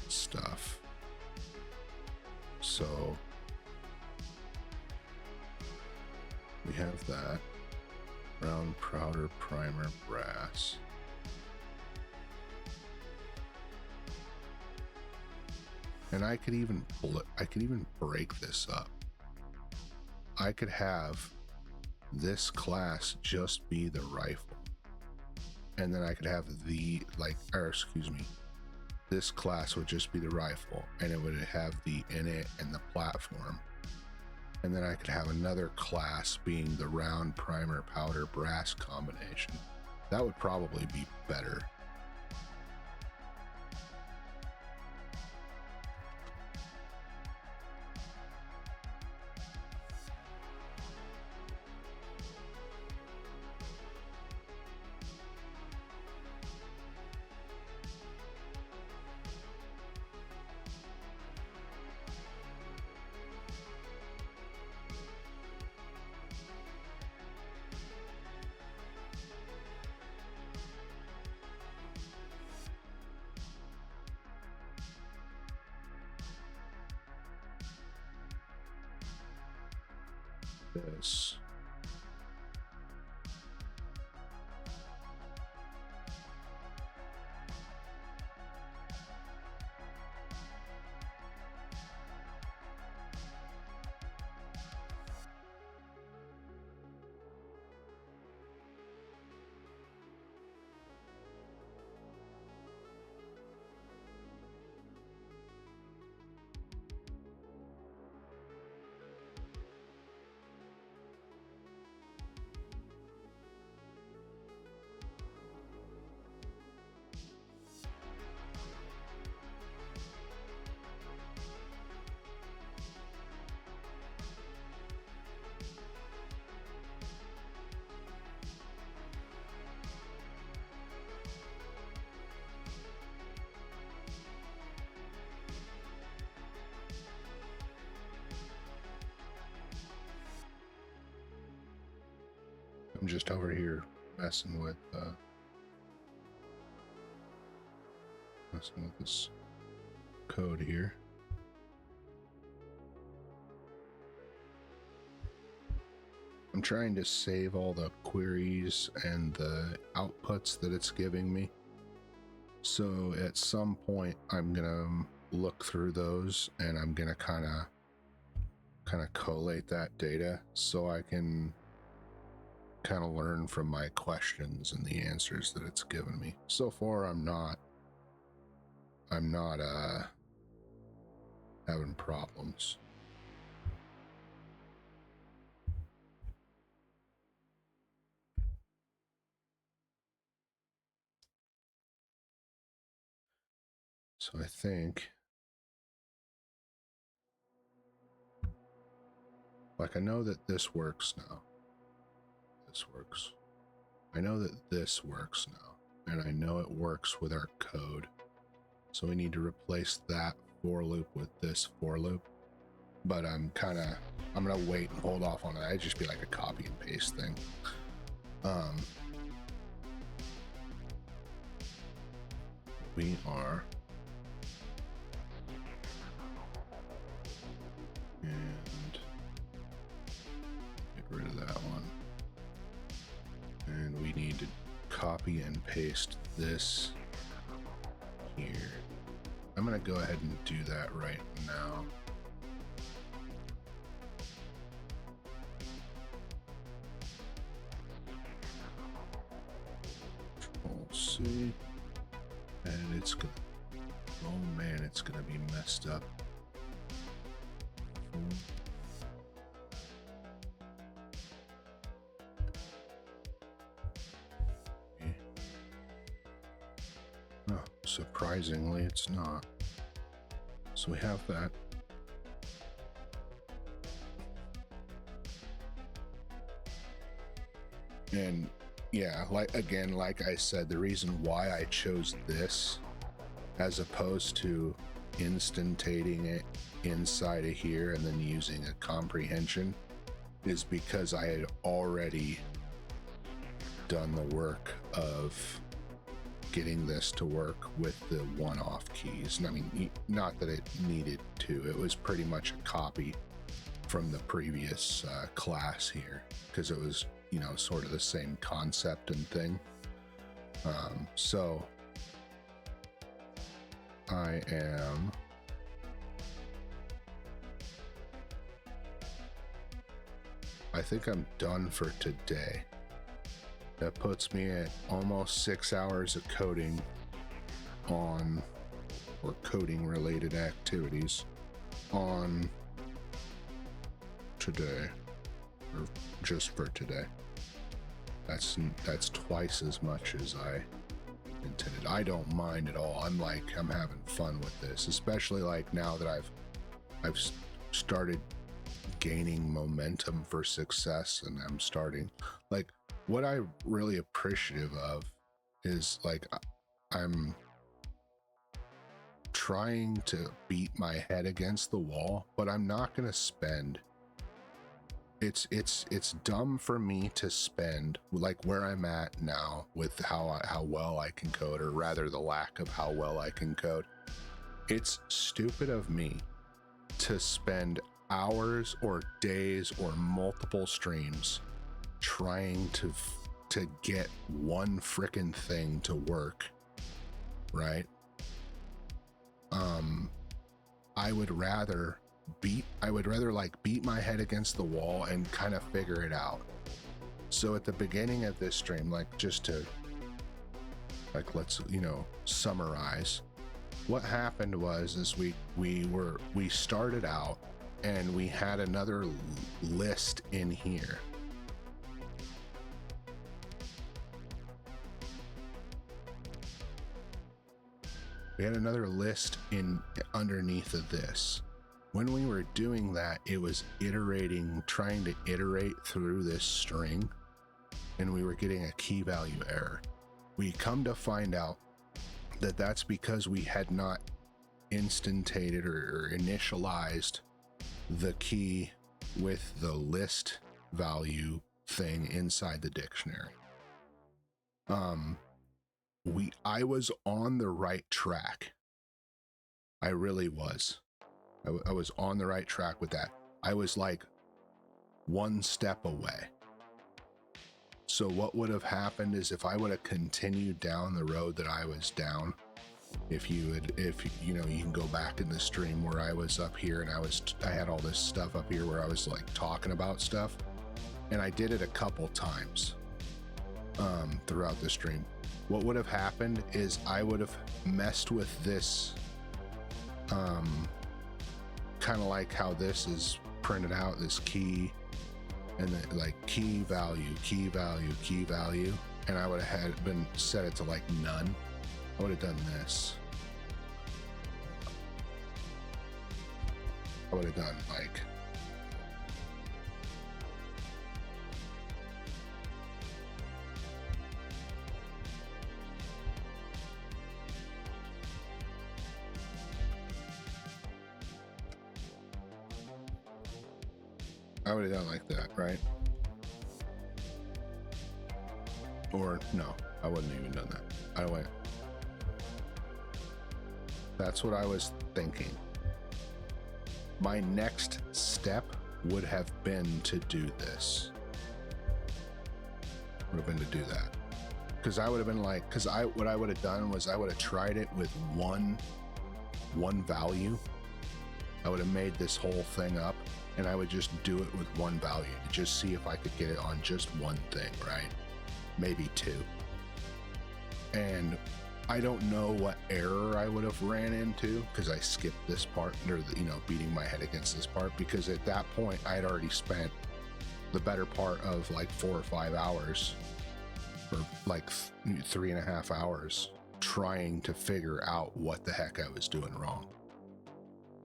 A: stuff. So we have that round powder primer brass. And I could even break this up. I could have this class just be the rifle, and then I could have this class would just be the rifle, and it would have the init and the platform, and then I could have another class being the round primer powder brass combination. That would probably be better. This. I'm just over here messing with this code here. I'm trying to save all the queries and the outputs that it's giving me. So at some point I'm gonna look through those, and I'm gonna kind of collate that data so I can kind of learn from my questions and the answers that it's given me. So far I'm not having problems. So I think, like, I know that this works now. This works. I know that this works now, and I know it works with our code. So we need to replace that for loop with this for loop. But I'm gonna wait and hold off on that. It'd just be like a copy and paste thing. We are copy and paste this here. I'm gonna go ahead and do that right now. Control C, and it's gonna, oh man, it's gonna be messed up. Oh, surprisingly, it's not. So we have that. And yeah, like I said, the reason why I chose this as opposed to instantating it inside of here and then using a comprehension is because I had already done the work of getting this to work with the one-off keys. I mean, not that it needed to. It was pretty much a copy from the previous class here, because it was, you know, sort of the same concept and thing. So I think I'm done for today. That puts me at almost 6 hours of coding on, or coding related activities on today, or just for today. That's twice as much as I intended. I don't mind at all. I'm having fun with this, especially like now that I've started gaining momentum for success, and I'm starting, like, what I'm really appreciative of is, like, I'm trying to beat my head against the wall, but I'm not going to spend. It's dumb for me to spend, like, where I'm at now with how well I can code, or rather the lack of how well I can code. It's stupid of me to spend hours or days or multiple streams trying to get one frickin' thing to work, right? I would rather beat my head against the wall and kind of figure it out. So at the beginning of this stream, like, just to, like, let's, you know, summarize what happened is we started out and we had another list in here. We had another list in underneath of this. When we were doing that, it was trying to iterate through this string, and we were getting a key value error. We come to find out that that's because we had not instantated or initialized the key with the list value thing inside the dictionary. I was on the right track. I really was. I was on the right track with that. I was like one step away. So what would have happened is, if I would have continued down the road that I was down, if you know, you can go back in the stream where I was up here and I had all this stuff up here where I was like talking about stuff, and I did it a couple times throughout the stream. What would have happened is I would have messed with this, kind of like how this is printed out, this key, and then like key value, and I would have set it to like none. I would have done this. I would have done like, I would have done like that, right? Or no, I wouldn't even done that. I went. That's what I was thinking. My next step would have been to do this. Would have been to do that. because I would have been like, what I would have done was I would have tried it with one value. I would have made this whole thing up, and I would just do it with one value to just see if I could get it on just one thing, right? Maybe two. And I don't know what error I would have ran into because I skipped this part, or beating my head against this part, because at that point I had already spent the better part of like 4 or 5 hours, or like 3.5 hours, trying to figure out what the heck I was doing wrong.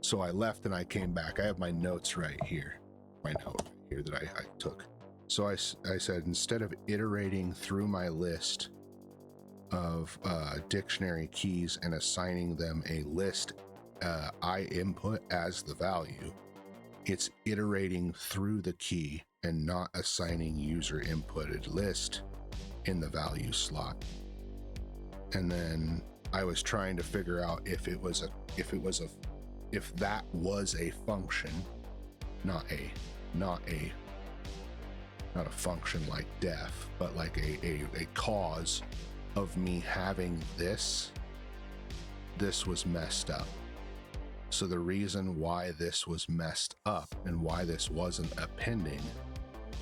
A: So I left and I came back. I have my notes right here, my note right here that I took. So I said, instead of iterating through my list of dictionary keys and assigning them a list I input as the value, it's iterating through the key and not assigning user inputted list in the value slot. And then I was trying to figure out if that was a function, not a function like def, but like a cause of me having this was messed up. So the reason why this was messed up and why this wasn't appending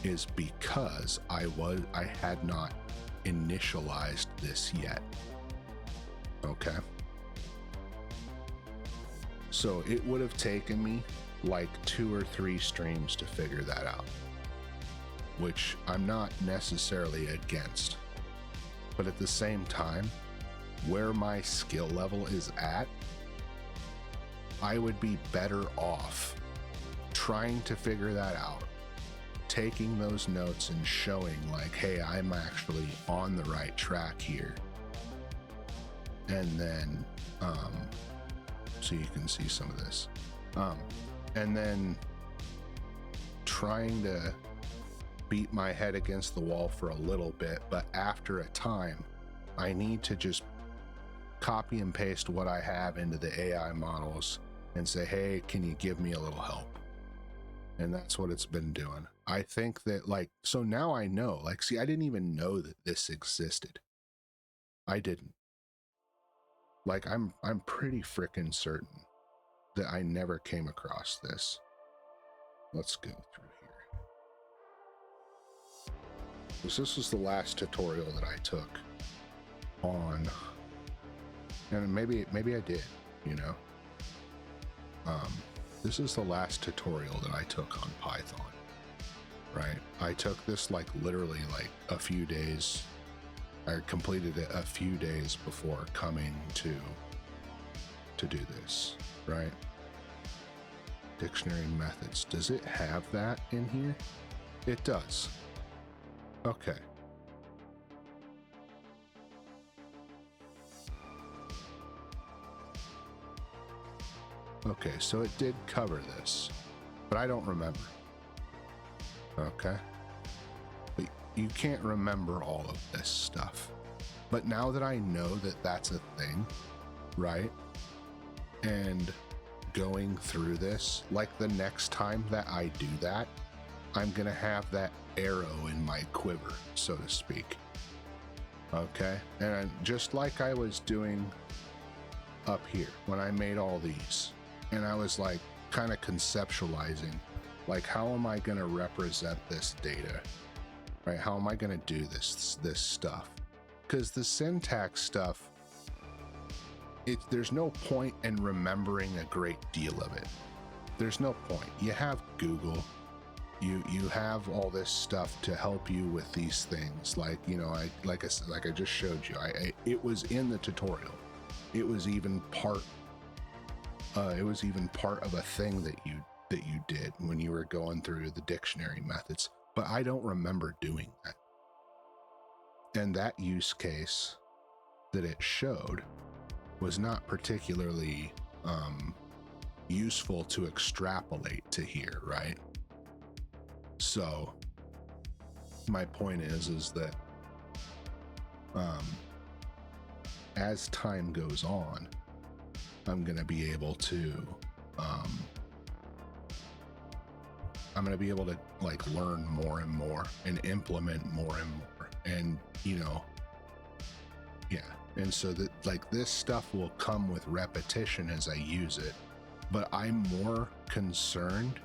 A: is because I had not initialized this yet. Okay. So it would have taken me like 2 or 3 streams to figure that out, which I'm not necessarily against. But at the same time, where my skill level is at, I would be better off trying to figure that out, taking those notes and showing like, hey, I'm actually on the right track here. And then, so you can see some of this. And then trying to beat my head against the wall for a little bit, but after a time, I need to just copy and paste what I have into the AI models and say, hey, can you give me a little help? And that's what it's been doing. I think that so now I know, see, I didn't even know that this existed. I didn't. I'm pretty freaking certain that I never came across this. Let's go through here. This was the last tutorial that I took on, and maybe I did, this is the last tutorial that I took on Python, right? I took this literally a few days. I completed it a few days before coming to do this, right? Dictionary methods. Does it have that in here? It does. Okay. Okay, so it did cover this, but I don't remember. Okay. But you can't remember all of this stuff. But now that I know that that's a thing, right? And going through this, the next time that I do that, I'm gonna have that arrow in my quiver, so to speak. Okay? And just like I was doing up here when I made all these, and I was kind of conceptualizing, how am I gonna represent this data? Right? How am I gonna do this stuff? Because the syntax stuff, there's no point in remembering a great deal of it. There's no point. You have Google, you have all this stuff to help you with these things. I just showed you. It was in the tutorial. It was even part of a thing that you did when you were going through the dictionary methods. But I don't remember doing that. And that use case that it showed was not particularly useful to extrapolate to here, right? So my point is that as time goes on, I'm going to be able to learn more and more and implement more and more. And, Yeah. And so that, like, this stuff will come with repetition as I use it, but I'm more concerned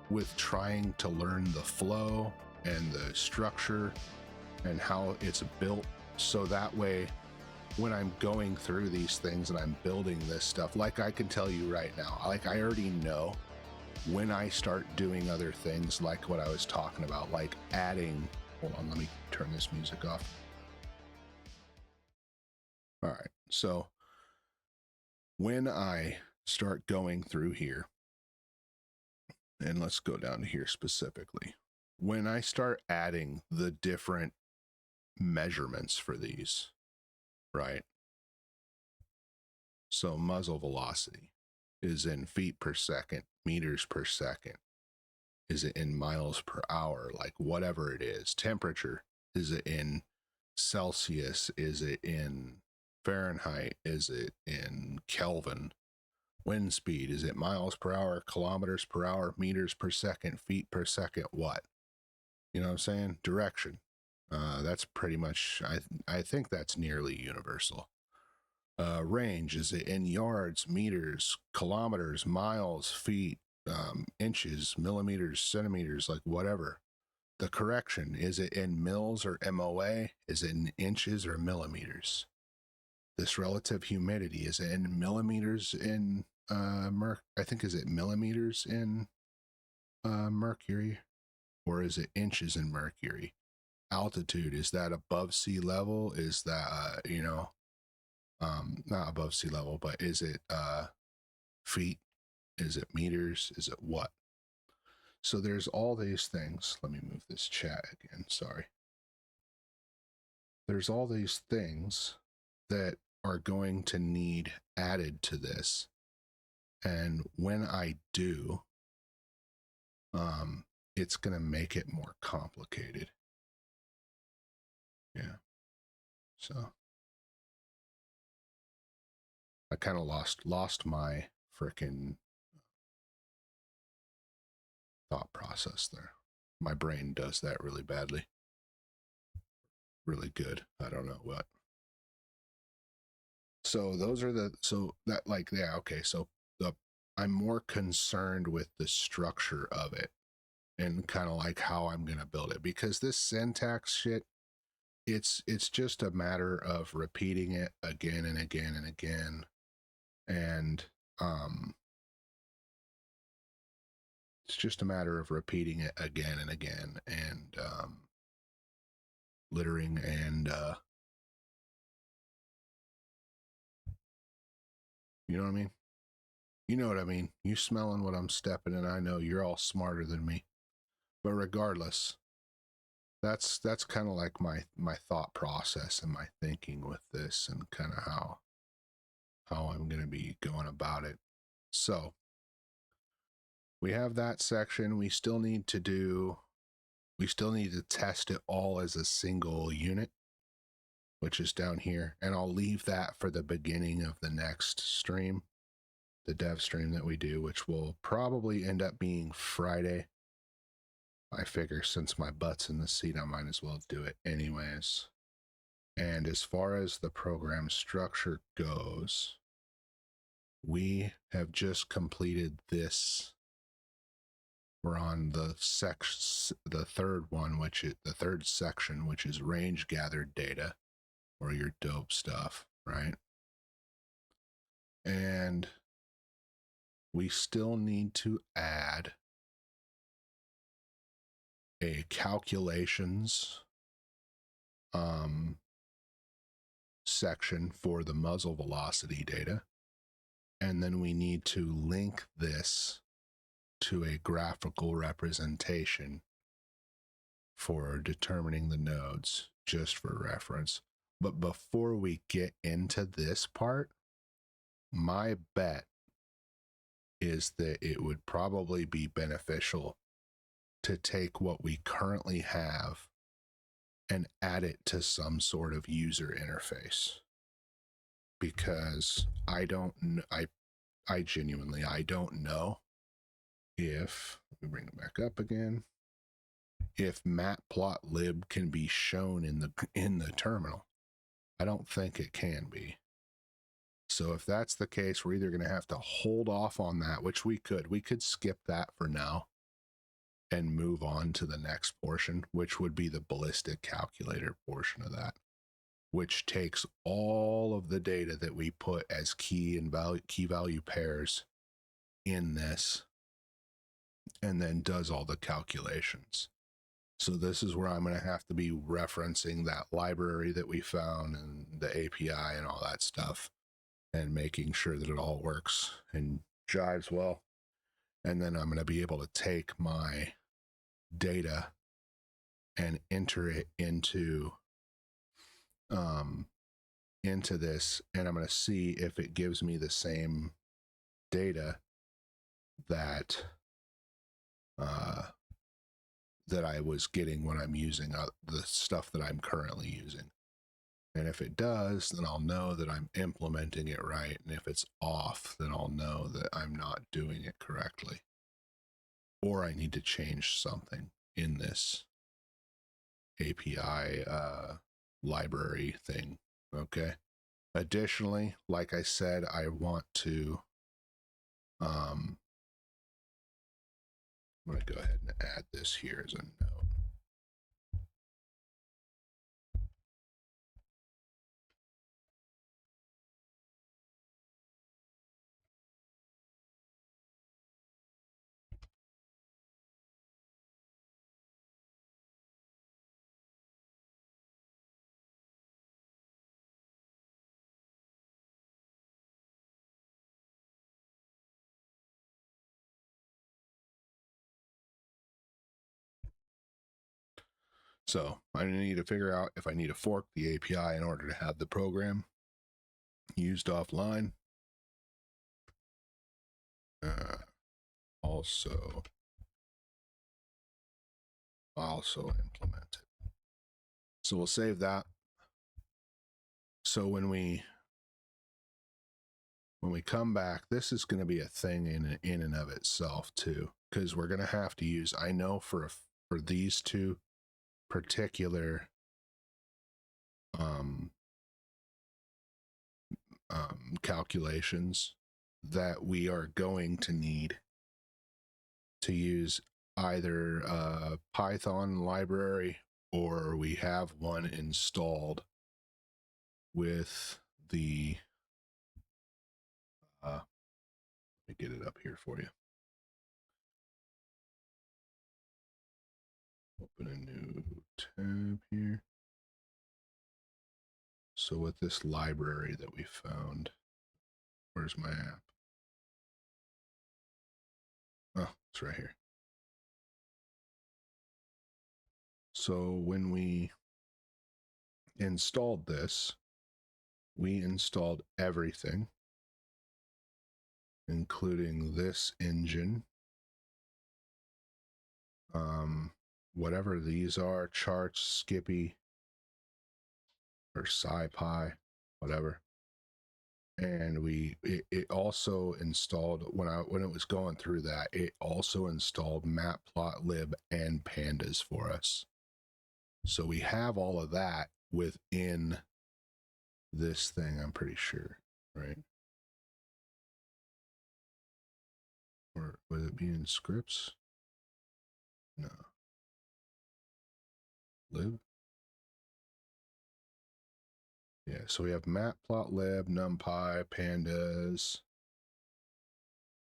A: with trying to learn the flow and the structure and how it's built, so that way when I'm going through these things and I'm building this stuff, like I can tell you right now, like I already know when I start doing other things, like what I was talking about, like adding, hold on, let me turn this music off. All right, so when I start going through here, and let's go down to here specifically, when I start adding the different measurements for these, right? So muzzle velocity is in feet per second, meters per second. Is it in miles per hour? Like whatever it is. Temperature, is it in Celsius? Is it in Fahrenheit? Is it in Kelvin? Wind speed, is it miles per hour, kilometers per hour, meters per second, feet per second? What? You know what I'm saying? Direction. That's pretty much, I think that's nearly universal. Range, is it in yards, meters, kilometers, miles, feet, inches, millimeters, centimeters, like whatever. The correction, is it in mils or MOA? Is it in inches or millimeters? This relative humidity, is it in millimeters in I think, is it millimeters in mercury, or is it inches in mercury? Altitude, is that above sea level? Is that not above sea level, but is it feet? Is it meters? Is it what? So there's all these things. Let me move this chat again, sorry. There's all these things that are going to need added to this, and when I do, it's going to make it more complicated. Yeah. So I kind of lost my freaking thought process there. My brain does that really badly. Really good. I don't know what. So those are so that, like, yeah, okay. So I'm more concerned with the structure of it and kind of like how I'm going to build it, because this syntax shit, it's just a matter of repeating it again and again and again. And it's just a matter of repeating it again and again, and littering and you know what I mean? You know what I mean? You smelling what I'm stepping in. I know you're all smarter than me. But regardless, that's kind of like my thought process and my thinking with this, and kind of how I'm going to be going about it. So we have that section. We still need to test it all as a single unit, which is down here. And I'll leave that for the beginning of the next stream, the dev stream that we do, which will probably end up being Friday. I figure since my butt's in the seat, I might as well do it anyways. And as far as the program structure goes, we have just completed this. We're on the third one, which is the third section, which is range gathered data, or your dope stuff, right? And we still need to add a calculations section for the muzzle velocity data. And then we need to link this to a graphical representation for determining the nodes, just for reference. But before we get into this part, my bet is that it would probably be beneficial to take what we currently have and add it to some sort of user interface, because I genuinely, I don't know if, let me bring it back up again, if matplotlib can be shown in the terminal. I don't think it can be. So if that's the case, we're either going to have to hold off on that, which we could skip that for now and move on to the next portion, which would be the ballistic calculator portion of that, which takes all of the data that we put as key value pairs in this and then does all the calculations. So this is where I'm going to have to be referencing that library that we found and the API and all that stuff and making sure that it all works and jives well. And then I'm going to be able to take my data and enter it into this, and I'm going to see if it gives me the same data that that I was getting when I'm using the stuff that I'm currently using. And if it does, then I'll know that I'm implementing it right. And if it's off, then I'll know that I'm not doing it correctly. Or I need to change something in this API library thing. Okay. Additionally, like I said, I want to I'm going to go ahead and add this here as a note. So I need to figure out if I need to fork the API in order to have the program used offline. Also implement it. So we'll save that. So when we come back, this is going to be a thing in and of itself too, because we're going to have to use, I know for these two particular calculations that we are going to need to use either a Python library or we have one installed with the let me get it up here for you. Open a new tab here. So with this library that we found, where's my app? Oh, it's right here. So when we installed this, we installed everything, including this engine, whatever these are, charts, Skippy, or SciPy, whatever. And it also installed, when it was going through that, it also installed Matplotlib and pandas for us. So we have all of that within this thing, I'm pretty sure, right? Or would it be in scripts? No. Lib? Yeah, so we have Matplotlib, NumPy, pandas,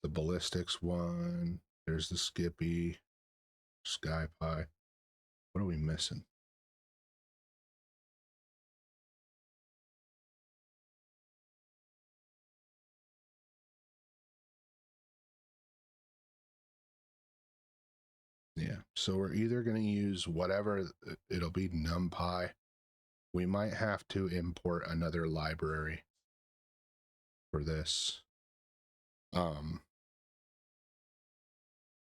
A: the ballistics one, there's the Skippy, SciPy. What are we missing? Yeah, so we're either going to use whatever, it'll be NumPy. We might have to import another library for this.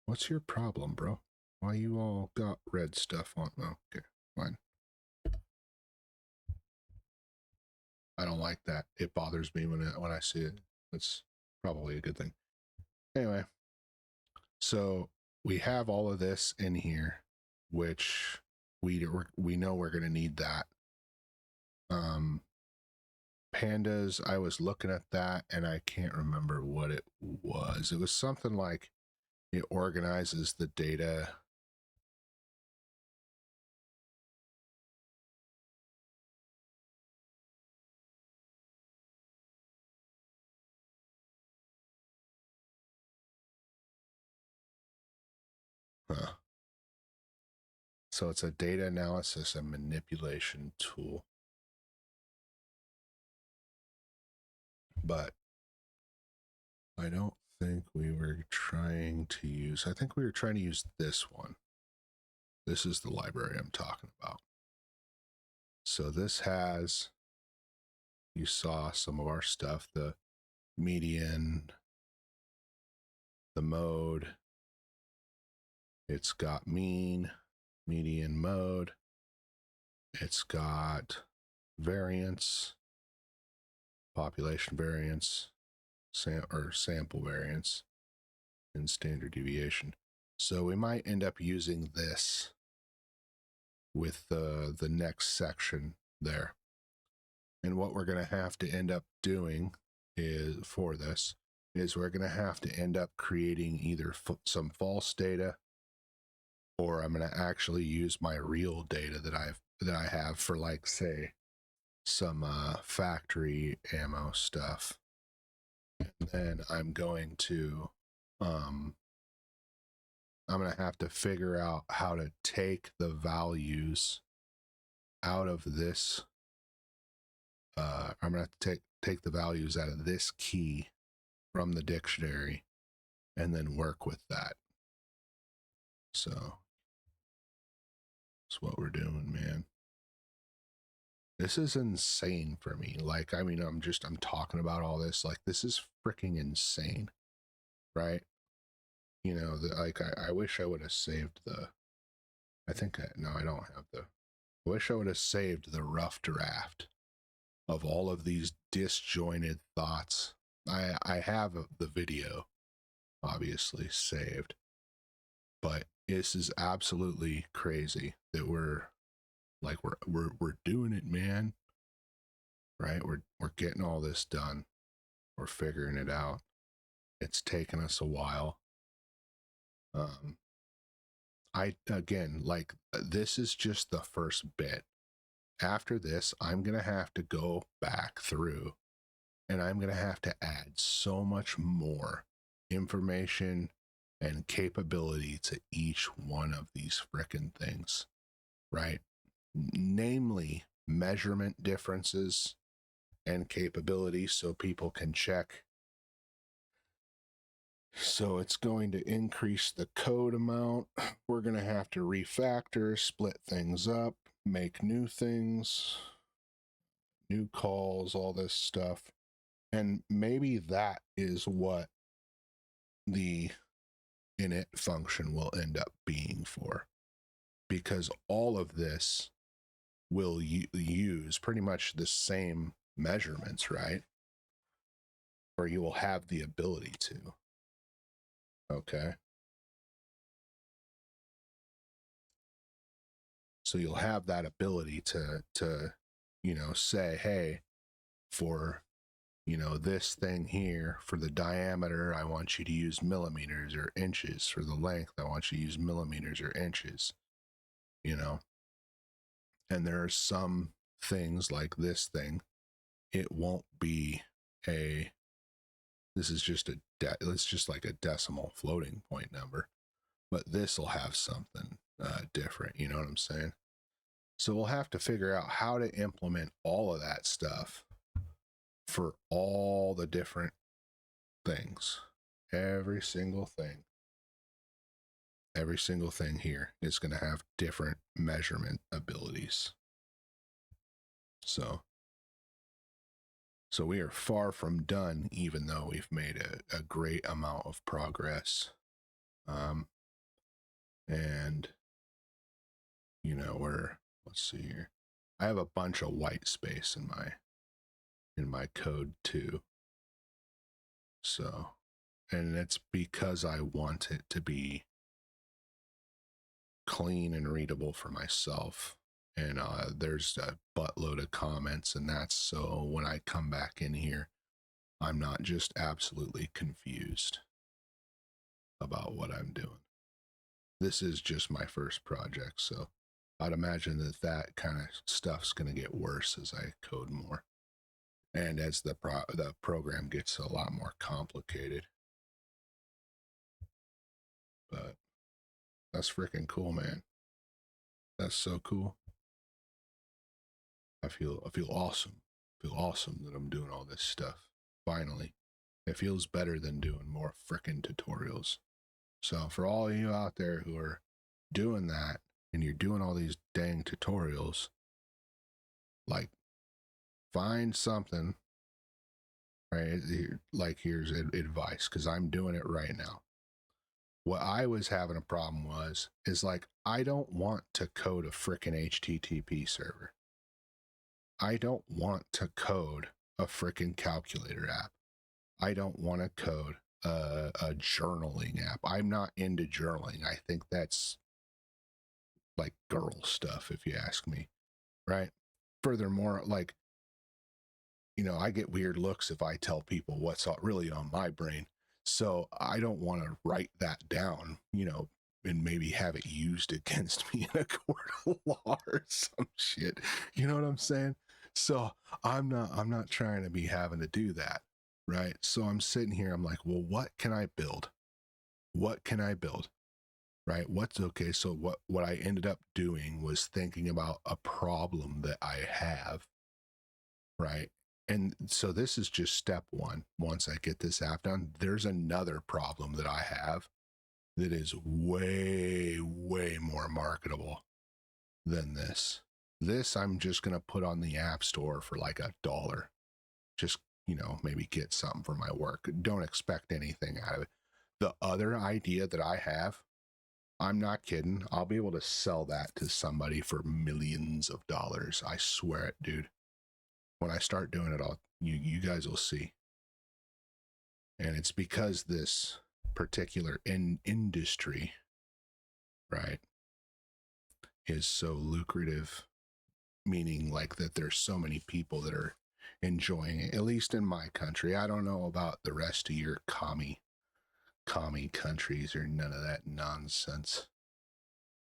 A: What's your problem, bro? Why you all got red stuff on? Oh, okay, fine. I don't like that. It bothers me when I see it. That's probably a good thing. Anyway, so we have all of this in here, which we know we're going to need that. pandas, I was looking at that and I can't remember what it was. It was something like it organizes the data. Huh. So it's a data analysis and manipulation tool. But I don't think we were trying to use, I think we were trying to use this one. This is the library I'm talking about. So this has, you saw some of our stuff, the median, the mode. It's got mean, median, mode. It's got variance, population variance, sample variance, and standard deviation. So we might end up using this with the next section there. And what we're going to have to end up doing is, for this, is we're going to have to end up creating either some false data, or I'm going to actually use my real data that I have for, like, say, some factory ammo stuff. And then I'm going to have to figure out how to take the values out of this. I'm going to have to take the values out of this key from the dictionary and then work with that. So that's what we're doing, man. This is insane for me. Like, I mean, I'm talking about all this. Like, this is freaking insane, right? You know, I wish I would have saved the, no, I don't have the, I wish I would have saved the rough draft of all of these disjointed thoughts. I have the video obviously saved, but this is absolutely crazy that we're doing it, man. Right? We're getting all this done. We're figuring it out. It's taken us a while. This is just the first bit. After this, I'm going to have to go back through and I'm going to have to add so much more information and capability to each one of these frickin' things, right? Namely, measurement differences and capability so people can check. So it's going to increase the code amount. We're going to have to refactor, split things up, make new things, new calls, all this stuff. And maybe that is what the init function will end up being for, because all of this will use pretty much the same measurements, right? Or you will have the ability to. Okay. So you'll have that ability to, you know, say, hey, for, you know, this thing here, for the diameter, I want you to use millimeters or inches. For the length, I want you to use millimeters or inches, you know. And there are some things like this thing, it won't be this is just it's just like a decimal floating point number, but this will have something different, you know what I'm saying? So we'll have to figure out how to implement all of that stuff for all the different things. Every single thing here is going to have different measurement abilities. So we are far from done, even though we've made a great amount of progress. And, you know, let's see here. I have a bunch of white space in my code too. So, and it's because I want it to be clean and readable for myself. and there's a buttload of comments, and that's so when I come back in here, I'm not just absolutely confused about what I'm doing. This is just my first project, so I'd imagine that that kind of stuff's going to get worse as I code more, and as the program gets a lot more complicated. But that's freaking cool, man. That's so cool. I feel awesome. I feel awesome that I'm doing all this stuff. Finally, it feels better than doing more freaking tutorials. So for all of you out there who are doing that and you're doing all these dang tutorials, like, find something, right? Like, here's advice, because I'm doing it right now. What I was having a problem is like, I don't want to code a freaking HTTP server. I don't want to code a freaking calculator app. I don't want to code a journaling app. I'm not into journaling. I think that's like girl stuff, if you ask me, right? Furthermore, like, I get weird looks if I tell people what's really on my brain. So I don't want to write that down, and maybe have it used against me in a court of law or some shit. You know what I'm saying? So I'm not trying to be having to do that, right? So I'm sitting here, I'm like, well, what can I build? What can I build? Right? What's okay? So what I ended up doing was thinking about a problem that I have, right? And so this is just step one. Once I get this app done, there's another problem that I have that is way, way more marketable than this. This I'm just going to put on the App Store for like $1. Just, maybe get something for my work. Don't expect anything out of it. The other idea that I have, I'm not kidding, I'll be able to sell that to somebody for millions of dollars. I swear it, dude. When I start doing it, you guys will see. And it's because this particular industry, right, is so lucrative, meaning like that there's so many people that are enjoying it, at least in my country. I don't know about the rest of your commie countries or none of that nonsense.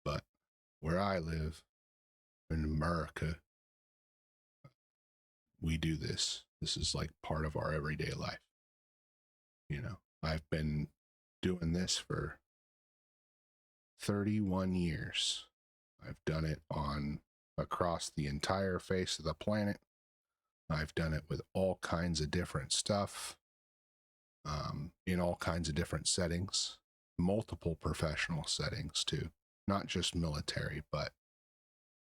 A: But where I live in America, we do this. This is like part of our everyday life. I've been doing this for 31 years. I've done it across the entire face of the planet. I've done it with all kinds of different stuff, in all kinds of different settings, multiple professional settings too, not just military, but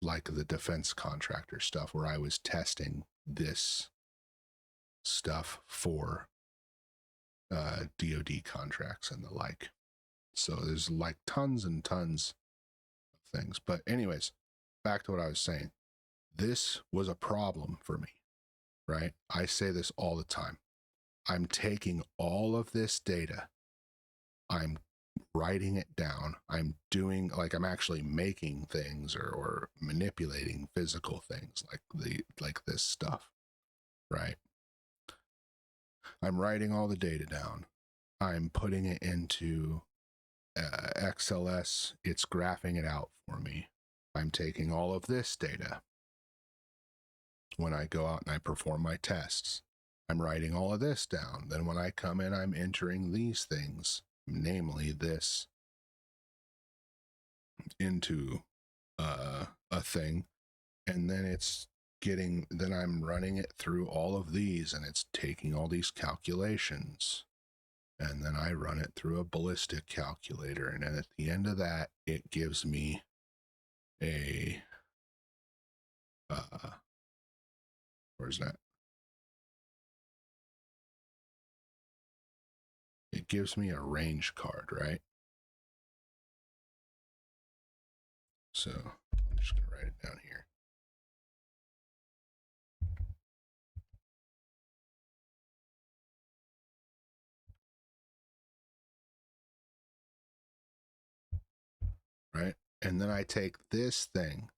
A: like the defense contractor stuff where I was testing this stuff for DoD contracts and the like. So there's like tons and tons of things. But anyways, back to what I was saying. This was a problem for me, right? I say this all the time. I'm taking all of this data, I'm writing it down, I'm doing, like, I'm actually making things or manipulating physical things like this stuff, right? I'm writing all the data down. I'm putting it into XLS. It's graphing it out for me. I'm taking all of this data. When I go out and I perform my tests, I'm writing all of this down. Then when I come in, I'm entering these things, namely this, into a thing. And then then I'm running it through all of these, and it's taking all these calculations. And then I run it through a ballistic calculator. And then at the end of that, it gives me a, where's that? It gives me a range card, right? So I'm just going to write it down here. Right? And then I take this thing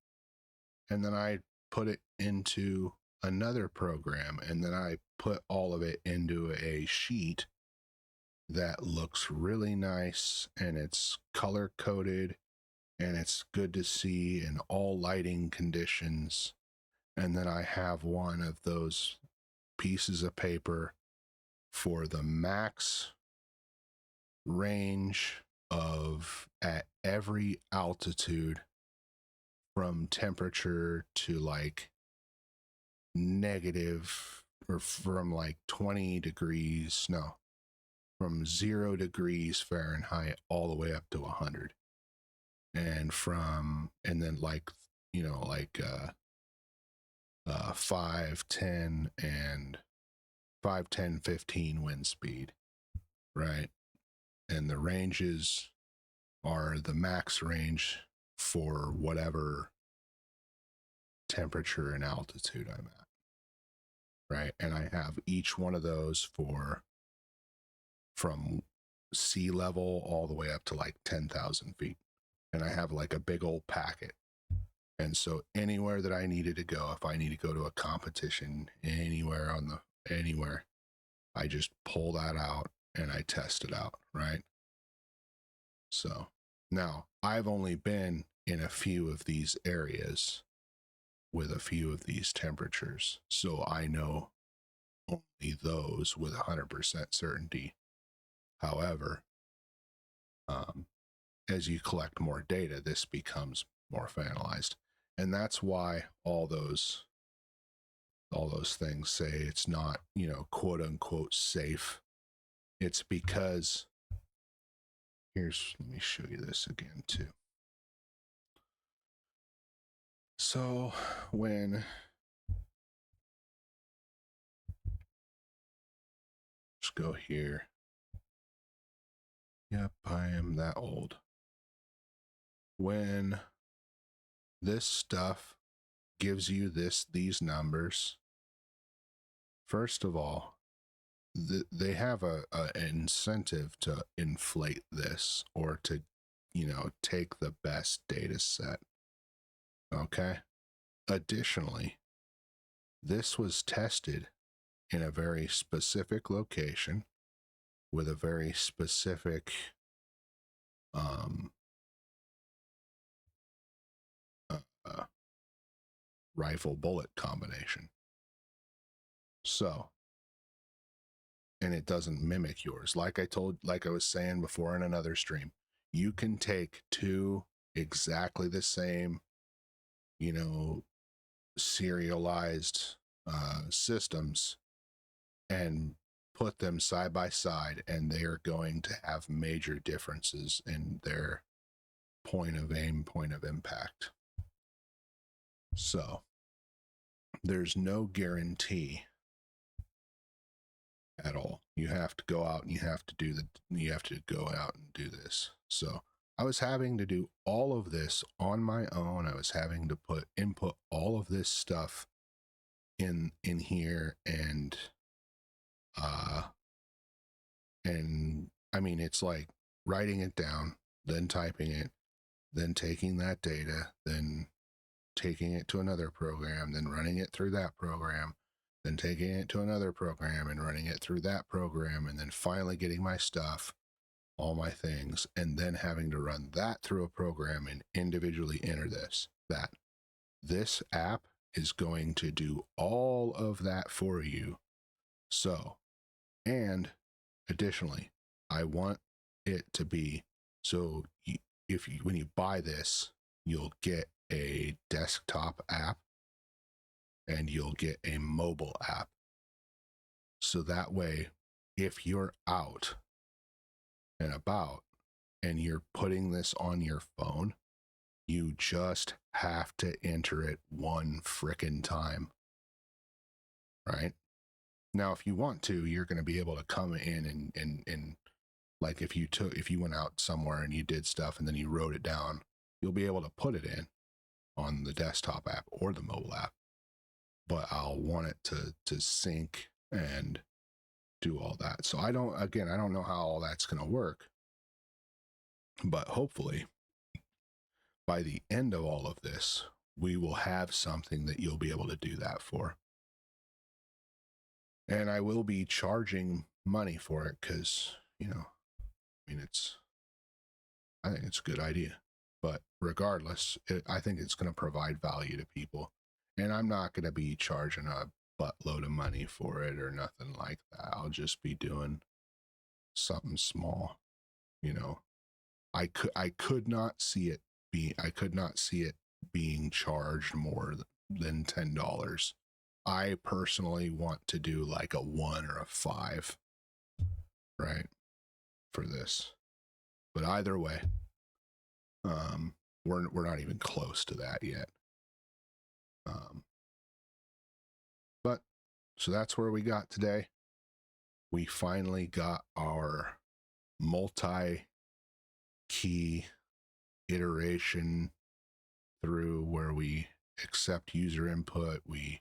A: and then I put it into another program, and then I put all of it into a sheet that looks really nice, and it's color coded, and it's good to see in all lighting conditions. And then I have one of those pieces of paper for the max range of at every altitude, from temperature to like negative, or from like 20 degrees, no, from 0 degrees Fahrenheit all the way up to 100. And then like, you know, like 5, 10, and 5, 10, 15 wind speed, right? And the ranges are the max range for whatever temperature and altitude I'm at, right? And I have each one of those from sea level all the way up to like 10,000 feet. And I have like a big old packet. And so anywhere that I needed to go, if I need to go to a competition anywhere I just pull that out and I test it out, right? So now I've only been in a few of these areas with a few of these temperatures, so I know only those with 100% certainty. However, as you collect more data, this becomes more finalized, and that's why all those things say it's not, you know, quote unquote safe. It's because let me show you this again too. So when let's go here. Yep, I am that old. When this stuff gives you these numbers, first of all, they have an incentive to inflate this, or to, you know, take the best data set. Okay. Additionally, this was tested in a very specific location with a very specific rifle bullet combination. So, and it doesn't mimic yours. Like I was saying before in another stream, you can take two exactly the same, you know, serialized systems and put them side by side, and they are going to have major differences in their point of aim, point of impact. So there's no guarantee at all. You have to go out and you have to go out and do this. So I was having to do all of this on my own. I was having to input all of this stuff in here, and I mean, it's like writing it down, then typing it, then taking that data, then taking it to another program, then running it through that program, then taking it to another program and running it through that program, and then finally getting my stuff, all my things, and then having to run that through a program and individually enter that. This app is going to do all of that for you. So, and additionally, I want it to be so when you buy this, you'll get a desktop app and you'll get a mobile app. So that way, if you're out and about and you're putting this on your phone, you just have to enter it one frickin' time, right? Now, if you want to, you're going to be able to come in and like if you went out somewhere and you did stuff and then you wrote it down, you'll be able to put it in on the desktop app or the mobile app. But I'll want it to sync and do all that. So I don't know how all that's going to work, but hopefully by the end of all of this, we will have something that you'll be able to do that for. And I will be charging money for it because, you know, I mean, I think it's a good idea. But regardless, I think it's going to provide value to people. And I'm not going to be charging a buttload of money for it or nothing like that. I'll just be doing something small. You know, I could not see it being charged more than $10. I personally want to do like a 1 or a 5, right, for this. But either way, we're not even close to that yet. But so that's where we got today. We finally got our multi-key iteration through where we accept user input, we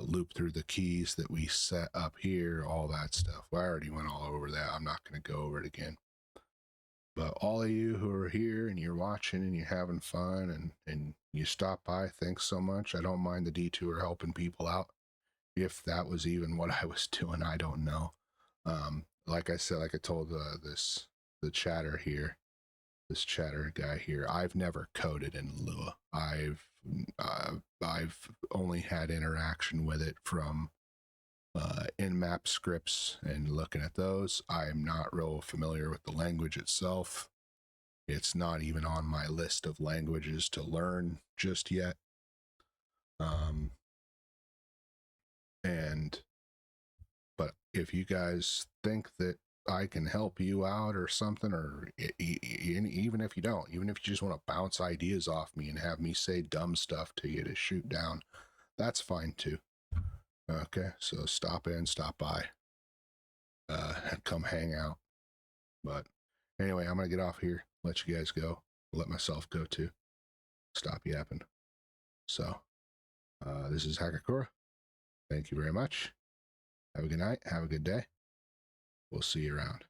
A: loop through the keys that we set up here, all that stuff. I already went all over that. I'm not going to go over it again. But all of you who are here and you're watching and you're having fun and you stop by, thanks so much. I don't mind the detour helping people out. If that was even what I was doing, I don't know. Like I said, like I told the chatter here, this chatter guy here, I've never coded in Lua. I've only had interaction with it from in-map scripts and looking at those. I'm not real familiar with the language itself. It's not even on my list of languages to learn just yet. But if you guys think that I can help you out or something, or even if you don't, even if you just want to bounce ideas off me and have me say dumb stuff to you to shoot down, that's fine too. Okay, so stop in, stop by, and come hang out. But anyway, I'm gonna get off here, let you guys go, let myself go too, stop yapping. So this is Hakakura. Thank you very much. Have a good night, have a good day. We'll see you around.